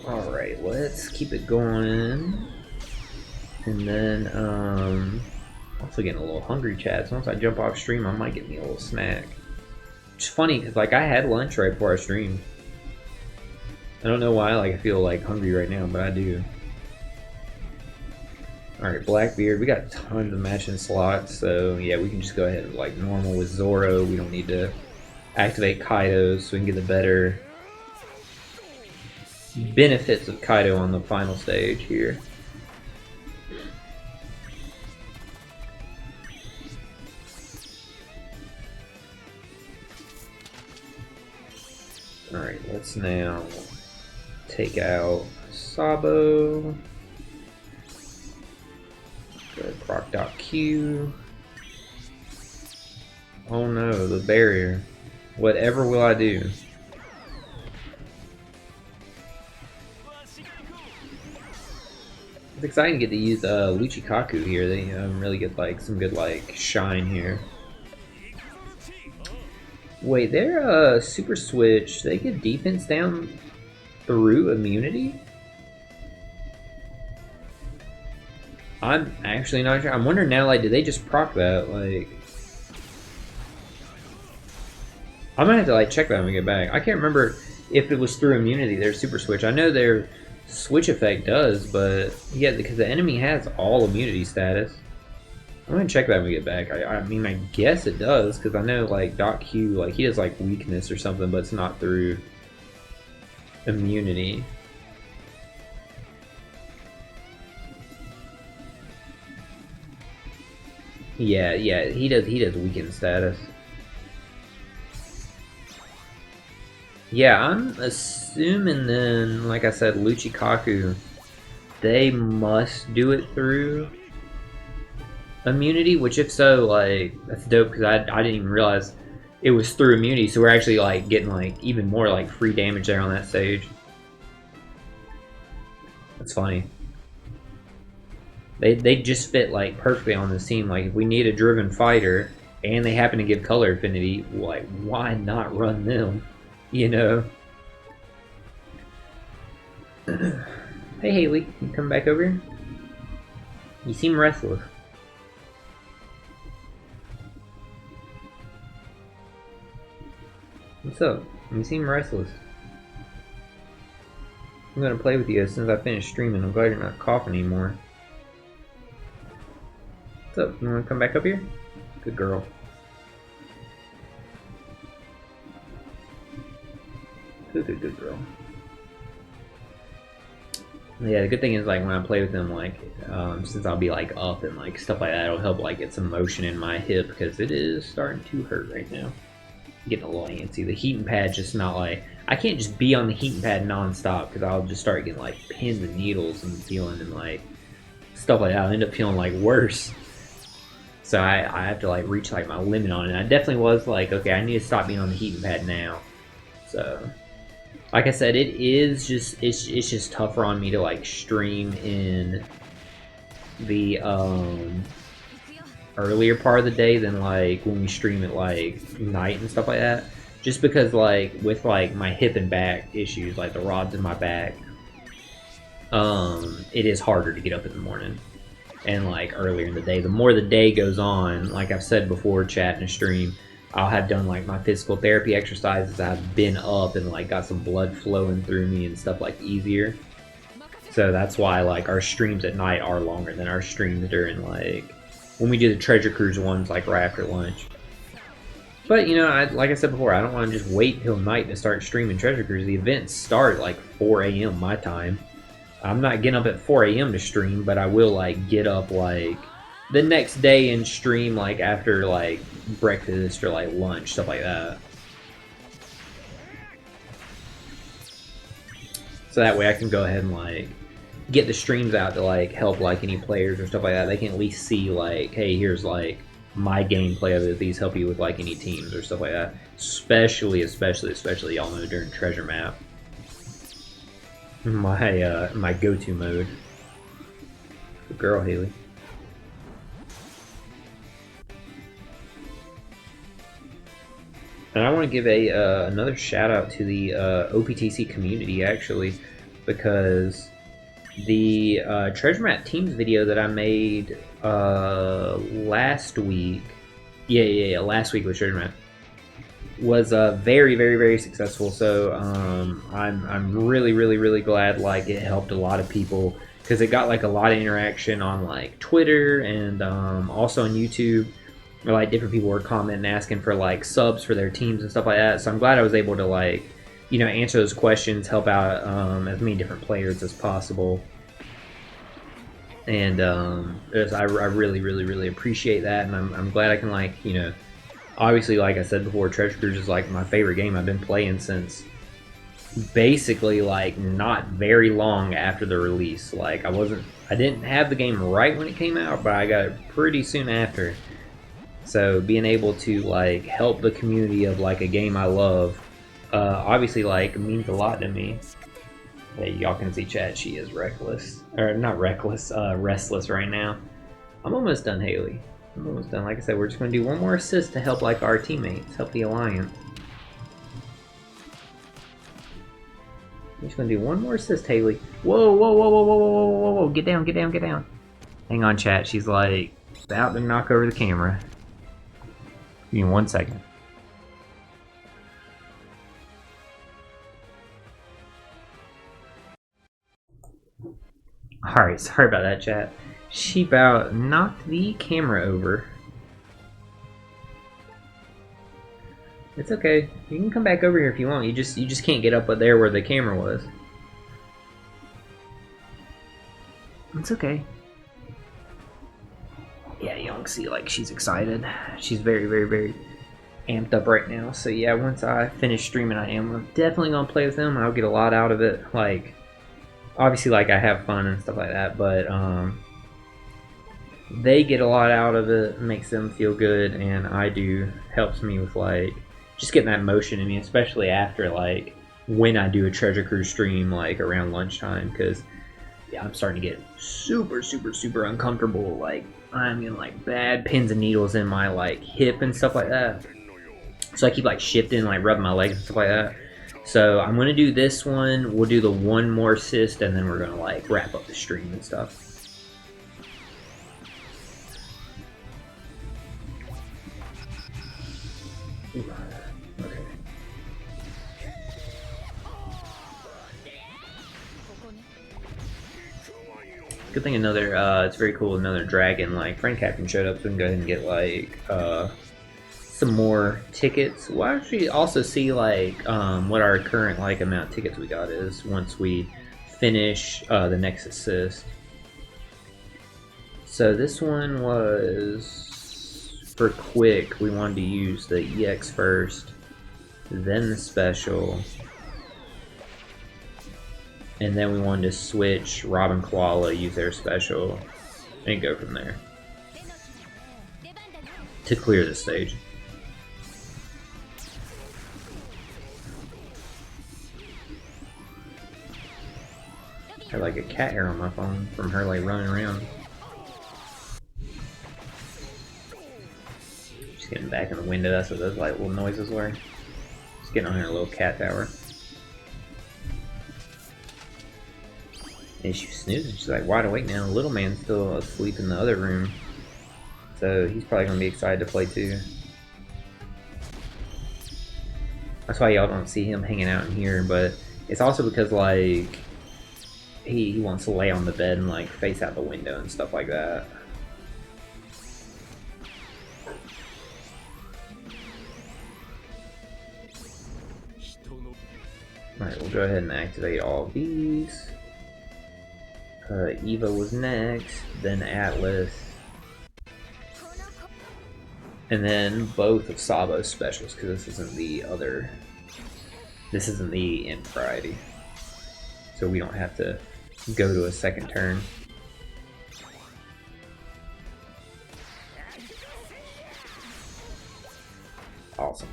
A: Alright, let's keep it going. And then also getting a little hungry, chat. So once I jump off stream, I might get me a little snack. It's funny because like I had lunch right before I streamed. I don't know why like I feel like hungry right now, but I do. Alright, Blackbeard, we got tons of matching slots, so yeah, we can just go ahead like normal with Zoro. We don't need to activate Kaido, so we can get the better benefits of Kaido on the final stage here. Alright, let's now take out Sabo. Go proc.q. Oh no, the barrier. Whatever will I do? It's exciting to get to use Luchikaku here. They really get like some good like shine here. Wait, their super switch, they get defense down through immunity? I'm actually not sure. I'm wondering now, like, did they just proc that? Like, I'm gonna have to like check that when we get back. I can't remember if it was through immunity, their super switch. I know their switch effect does, but yeah, because the enemy has all immunity status. I'm gonna check that when we get back. I mean, I guess it does, because I know like .Q, like he has like weakness or something, but it's not through immunity. Yeah, he does weaken status. Yeah, I'm assuming then, like I said, Luchikaku, they must do it through immunity, which if so, like, that's dope, because I didn't even realize it was through immunity, so we're actually, like, getting, like, even more, like, free damage there on that stage. That's funny. They just fit, like, perfectly on this team. Like, if we need a driven fighter, and they happen to give color affinity, like, why not run them? You know? Hey, Haley, you come back over here? You seem restless. What's up? You seem restless. I'm gonna play with you as soon as I finish streaming. I'm glad you're not coughing anymore. What's up? You wanna come back up here? Good girl. Good girl. Yeah, the good thing is like when I play with them, like since I'll be like up and like stuff like that, it'll help like get some motion in my hip because it is starting to hurt right now. I'm getting a little antsy. The heating pad's just not like I can't just be on the heating pad non-stop because I'll just start getting like pins and needles and feeling and like stuff like that. I'll end up feeling like worse. So I have to like reach like my limit on it. And I definitely was like, okay, I need to stop being on the heating pad now. So. Like I said, it's just tougher on me to like stream in the earlier part of the day than like when we stream at like night and stuff like that. Just because like with like my hip and back issues, like the rods in my back, it is harder to get up in the morning and like earlier in the day. The more the day goes on, like I've said before, chat in a stream, I'll have done like my physical therapy exercises. I've been up and like got some blood flowing through me and stuff like easier. So that's why like our streams at night are longer than our streams during like when we do the treasure cruise ones like right after lunch. But you know, like I said before, I don't want to just wait till night to start streaming treasure cruise. The events start like 4 a.m. my time. I'm not getting up at 4 a.m. to stream, but I will like get up like the next day and stream like after like breakfast or like lunch, stuff like that. So that way I can go ahead and like get the streams out to like help like any players or stuff like that. They can at least see like, hey, here's like my gameplay of it. These help you with like any teams or stuff like that. Especially y'all know during treasure map. My go-to mode. Good girl, Haley. And I want to give another shout out to the OPTC community actually, because the treasure map teams video that I made last week, last week with treasure map, was very successful. So I'm really glad like it helped a lot of people because it got like a lot of interaction on like Twitter and also on YouTube. Or like different people were commenting asking for like subs for their teams and stuff like that. So I'm glad I was able to like, you know, answer those questions, help out as many different players as possible. And I really appreciate that, and I'm glad I can like, you know, obviously like I said before, Treasure Cruise is like my favorite game. I've been playing since basically like not very long after the release. Like I didn't have the game right when it came out, but I got it pretty soon after. So being able to like help the community of like a game I love, obviously like means a lot to me. Hey, y'all can see chat, she is reckless. Or not reckless, restless right now. I'm almost done, Haley. I'm almost done. Like I said, we're just gonna do one more assist to help like our teammates, help the alliance. I'm just gonna do one more assist, Haley. Whoa, get down. Hang on, chat, she's like about to knock over the camera. Give me 1 second. Alright, sorry about that, chat. She about knocked the camera over. It's okay. You can come back over here if you want. You just can't get up there where the camera was. It's okay. Yeah, you don't see like she's excited. She's very amped up right now. So yeah, once I finish streaming, I am definitely gonna play with them. I'll get a lot out of it. Like, obviously, like I have fun and stuff like that, but they get a lot out of it. Makes them feel good, and I do. Helps me with like just getting that motion in me, especially after like when I do a treasure cruise stream like around lunchtime, because yeah, I'm starting to get super uncomfortable. Like I'm getting like bad pins and needles in my like hip and stuff like that. So I keep like shifting, like rubbing my legs and stuff like that. So I'm gonna do this one. We'll do the one more assist, and then we're gonna like wrap up the stream and stuff. Ooh, okay. Good thing another, it's very cool, another dragon, like, friend captain showed up, so we can go ahead and get, like, some more tickets. We'll actually also see, like, what our current, like, amount of tickets we got is once we finish, the next assist. So this one was, for quick, we wanted to use the EX first, then the special, and then we wanted to switch Rob and Koala, use their special, and go from there to clear the stage. I had like a cat hair on my phone from her like running around. She's getting back in the window, that's what those like little noises were. She's getting on her little cat tower. And she's snoozing, she's like wide awake now. The little man's still asleep in the other room. So he's probably gonna be excited to play too. That's why y'all don't see him hanging out in here, but it's also because like he wants to lay on the bed and like face out the window and stuff like that. Alright, we'll go ahead and activate all of these. Eva was next, then Atlas, and then both of Sabo's specials, because this isn't the end variety, so we don't have to go to a second turn. Awesome.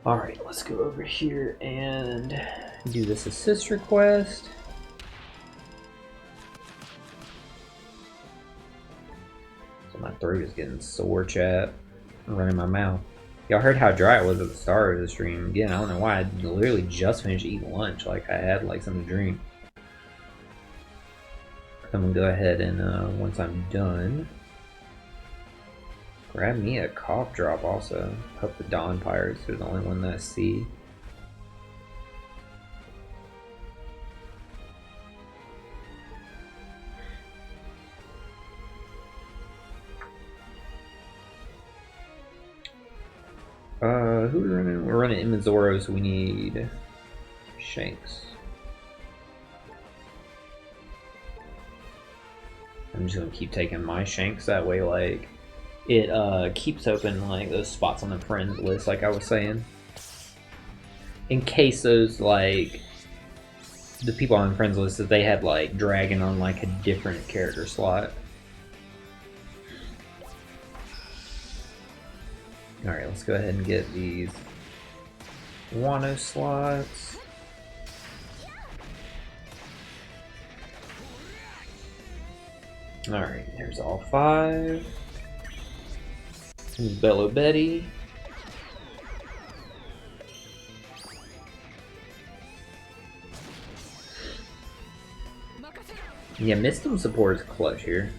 A: Alright, let's go over here and do this assist request. So my throat is getting sore, chat. I'm running my mouth. Y'all heard how dry it was at the start of the stream. Again, I don't know why. I literally just finished eating lunch. Like, I had like something to drink. I'm gonna go ahead and once I'm done, grab me a cough drop also. Hope the Dawn Pirates are the only one that I see. Who are we running? We're running Imazoro, so we need Shanks. I'm just gonna keep taking my Shanks, that way like it keeps open like those spots on the friends list, like I was saying, in case those like the people on the friends list, that they had like Dragon on like a different character slot. Alright, let's go ahead and get these Wano slots. Alright, there's all 5. There's Bello Betty. Yeah, Mistum support is clutch here.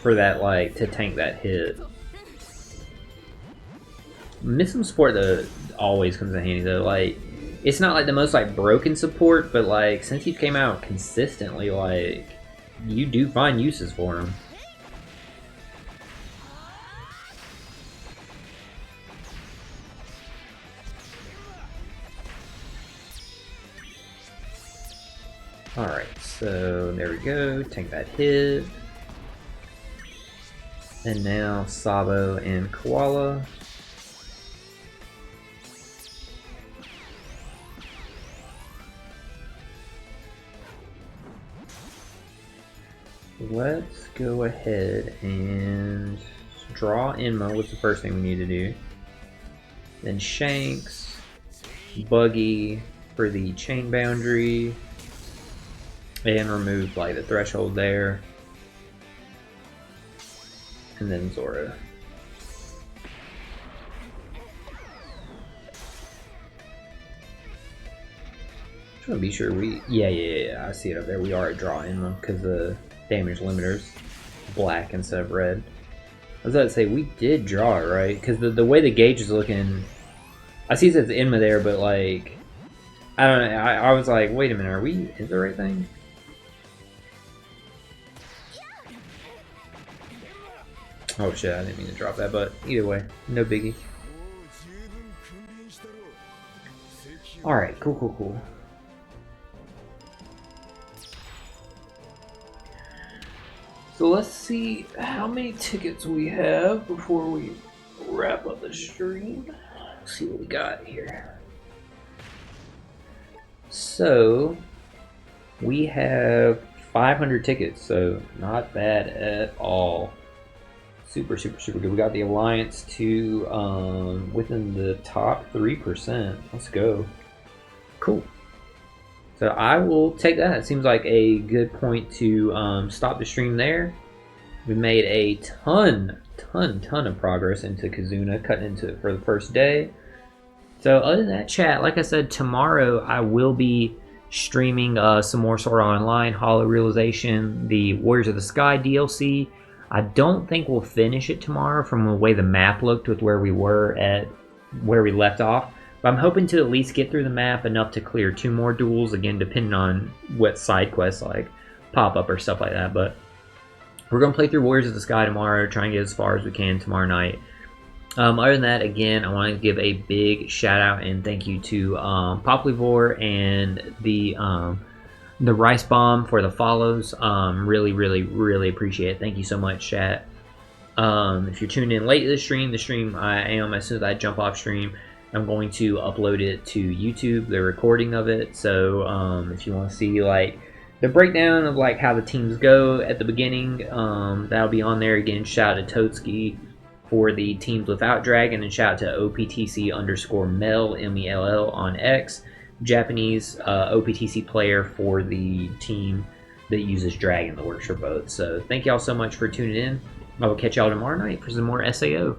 A: For that, like, to tank that hit. Mistum support, though, always comes in handy, though. Like, it's not, like, the most, like, broken support, but, like, since he came out consistently, like, you do find uses for him. Alright, so there we go, tank that hit. And now Sabo and Koala. Let's go ahead and draw Enma was the first thing we need to do. Then Shanks, Buggy for the chain boundary, and remove like the threshold there. And then Zora. Just want to be sure we... Yeah, I see it up there. We are at draw Enma because the damage limiter's black instead of red. I was about to say, we did draw it, right? Because the way the gauge is looking, I see it says Inma there, but like, I don't know. I was like, wait a minute, are we in the right thing? Oh shit, I didn't mean to drop that, but either way, no biggie. Alright, cool. So let's see how many tickets we have before we wrap up the stream. Let's see what we got here. So we have 500 tickets, so not bad at all. Super good. We got the alliance to within the top 3%. Let's go. Cool. So I will take that. It seems like a good point to stop the stream there. We made a ton of progress into Kizuna, cutting into it for the first day. So other than that, chat, like I said, tomorrow I will be streaming some more Sword Art Online, Hollow Realization, the Warriors of the Sky DLC. I don't think we'll finish it tomorrow from the way the map looked with where we were at where we left off. But I'm hoping to at least get through the map enough to clear 2 more duels, again, depending on what side quests like pop up or stuff like that. But we're going to play through Warriors of the Sky tomorrow, try and get as far as we can tomorrow night. Other than that, again, I want to give a big shout out and thank you to Poplivore and the Rice Bomb for the follows. Really appreciate it. Thank you so much, chat. If you're tuned in late to the stream I am, as soon as I jump off stream, I'm going to upload it to YouTube, the recording of it. So if you want to see like the breakdown of like how the teams go at the beginning, that'll be on there. Again, shout out to Totsuki for the teams without dragon, and shout out to OPTC_Mel MELL on X, Japanese OPTC player for the team that uses dragon that works for both. So thank y'all so much for tuning in. I will catch y'all tomorrow night for some more SAO.